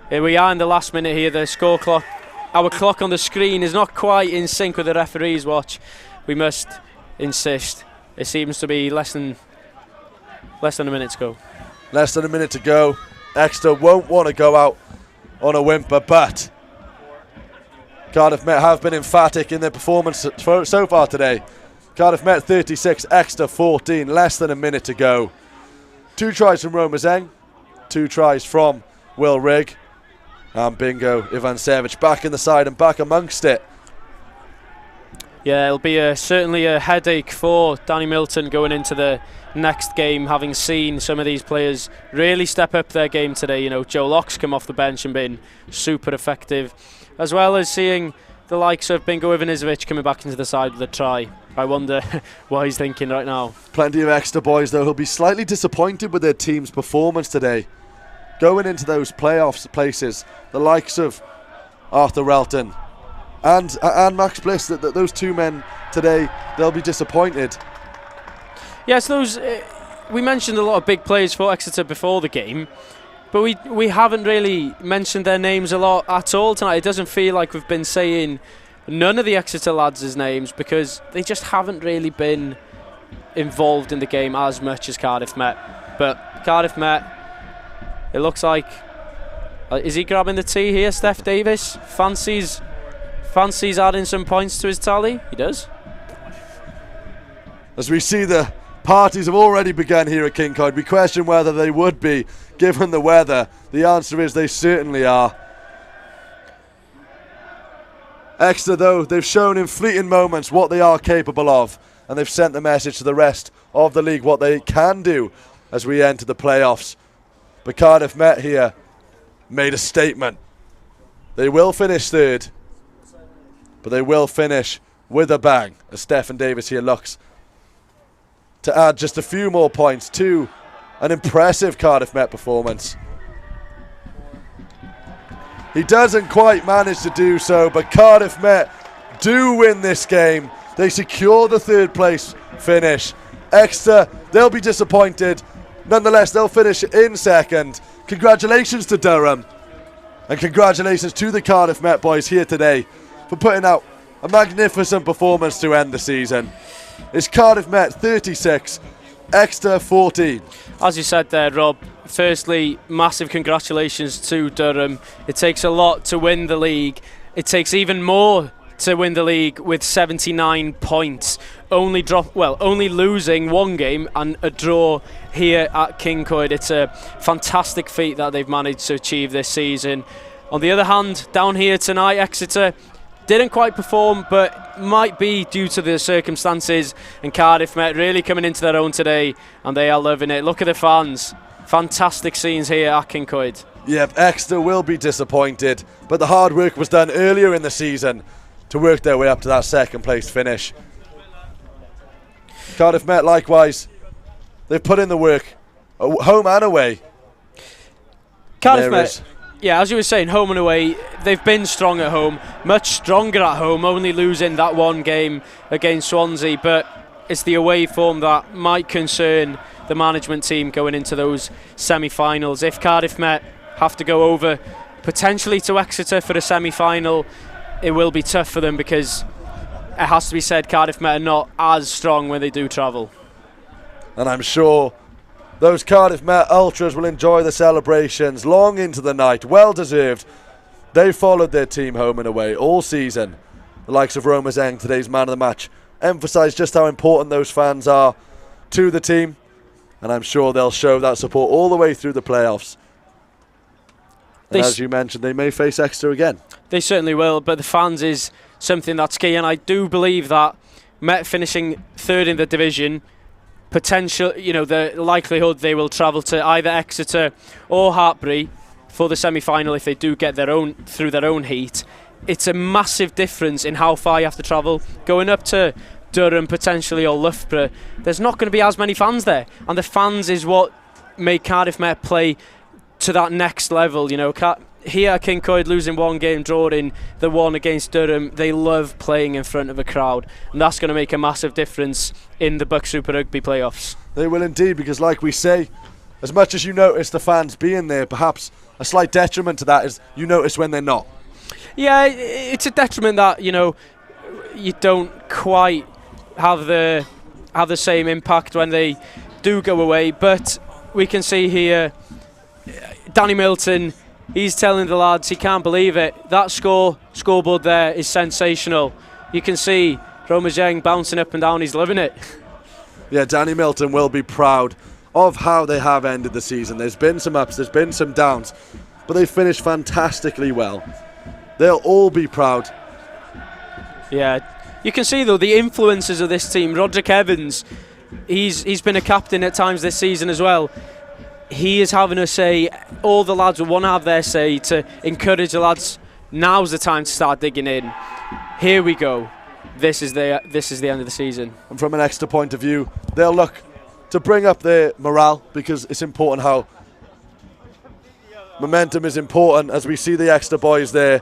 Here we are in the last minute here. The score clock, our clock on the screen is not quite in sync with the referee's watch. We must insist. It seems to be less than a minute to go. Less than a minute to go. Exeter won't want to go out on a whimper, but Cardiff Met have been emphatic in their performance so far today. Cardiff Met 36, Exeter 14, less than a minute to go. 2 tries from Roma Zeng, 2 tries from Will Rigg, and Bingo Ivansevich back in the side and back amongst it. Yeah, it'll be certainly a headache for Danny Milton going into the next game, having seen some of these players really step up their game today. You know, Joe Locke's come off the bench and been super effective, as well as seeing the likes of Bingo Ivanisevic coming back into the side with a try. I wonder what he's thinking right now. Plenty of Exeter boys, though, who'll be slightly disappointed with their team's performance today. Going into those playoffs places, the likes of Arthur Relton and Max Bliss, those 2 men today, they'll be disappointed. Yes, those we mentioned a lot of big players for Exeter before the game, but we haven't really mentioned their names a lot at all tonight. It doesn't feel like we've been saying none of the Exeter lads' names, because they just haven't really been involved in the game as much as Cardiff Met. But Cardiff Met, it looks like, is he grabbing the tee here, Steph Davis? Fancies adding some points to his tally? He does. As we see, the parties have already begun here at Kincoid. We question whether they would be, given the weather. The answer is they certainly are. Exeter, though, they've shown in fleeting moments what they are capable of, and they've sent the message to the rest of the league what they can do as we enter the playoffs. But Cardiff Met here made a statement. They will finish 3rd, but they will finish with a bang, as Stephen Davis here looks to add just a few more points to an impressive Cardiff Met performance. He doesn't quite manage to do so, but Cardiff Met do win this game. They secure the 3rd place finish. Exeter, they'll be disappointed. Nonetheless, they'll finish in 2nd. Congratulations to Durham, and congratulations to the Cardiff Met boys here today for putting out a magnificent performance to end the season. It's Cardiff Met 36, Exeter 14. As you said there, Rob, firstly, massive congratulations to Durham. It takes a lot to win the league. It takes even more to win the league with 79 points, only losing one game and a draw here at Kincoid. It's a fantastic feat that they've managed to achieve this season. On the other hand, down here tonight, Exeter didn't quite perform, but might be due to the circumstances, and Cardiff Met really coming into their own today, and they are loving it. Look at the fans. Fantastic scenes here at Kincoid. Yep, Exeter will be disappointed, but the hard work was done earlier in the season to work their way up to that second place finish. Cardiff Met, likewise, they've put in the work, home and away. Cardiff Met, yeah, as you were saying, home and away, they've been strong at home, much stronger at home, only losing that one game against Swansea, but it's the away form that might concern the management team going into those semi-finals. If Cardiff Met have to go over potentially to Exeter for a semi-final, it will be tough for them, because it has to be said, Cardiff Met are not as strong when they do travel. And I'm sure those Cardiff Met ultras will enjoy the celebrations long into the night. Well deserved. They followed their team home and away all season. The likes of Roma Zeng, today's man of the match, emphasised just how important those fans are to the team, and I'm sure they'll show that support all the way through the playoffs. And as you mentioned, they may face Exeter again. They certainly will, but the fans is something that's key, and I do believe that Met finishing third in the division, the likelihood they will travel to either Exeter or Hartpury for the semi-final if they do get through their own heat. It's a massive difference in how far you have to travel. Going up to Durham potentially or Loughborough, there's not going to be as many fans there, and the fans is what make Cardiff Met play to that next level. Here at Kincoid, losing one game, drawing the one against Durham, they love playing in front of a crowd, and that's going to make a massive difference in the BUCS Super Rugby playoffs. They will indeed, because like we say, as much as you notice the fans being there, perhaps a slight detriment to that is you notice when they're not. Yeah, it's a detriment that you don't quite have the same impact when they do go away, but we can see here Danny Milton, he's telling the lads he can't believe it. That scoreboard there is sensational. You can see Roma Zeng bouncing up and down, he's loving it. Yeah, Danny Milton will be proud of how they have ended the season. There's been some ups, there's been some downs, but they finished fantastically well. They'll all be proud. Yeah, you can see though the influences of this team. Roderick Evans, he's been a captain at times this season as well. He is having a say. All the lads will want to have their say to encourage the lads. Now's the time to start digging in. Here we go. This is the end of the season. And from an Exeter point of view, they'll look to bring up their morale, because it's important how momentum is important. As we see the Exeter boys there,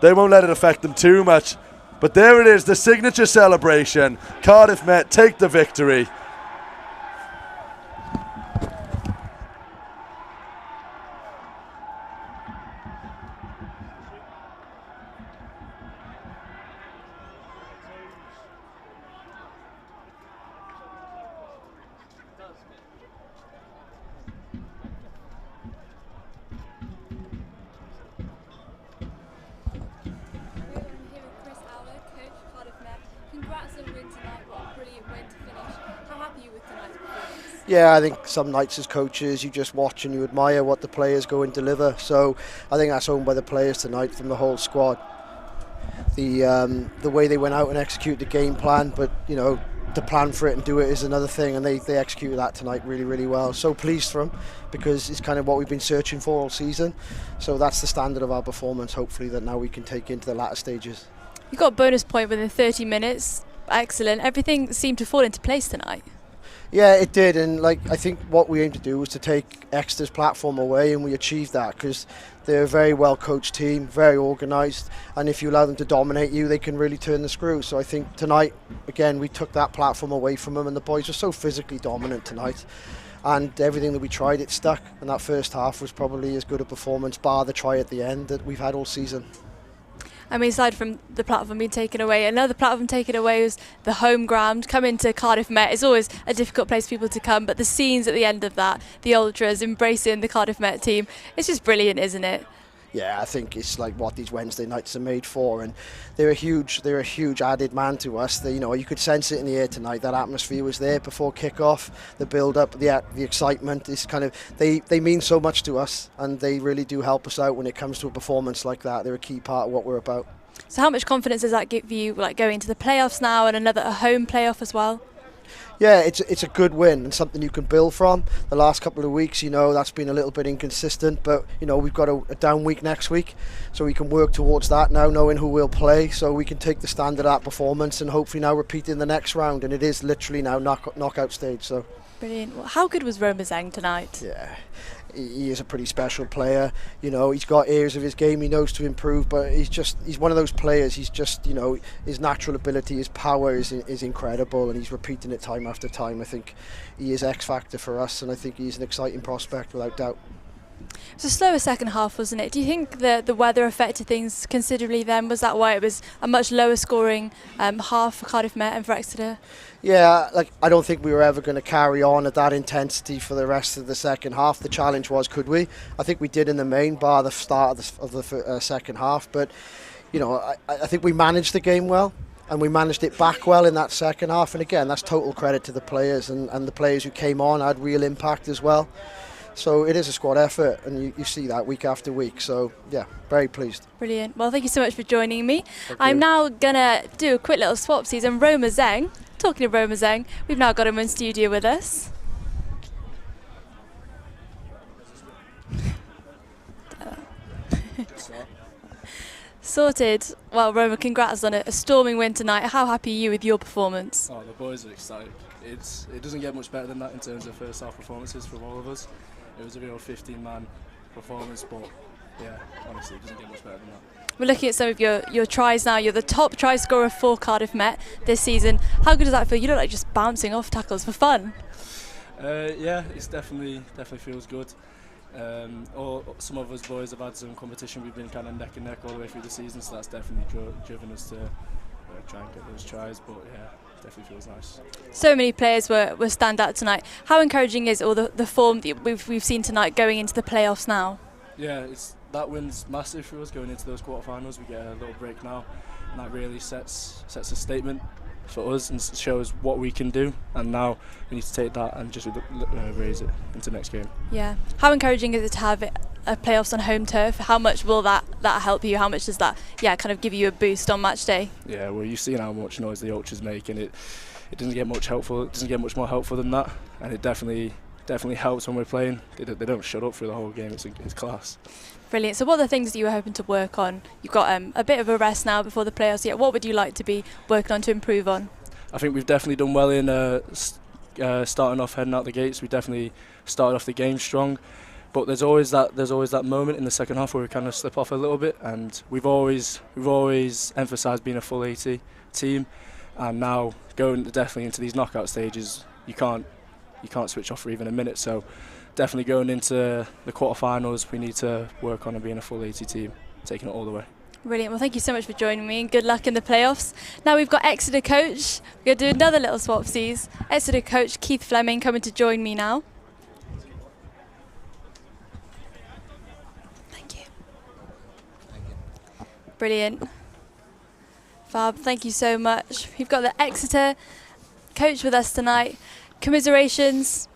they won't let it affect them too much. But there it is, the signature celebration. Cardiff Met take the victory. Yeah, I think some nights as coaches you just watch and you admire what the players go and deliver. So I think that's owned by the players tonight from the whole squad. The way they went out and execute the game plan, but to plan for it and do it is another thing, and they executed that tonight really, really well. So pleased for them, because it's kind of what we've been searching for all season. So that's the standard of our performance, hopefully, that now we can take into the latter stages. You got a bonus point within 30 minutes. Excellent. Everything seemed to fall into place tonight. Yeah, it did, and I think what we aimed to do was to take Exeter's platform away, and we achieved that, because they're a very well coached team, very organised, and if you allow them to dominate you, they can really turn the screw. So I think tonight, again, we took that platform away from them, and the boys were so physically dominant tonight, and everything that we tried, it stuck, and that first half was probably as good a performance, bar the try at the end, that we've had all season. I mean, aside from the platform being taken away, another platform taken away was the home ground. Coming to Cardiff Met is always a difficult place for people to come, but the scenes at the end of that, the ultras embracing the Cardiff Met team, it's just brilliant, isn't it? yeah, I think it's like what these Wednesday nights are made for, and they're a huge added man to us. They, you know, you could sense it in the air tonight. That atmosphere was there before kick-off. The build-up, the excitement, is kind of they mean so much to us, and they really do help us out when it comes to a performance like that. They're a key part of what we're about. So how much confidence does that give you, like going into the playoffs now and a home playoff as well? Yeah, it's a good win and something you can build from. The last couple of weeks, you know, that's been a little bit inconsistent, but you know, we've got a down week next week, so we can work towards that now, knowing who we'll play, so we can take the standard of that performance and hopefully now repeat in the next round. And it is literally now knockout stage. So brilliant. Well, how good was Roma Zeng tonight? Yeah, he is a pretty special player. You know, he's got areas of his game he knows to improve, but he's one of those players. He's just, you know, his natural ability, his power is incredible, and he's repeating it time after time. I think he is X factor for us, and I think he's an exciting prospect without doubt. It was a slower second half, wasn't it? Do you think the weather affected things considerably then? Was that why it was a much lower scoring half for Cardiff Met and for Exeter? Yeah, like I don't think we were ever going to carry on at that intensity for the rest of the second half. The challenge was, could we? I think we did in the main, bar the start of the second half. But you know, I think we managed the game well, and we managed it back well in that second half. And again, that's total credit to the players, and the players who came on had real impact as well. So it is a squad effort, and you see that week after week. So yeah, very pleased. Brilliant. Well, thank you so much for joining me. I'm now gonna do a quick little swapsies, and Roma Zeng. Talking of Roma Zeng, we've now got him in studio with us. Sorted. Well, Roma, congrats on a storming win tonight. How happy are you with your performance? Oh, the boys are excited. It doesn't get much better than that in terms of first half performances from all of us. It was a real 15-man performance, but yeah, honestly, it doesn't get much better than that. We're looking at some of your tries now. You're the top try scorer for Cardiff Met this season. How good does that feel? You look like just bouncing off tackles for fun. Yeah, it's definitely feels good. Some of us boys have had some competition. We've been kind of neck and neck all the way through the season, so that's definitely driven us to try and get those tries. But yeah, definitely feels nice. So many players were stand out tonight. How encouraging is all the form that we've seen tonight going into the playoffs now? Yeah, that win's massive for us going into those quarterfinals. We get a little break now, and that really sets a statement for us and shows what we can do. And now we need to take that and just raise it into next game. Yeah. How encouraging is it to have a playoffs on home turf? How much will that help you? How much does that kind of give you a boost on match day? Yeah, well, you've seen how much noise the ultras make, and it doesn't get much helpful. It doesn't get much more helpful than that, and it definitely helps when we're playing. They don't shut up through the whole game. It's class. Brilliant. So what are the things that you were hoping to work on? You've got a bit of a rest now before the playoffs. Yeah, what would you like to be working on to improve on? I think we've definitely done well in starting off, heading out the gates. We definitely started off the game strong, but there's always that moment in the second half where we kind of slip off a little bit. And we've always emphasised being a full 80 team, and now going definitely into these knockout stages, you can't switch off for even a minute. So definitely going into the quarterfinals, we need to work on being a full 80 team, taking it all the way. Brilliant. Well, thank you so much for joining me, and good luck in the playoffs. Now we've got Exeter coach. We're going to do another little swapsies. Exeter coach Keith Fleming coming to join me now. Thank you. Brilliant. Fab, thank you so much. We've got the Exeter coach with us tonight. Commiserations.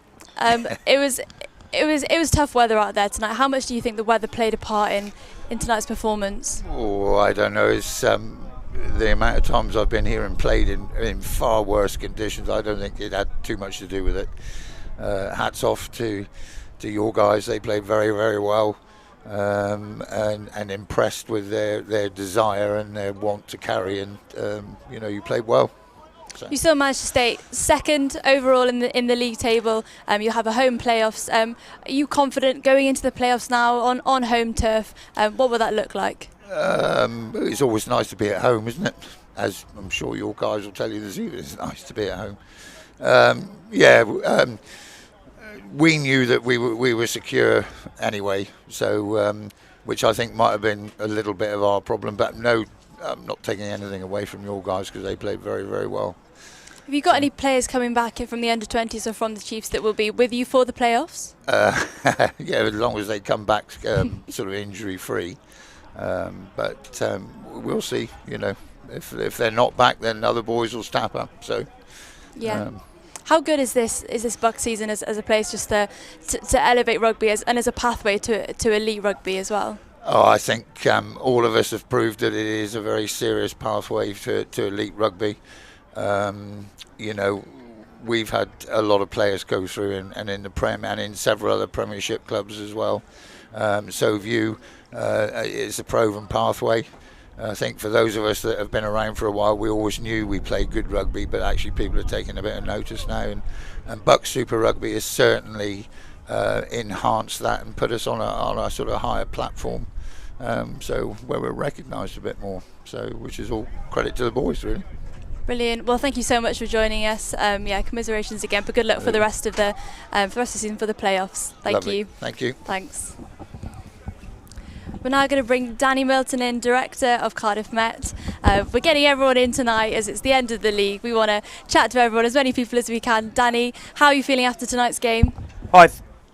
It was tough weather out there tonight. How much do you think the weather played a part in tonight's performance? Oh, I don't know. It's the amount of times I've been here and played in far worse conditions. I don't think it had too much to do with it. Hats off to your guys. They played very, very well, and impressed with their desire and their want to carry. And you played well. So. You still managed to stay second overall in the league table. You have a home playoffs. Are you confident going into the playoffs now on home turf? What will that look like? It's always nice to be at home, isn't it? As I'm sure your guys will tell you this evening, it's nice to be at home. We knew that we were secure anyway, so which I think might have been a little bit of our problem. But no, I'm not taking anything away from your guys because they played very, very well. Have you got any players coming back from the under-20s or from the Chiefs that will be with you for the playoffs? Yeah, as long as they come back sort of injury-free. But we'll see. You know, if they're not back, then other boys will step up. So yeah. How good is this BUCS season as a place just to elevate rugby and as a pathway to elite rugby as well? Oh, I think all of us have proved that it is a very serious pathway to elite rugby. You know, we've had a lot of players go through and in the Prem and in several other Premiership clubs as well. So View is a proven pathway. I think for those of us that have been around for a while, we always knew we played good rugby, but actually people are taking a bit of notice now. And BUCS Super Rugby has certainly enhanced that and put us on a sort of higher platform. So where we're recognised a bit more. So which is all credit to the boys, really. Brilliant. Well, thank you so much for joining us. Yeah, commiserations again, but good luck for the rest of the season for the playoffs. Thank Lovely. you. Thank you. Thanks. We're now going to bring Danny Milton in, Director of Cardiff Met. We're getting everyone in tonight as it's the end of the league. We want to chat to everyone, as many people as we can. Danny, how are you feeling after tonight's game? I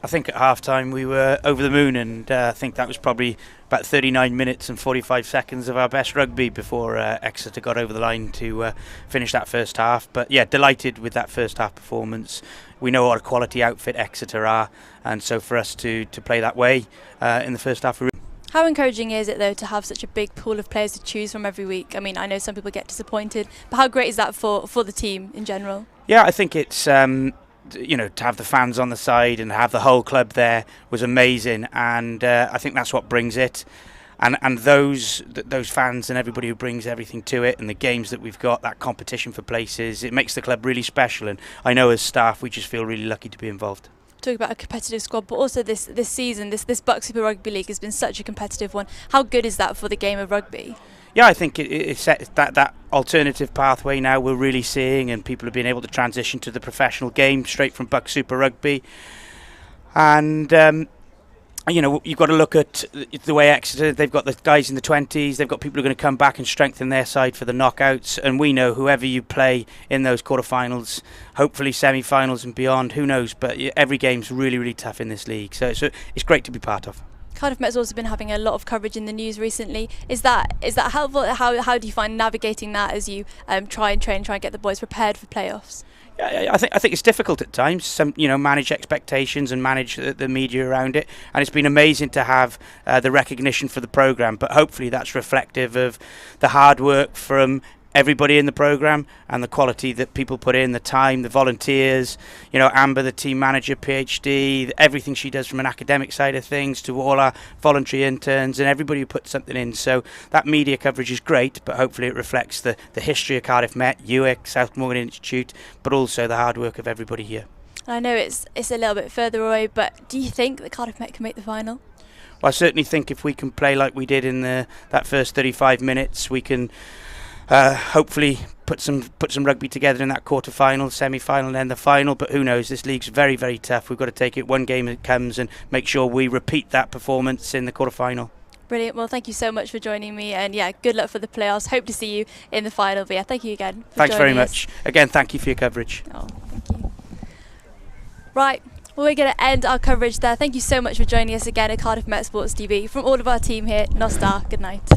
think at half-time we were over the moon, and I think that was probably about 39 minutes and 45 seconds of our best rugby before Exeter got over the line to finish that first half. But yeah, delighted with that first half performance. We know what a quality outfit Exeter are, and so for us to play that way in the first half. How encouraging is it, though, to have such a big pool of players to choose from every week? I mean, I know some people get disappointed, but how great is that for the team in general? Yeah, I think it's, you know, to have the fans on the side and have the whole club there was amazing, and I think that's what brings it. And those fans and everybody who brings everything to it, and the games that we've got, that competition for places, it makes the club really special. And I know as staff, we just feel really lucky to be involved. Talk about a competitive squad, but also this season, this BUCS Super Rugby League has been such a competitive one. How good is that for the game of rugby? Yeah, I think it sets that alternative pathway now we're really seeing, and people have been able to transition to the professional game straight from BUCS Super Rugby. And you know, you've got to look at the way Exeter, they've got the guys in the 20s, they've got people who are going to come back and strengthen their side for the knockouts, and we know whoever you play in those quarterfinals, hopefully semi-finals and beyond, who knows, but every game's really, really tough in this league, so it's great to be part of. Cardiff Met has also been having a lot of coverage in the news recently. Is that helpful? How do you find navigating that as you try and get the boys prepared for playoffs? Yeah, I think it's difficult at times. Manage expectations and manage the media around it, and it's been amazing to have the recognition for the programme. But hopefully that's reflective of the hard work from everybody in the programme and the quality that people put in, the time, the volunteers. You know, Amber, the team manager, PhD, everything she does from an academic side of things to all our voluntary interns and everybody who puts something in. So that media coverage is great, but hopefully it reflects the history of Cardiff Met, UX, South Morgan Institute, but also the hard work of everybody here. I know it's a little bit further away, but do you think that Cardiff Met can make the final? Well, I certainly think if we can play like we did in that first 35 minutes, we can hopefully put some rugby together in that quarter-final, semi-final and then the final, but who knows, this league's very, very tough. We've got to take it one game as it comes and make sure we repeat that performance in the quarter-final. Brilliant. Well, thank you so much for joining me, and yeah, good luck for the playoffs. Hope to see you in the final, but yeah, thank you again for Thanks very joining much. Again, thank you for your coverage. Oh, thank you. Right, well, we're going to end our coverage there. Thank you so much for joining us again at Cardiff Met Sports TV. From all of our team here, Nostar, good night.